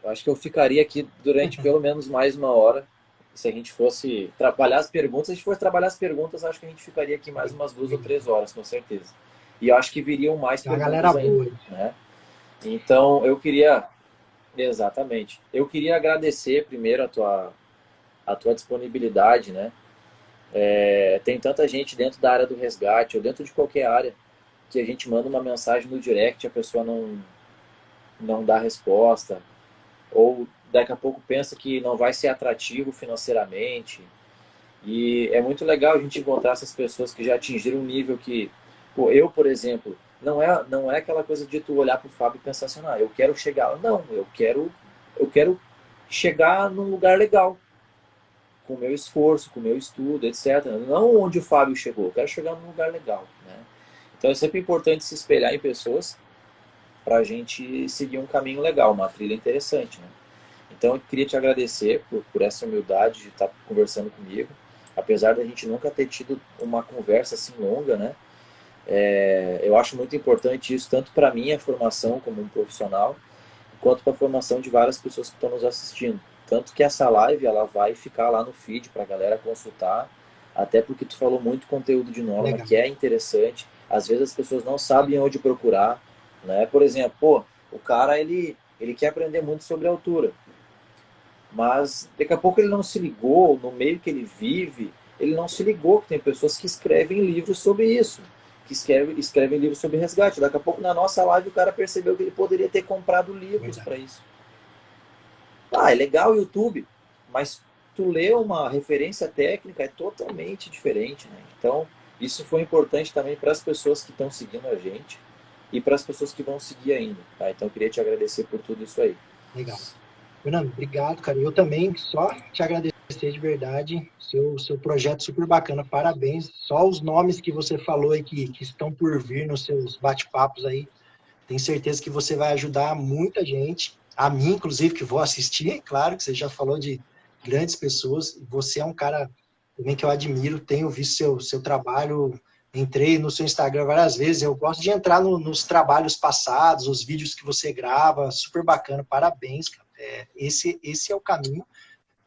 A: acho que eu ficaria aqui durante pelo menos mais uma hora. Se a gente fosse trabalhar as perguntas, acho que a gente ficaria aqui mais umas 2 ou 3 horas, com certeza. E eu acho que viriam mais perguntas ainda, né? Então, eu queria... Exatamente. Eu queria agradecer primeiro a a tua disponibilidade, né? Tem tanta gente dentro da área do resgate ou dentro de qualquer área que a gente manda uma mensagem no direct e a pessoa não dá resposta, ou daqui a pouco pensa que não vai ser atrativo financeiramente. E é muito legal a gente encontrar essas pessoas que já atingiram um nível que, pô, eu, por exemplo, não é aquela coisa de tu olhar para o Fábio e pensar assim, ah, eu quero chegar. Não, eu quero chegar num lugar legal, com o meu esforço, com o meu estudo, etc. Não onde o Fábio chegou, eu quero chegar num lugar legal, né? Então é sempre importante se espelhar em pessoas para a gente seguir um caminho legal, uma trilha interessante, né? Então eu queria te agradecer por essa humildade de estar conversando comigo, apesar da gente nunca ter tido uma conversa assim longa, né? Eu acho muito importante isso, tanto para a minha formação como um profissional, quanto para a formação de várias pessoas que estão nos assistindo. Tanto que essa live ela vai ficar lá no feed para a galera consultar, até porque tu falou muito conteúdo de norma,
B: Legal.
A: que é interessante. Às vezes as pessoas não sabem onde procurar, né? Por exemplo, pô, o cara ele quer aprender muito sobre altura, mas daqui a pouco ele não se ligou, no meio que ele vive, ele não se ligou que tem pessoas que escrevem livros sobre isso, que escrevem livros sobre resgate. Daqui a pouco na nossa live o cara percebeu que ele poderia ter comprado livros
B: Verdade.
A: para isso. Ah, é legal o YouTube, mas tu lê uma referência técnica é totalmente diferente, né? Então, isso foi importante também para as pessoas que estão seguindo a gente e para as pessoas que vão seguir ainda, tá? Então, eu queria te agradecer por tudo isso aí.
B: Legal. Fernando, obrigado, cara. Eu também só te agradecer de verdade. Seu projeto super bacana, parabéns. Só os nomes que você falou aí que estão por vir nos seus bate-papos aí, tenho certeza que você vai ajudar muita gente. A mim, inclusive, que vou assistir, claro que você já falou de grandes pessoas. Você é um cara também que eu admiro, tenho visto seu trabalho, entrei no seu Instagram várias vezes. Eu gosto de entrar nos trabalhos passados, os vídeos que você grava, super bacana. Parabéns, cara. Esse é o caminho.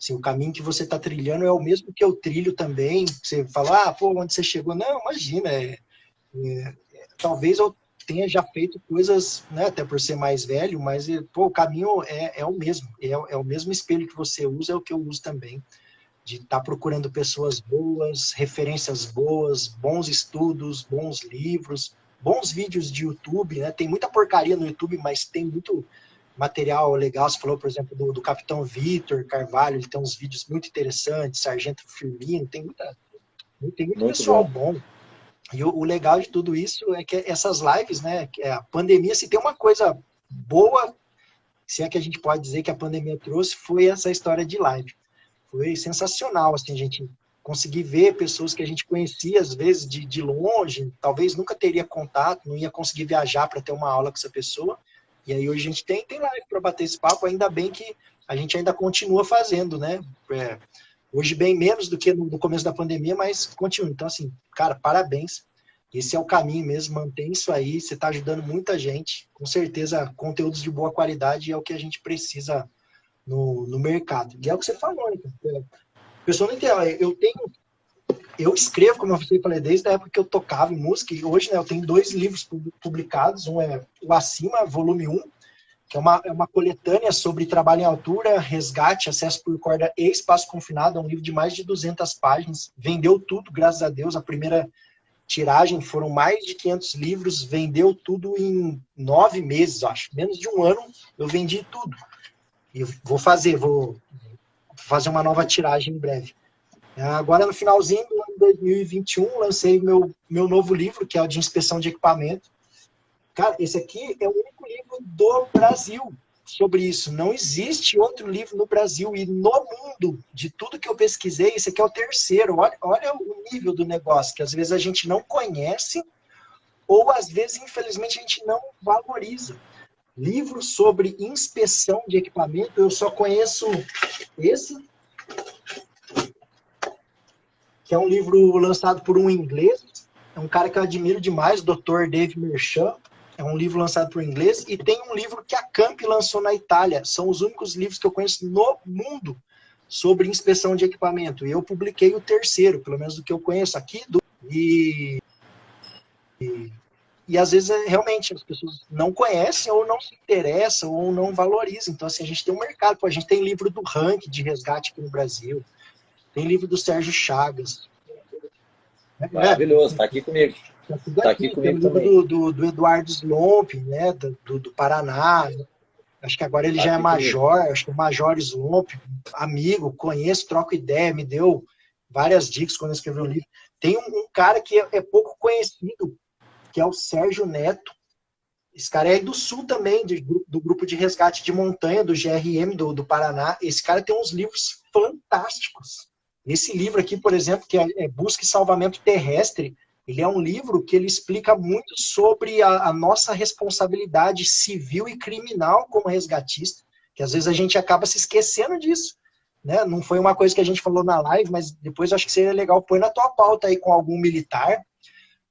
B: Assim, o caminho que você está trilhando é o mesmo que eu trilho também. Você fala, ah, pô, onde você chegou? Não, imagina. Talvez eu tenha já feito coisas, né, até por ser mais velho, mas pô, o caminho é o mesmo. É o mesmo espelho que você usa, é o que eu uso também. De estar procurando pessoas boas, referências boas, bons estudos, bons livros, bons vídeos de YouTube, né? Tem muita porcaria no YouTube, mas tem muito material legal. Você falou, por exemplo, do Capitão Vitor Carvalho, ele tem uns vídeos muito interessantes, Sargento Firmino, tem muito
A: Muito
B: pessoal
A: bom.
B: bom. E o legal de tudo isso é que essas lives, né, que a pandemia, se tem uma coisa boa, se é que a gente pode dizer que a pandemia trouxe, foi essa história de live. Foi sensacional, assim, a gente conseguir ver pessoas que a gente conhecia, às vezes, de longe, talvez nunca teria contato, não ia conseguir viajar para ter uma aula com essa pessoa, e aí hoje a gente tem live para bater esse papo, ainda bem que a gente ainda continua fazendo, né? Hoje bem menos do que no começo da pandemia, mas continua. Então, assim, cara, parabéns. Esse é o caminho mesmo, mantém isso aí, você está ajudando muita gente. Com certeza, conteúdos de boa qualidade é o que a gente precisa no mercado. E é o que você falou, né? A pessoa não entende. Eu escrevo, como eu falei, desde a época que eu tocava em música, e hoje, né, eu tenho 2 livros publicados, um é o Acima, volume 1, que é uma coletânea sobre trabalho em altura, resgate, acesso por corda e espaço confinado, é um livro de mais de 200 páginas, vendeu tudo, graças a Deus, a primeira tiragem foram mais de 500 livros, vendeu tudo em 9 meses, acho, menos de um ano eu vendi tudo, e vou fazer uma nova tiragem em breve. Agora, no finalzinho do ano 2021, lancei meu novo livro, que é o de inspeção de equipamento. Cara, esse aqui é o único livro do Brasil sobre isso. Não existe outro livro no Brasil e no mundo. De tudo que eu pesquisei, esse aqui é o terceiro. Olha o nível do negócio, que às vezes a gente não conhece ou às vezes, infelizmente, a gente não valoriza. Livros sobre inspeção de equipamento, eu só conheço esse, que é um livro lançado por um inglês, é um cara que eu admiro demais, o Dr. Dave Merchant, é um livro lançado por um inglês, e tem um livro que a Camp lançou na Itália, são os únicos livros que eu conheço no mundo sobre inspeção de equipamento, e eu publiquei o terceiro, pelo menos do que eu conheço aqui, e às vezes realmente as pessoas não conhecem ou não se interessam ou não valorizam. Então, assim, a gente tem um mercado, a gente tem livro do ranking de resgate aqui no Brasil, tem livro do Sérgio Chagas.
A: Maravilhoso, tá aqui comigo.
B: Tá tudo
A: Tá
B: aqui.
A: aqui
B: Tem o
A: comigo
B: livro
A: também.
B: do Eduardo Slomp, né, do Paraná. Acho que agora ele
A: Tá
B: já é
A: aqui comigo.
B: major, acho que é o Major Slomp, amigo, conheço, troco ideia, me deu várias dicas quando eu escrevi um livro. Tem um cara que é pouco conhecido, que é o Sérgio Neto. Esse cara é aí do Sul também, do grupo de resgate de montanha, do GRM do Paraná. Esse cara tem uns livros fantásticos. Esse livro aqui, por exemplo, que é Busca e Salvamento Terrestre, ele é um livro que ele explica muito sobre a nossa responsabilidade civil e criminal como resgatista, que às vezes a gente acaba se esquecendo disso. Né? Não foi uma coisa que a gente falou na live, mas depois eu acho que seria legal pôr na tua pauta aí com algum militar,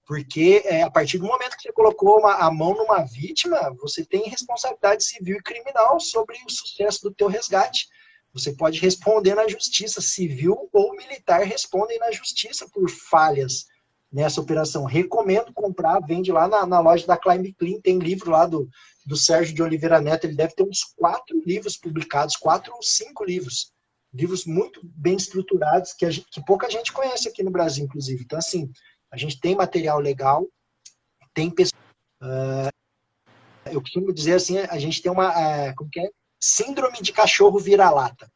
B: porque a partir do momento que você colocou a mão numa vítima, você tem responsabilidade civil e criminal sobre o sucesso do teu resgate. Você pode responder na justiça, civil ou militar respondem na justiça por falhas nessa operação. Recomendo comprar, vende lá na loja da Climb Clean, tem livro lá do Sérgio de Oliveira Neto, ele deve ter uns 4 livros publicados, 4 ou 5 livros. Livros muito bem estruturados, que pouca gente conhece aqui no Brasil, inclusive. Então, assim, a gente tem material legal, tem pessoas. Eu costumo dizer assim, a gente tem uma como que é? Síndrome de cachorro vira-lata.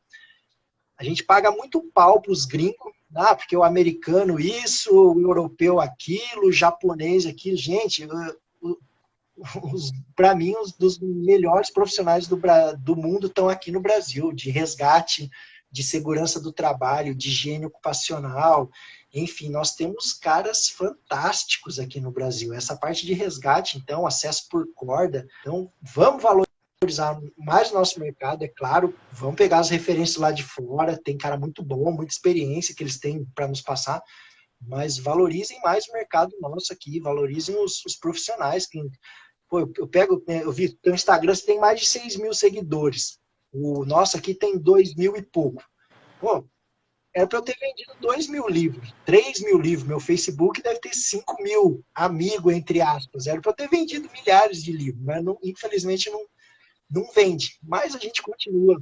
B: A gente paga muito pau para os gringos, porque o americano isso, o europeu aquilo, o japonês aquilo. Gente, para mim, os dos melhores profissionais do mundo estão aqui no Brasil, de resgate, de segurança do trabalho, de higiene ocupacional. Enfim, nós temos caras fantásticos aqui no Brasil. Essa parte de resgate, então, acesso por corda. Então, vamos valorizar mais o nosso mercado, é claro. Vamos pegar as referências lá de fora. Tem cara muito bom, muita experiência que eles têm para nos passar. Mas valorizem mais o mercado nosso aqui. Valorizem os profissionais. Pô, eu vi, teu Instagram você tem mais de 6 mil seguidores. O nosso aqui tem 2 mil e pouco. Pô, era para eu ter vendido 2 mil livros, 3 mil livros. Meu Facebook deve ter 5 mil amigos, entre aspas. Era para eu ter vendido milhares de livros, mas infelizmente não vende. Mas a gente continua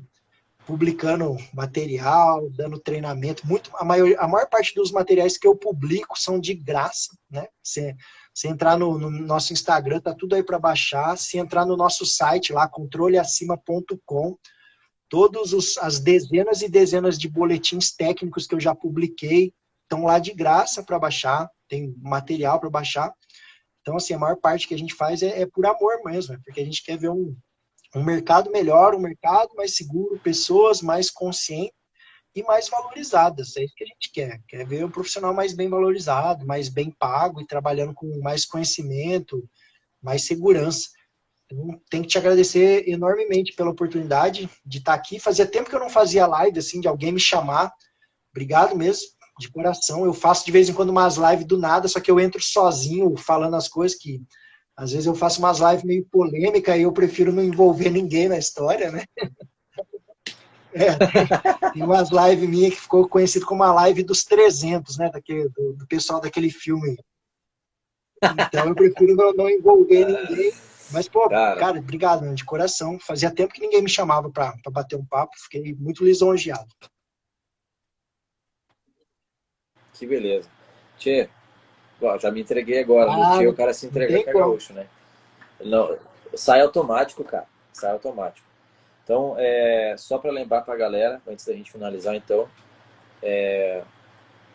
B: publicando material, dando treinamento. A maior parte dos materiais que eu publico são de graça, né? Se entrar no nosso Instagram, tá tudo aí para baixar. Se entrar no nosso site lá, controleacima.com, todas as dezenas e dezenas de boletins técnicos que eu já publiquei estão lá de graça para baixar, tem material para baixar. Então, assim, a maior parte que a gente faz é por amor mesmo, porque a gente quer ver um mercado melhor, um mercado mais seguro, pessoas mais conscientes e mais valorizadas. É isso que a gente quer. Quer ver um profissional mais bem valorizado, mais bem pago e trabalhando com mais conhecimento, mais segurança. Então, tenho que te agradecer enormemente pela oportunidade de estar aqui. Fazia tempo que eu não fazia live, assim, de alguém me chamar. Obrigado mesmo, de coração. Eu faço de vez em quando umas lives do nada, só que eu entro sozinho falando as coisas que... Às vezes eu faço umas lives meio polêmicas e eu prefiro não envolver ninguém na história, né? Tem umas lives minhas que ficou conhecido como a live dos 300, né? Do pessoal daquele filme. Então eu prefiro não envolver ninguém. Mas, pô, cara, obrigado, mano, de coração. Fazia tempo que ninguém me chamava pra bater um papo. Fiquei muito lisonjeado.
A: Que beleza. Tchê, já me entreguei agora. No Tchê o cara se
B: Não
A: entrega
B: tem
A: que é
B: como.
A: gaúcho, né? Não, sai automático, cara. Sai automático. Então, só para lembrar para a galera, antes da gente finalizar, então,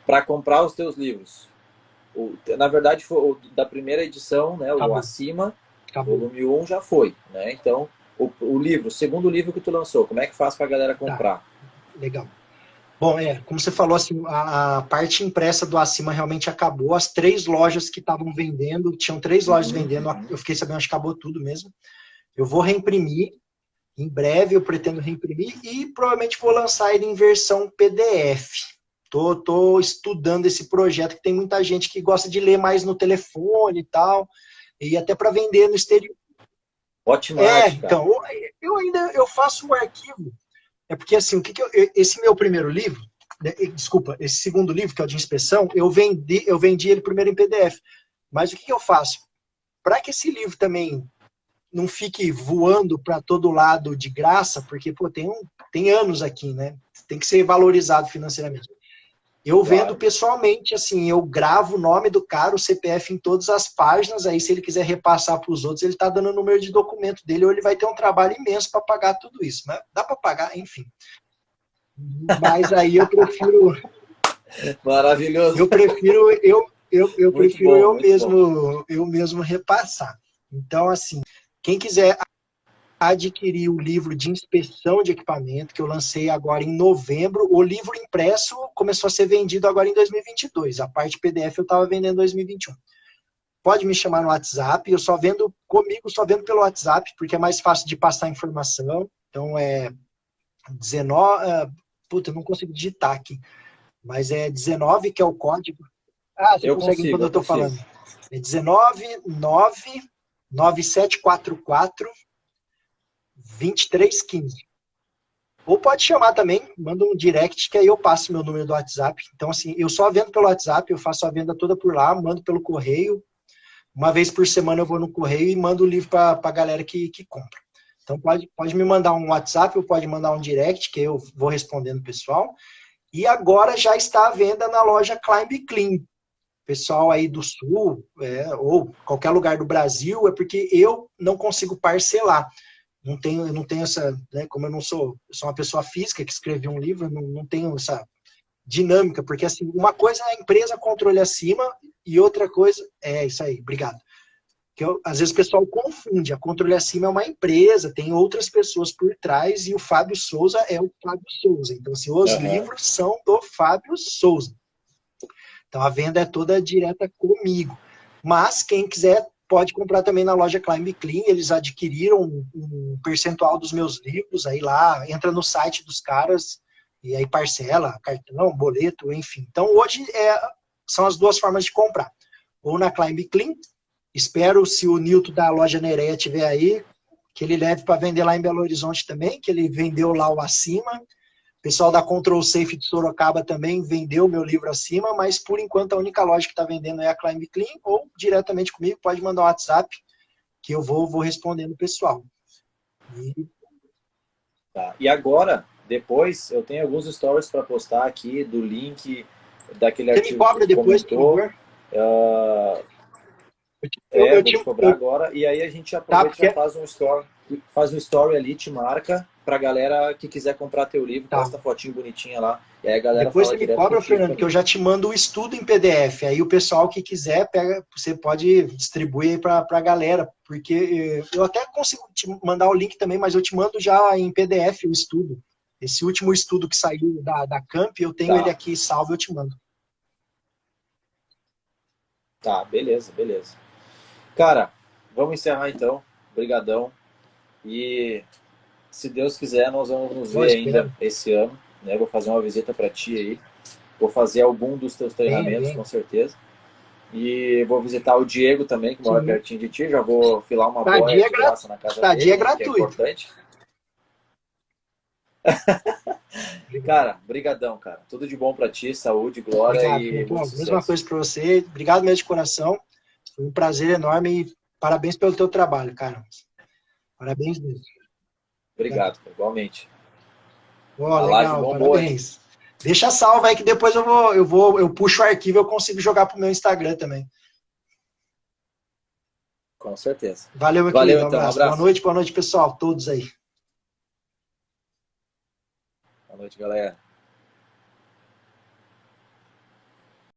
A: para comprar os teus livros, na verdade, foi da primeira edição, né, o Acima, volume 1 já foi, né? Então, o livro, o segundo livro que tu lançou, como é que faz para a galera comprar?
B: Tá. Legal. Bom, como você falou, assim, a parte impressa do Acima realmente acabou. As 3 lojas que estavam vendendo, tinham 3 lojas vendendo, eu fiquei sabendo que acabou tudo mesmo. Eu vou reimprimir, em breve eu pretendo reimprimir e provavelmente vou lançar ele em versão PDF. Tô estudando esse projeto, que tem muita gente que gosta de ler mais no telefone e tal, e até para vender no exterior.
A: Ótima arte, cara.
B: Então, eu faço o arquivo. É porque, assim, esse meu primeiro livro, desculpa, esse segundo livro, que é o de inspeção, eu vendi ele primeiro em PDF. Mas o que eu faço? Para que esse livro também não fique voando para todo lado de graça, porque, pô, tem anos aqui, né? Tem que ser valorizado financeiramente. Eu vendo pessoalmente, assim, eu gravo o nome do cara, o CPF em todas as páginas, aí se ele quiser repassar para os outros, ele está dando o número de documento dele, ou ele vai ter um trabalho imenso para pagar tudo isso. Mas dá para pagar, enfim. Mas aí eu prefiro...
A: Maravilhoso.
B: Eu
A: Muito
B: prefiro
A: bom, muito bom.
B: eu mesmo repassar. Então, assim, quem quiser adquirir o livro de inspeção de equipamento, que eu lancei agora em novembro. O livro impresso começou a ser vendido agora em 2022. A parte PDF eu estava vendendo em 2021. Pode me chamar no WhatsApp. Eu só vendo comigo, só vendo pelo WhatsApp, porque é mais fácil de passar informação. Então é 19. Puta, eu não consigo digitar aqui. Mas é 19, que é o código. Ah, você consegue quando eu estou falando. É 19 9 9744 2315. Ou pode chamar também, manda um direct, que aí eu passo meu número do WhatsApp. Então, assim, eu só vendo pelo WhatsApp, eu faço a venda toda por lá, mando pelo correio. Uma vez por semana eu vou no correio e mando o livro para a galera que compra. Então, pode me mandar um WhatsApp ou pode mandar um direct, que eu vou respondendo o pessoal. E agora já está à venda na loja Climb Clean. Pessoal aí do Sul, ou qualquer lugar do Brasil, é porque eu não consigo parcelar. Eu não tenho essa, né, como eu sou uma pessoa física que escrevi um livro, não tenho essa dinâmica, porque assim, uma coisa é a empresa controle acima e outra coisa é isso aí, obrigado. Às vezes o pessoal confunde, a controle acima é uma empresa, tem outras pessoas por trás e o Fábio Souza é o Fábio Souza. Então, assim, os livros são do Fábio Souza. Então, a venda é toda direta comigo. Mas, quem quiser, pode comprar também na loja Climb Clean. Eles adquiriram um percentual dos meus livros. Aí lá, entra no site dos caras e aí parcela, cartão, boleto, enfim. Então, hoje são as duas formas de comprar. Ou na Climb Clean. Espero, se o Nilton da loja Nereia estiver aí, que ele leve para vender lá em Belo Horizonte também, que ele vendeu lá o acima. O pessoal da Control Safe de Sorocaba também vendeu meu livro acima, mas por enquanto a única loja que está vendendo é a Climb Clean, ou diretamente comigo, pode mandar um WhatsApp, que eu vou respondendo o pessoal.
A: Tá. E agora, depois, eu tenho alguns stories para postar aqui do link daquele
B: Você
A: artigo
B: me cobra
A: que tu
B: depois, por
A: comentou.
B: favor?
A: Vou te cobrar agora. E aí a gente aproveita e já faz um story ali, te marca pra galera que quiser comprar teu livro, posta fotinho bonitinha lá. E aí a galera
B: depois
A: fala
B: você me
A: direto
B: cobra,
A: contigo
B: Fernando,
A: também.
B: que eu já te mando o estudo em PDF. Aí o pessoal que quiser, você pode distribuir para a galera, porque eu até consigo te mandar o link também, mas eu te mando já em PDF o estudo. Esse último estudo que saiu da Camp, eu tenho ele aqui salvo, eu te mando.
A: Tá, beleza, beleza. Cara, vamos encerrar então. Obrigadão. E se Deus quiser, nós vamos nos ver ainda esse ano. Né? Vou fazer uma visita para ti aí. Vou fazer algum dos teus treinamentos, com certeza. E vou visitar o Diego também, que mora pertinho de ti. Já vou filar uma boia de graça na casa dele,
B: é gratuito.
A: que é importante. Cara, brigadão, cara. Tudo de bom pra ti, saúde, glória. Obrigado, e muito sucesso.
B: Mesma coisa pra você. Obrigado mesmo de coração. Foi um prazer enorme e parabéns pelo teu trabalho, cara. Parabéns mesmo.
A: Obrigado, igualmente.
B: Legal, parabéns. Boa. Deixa salvo aí que depois eu puxo o arquivo e eu consigo jogar pro meu Instagram também.
A: Com certeza.
B: Valeu, meu querido. Um abraço. Boa noite, pessoal. Todos aí.
A: Boa noite, galera.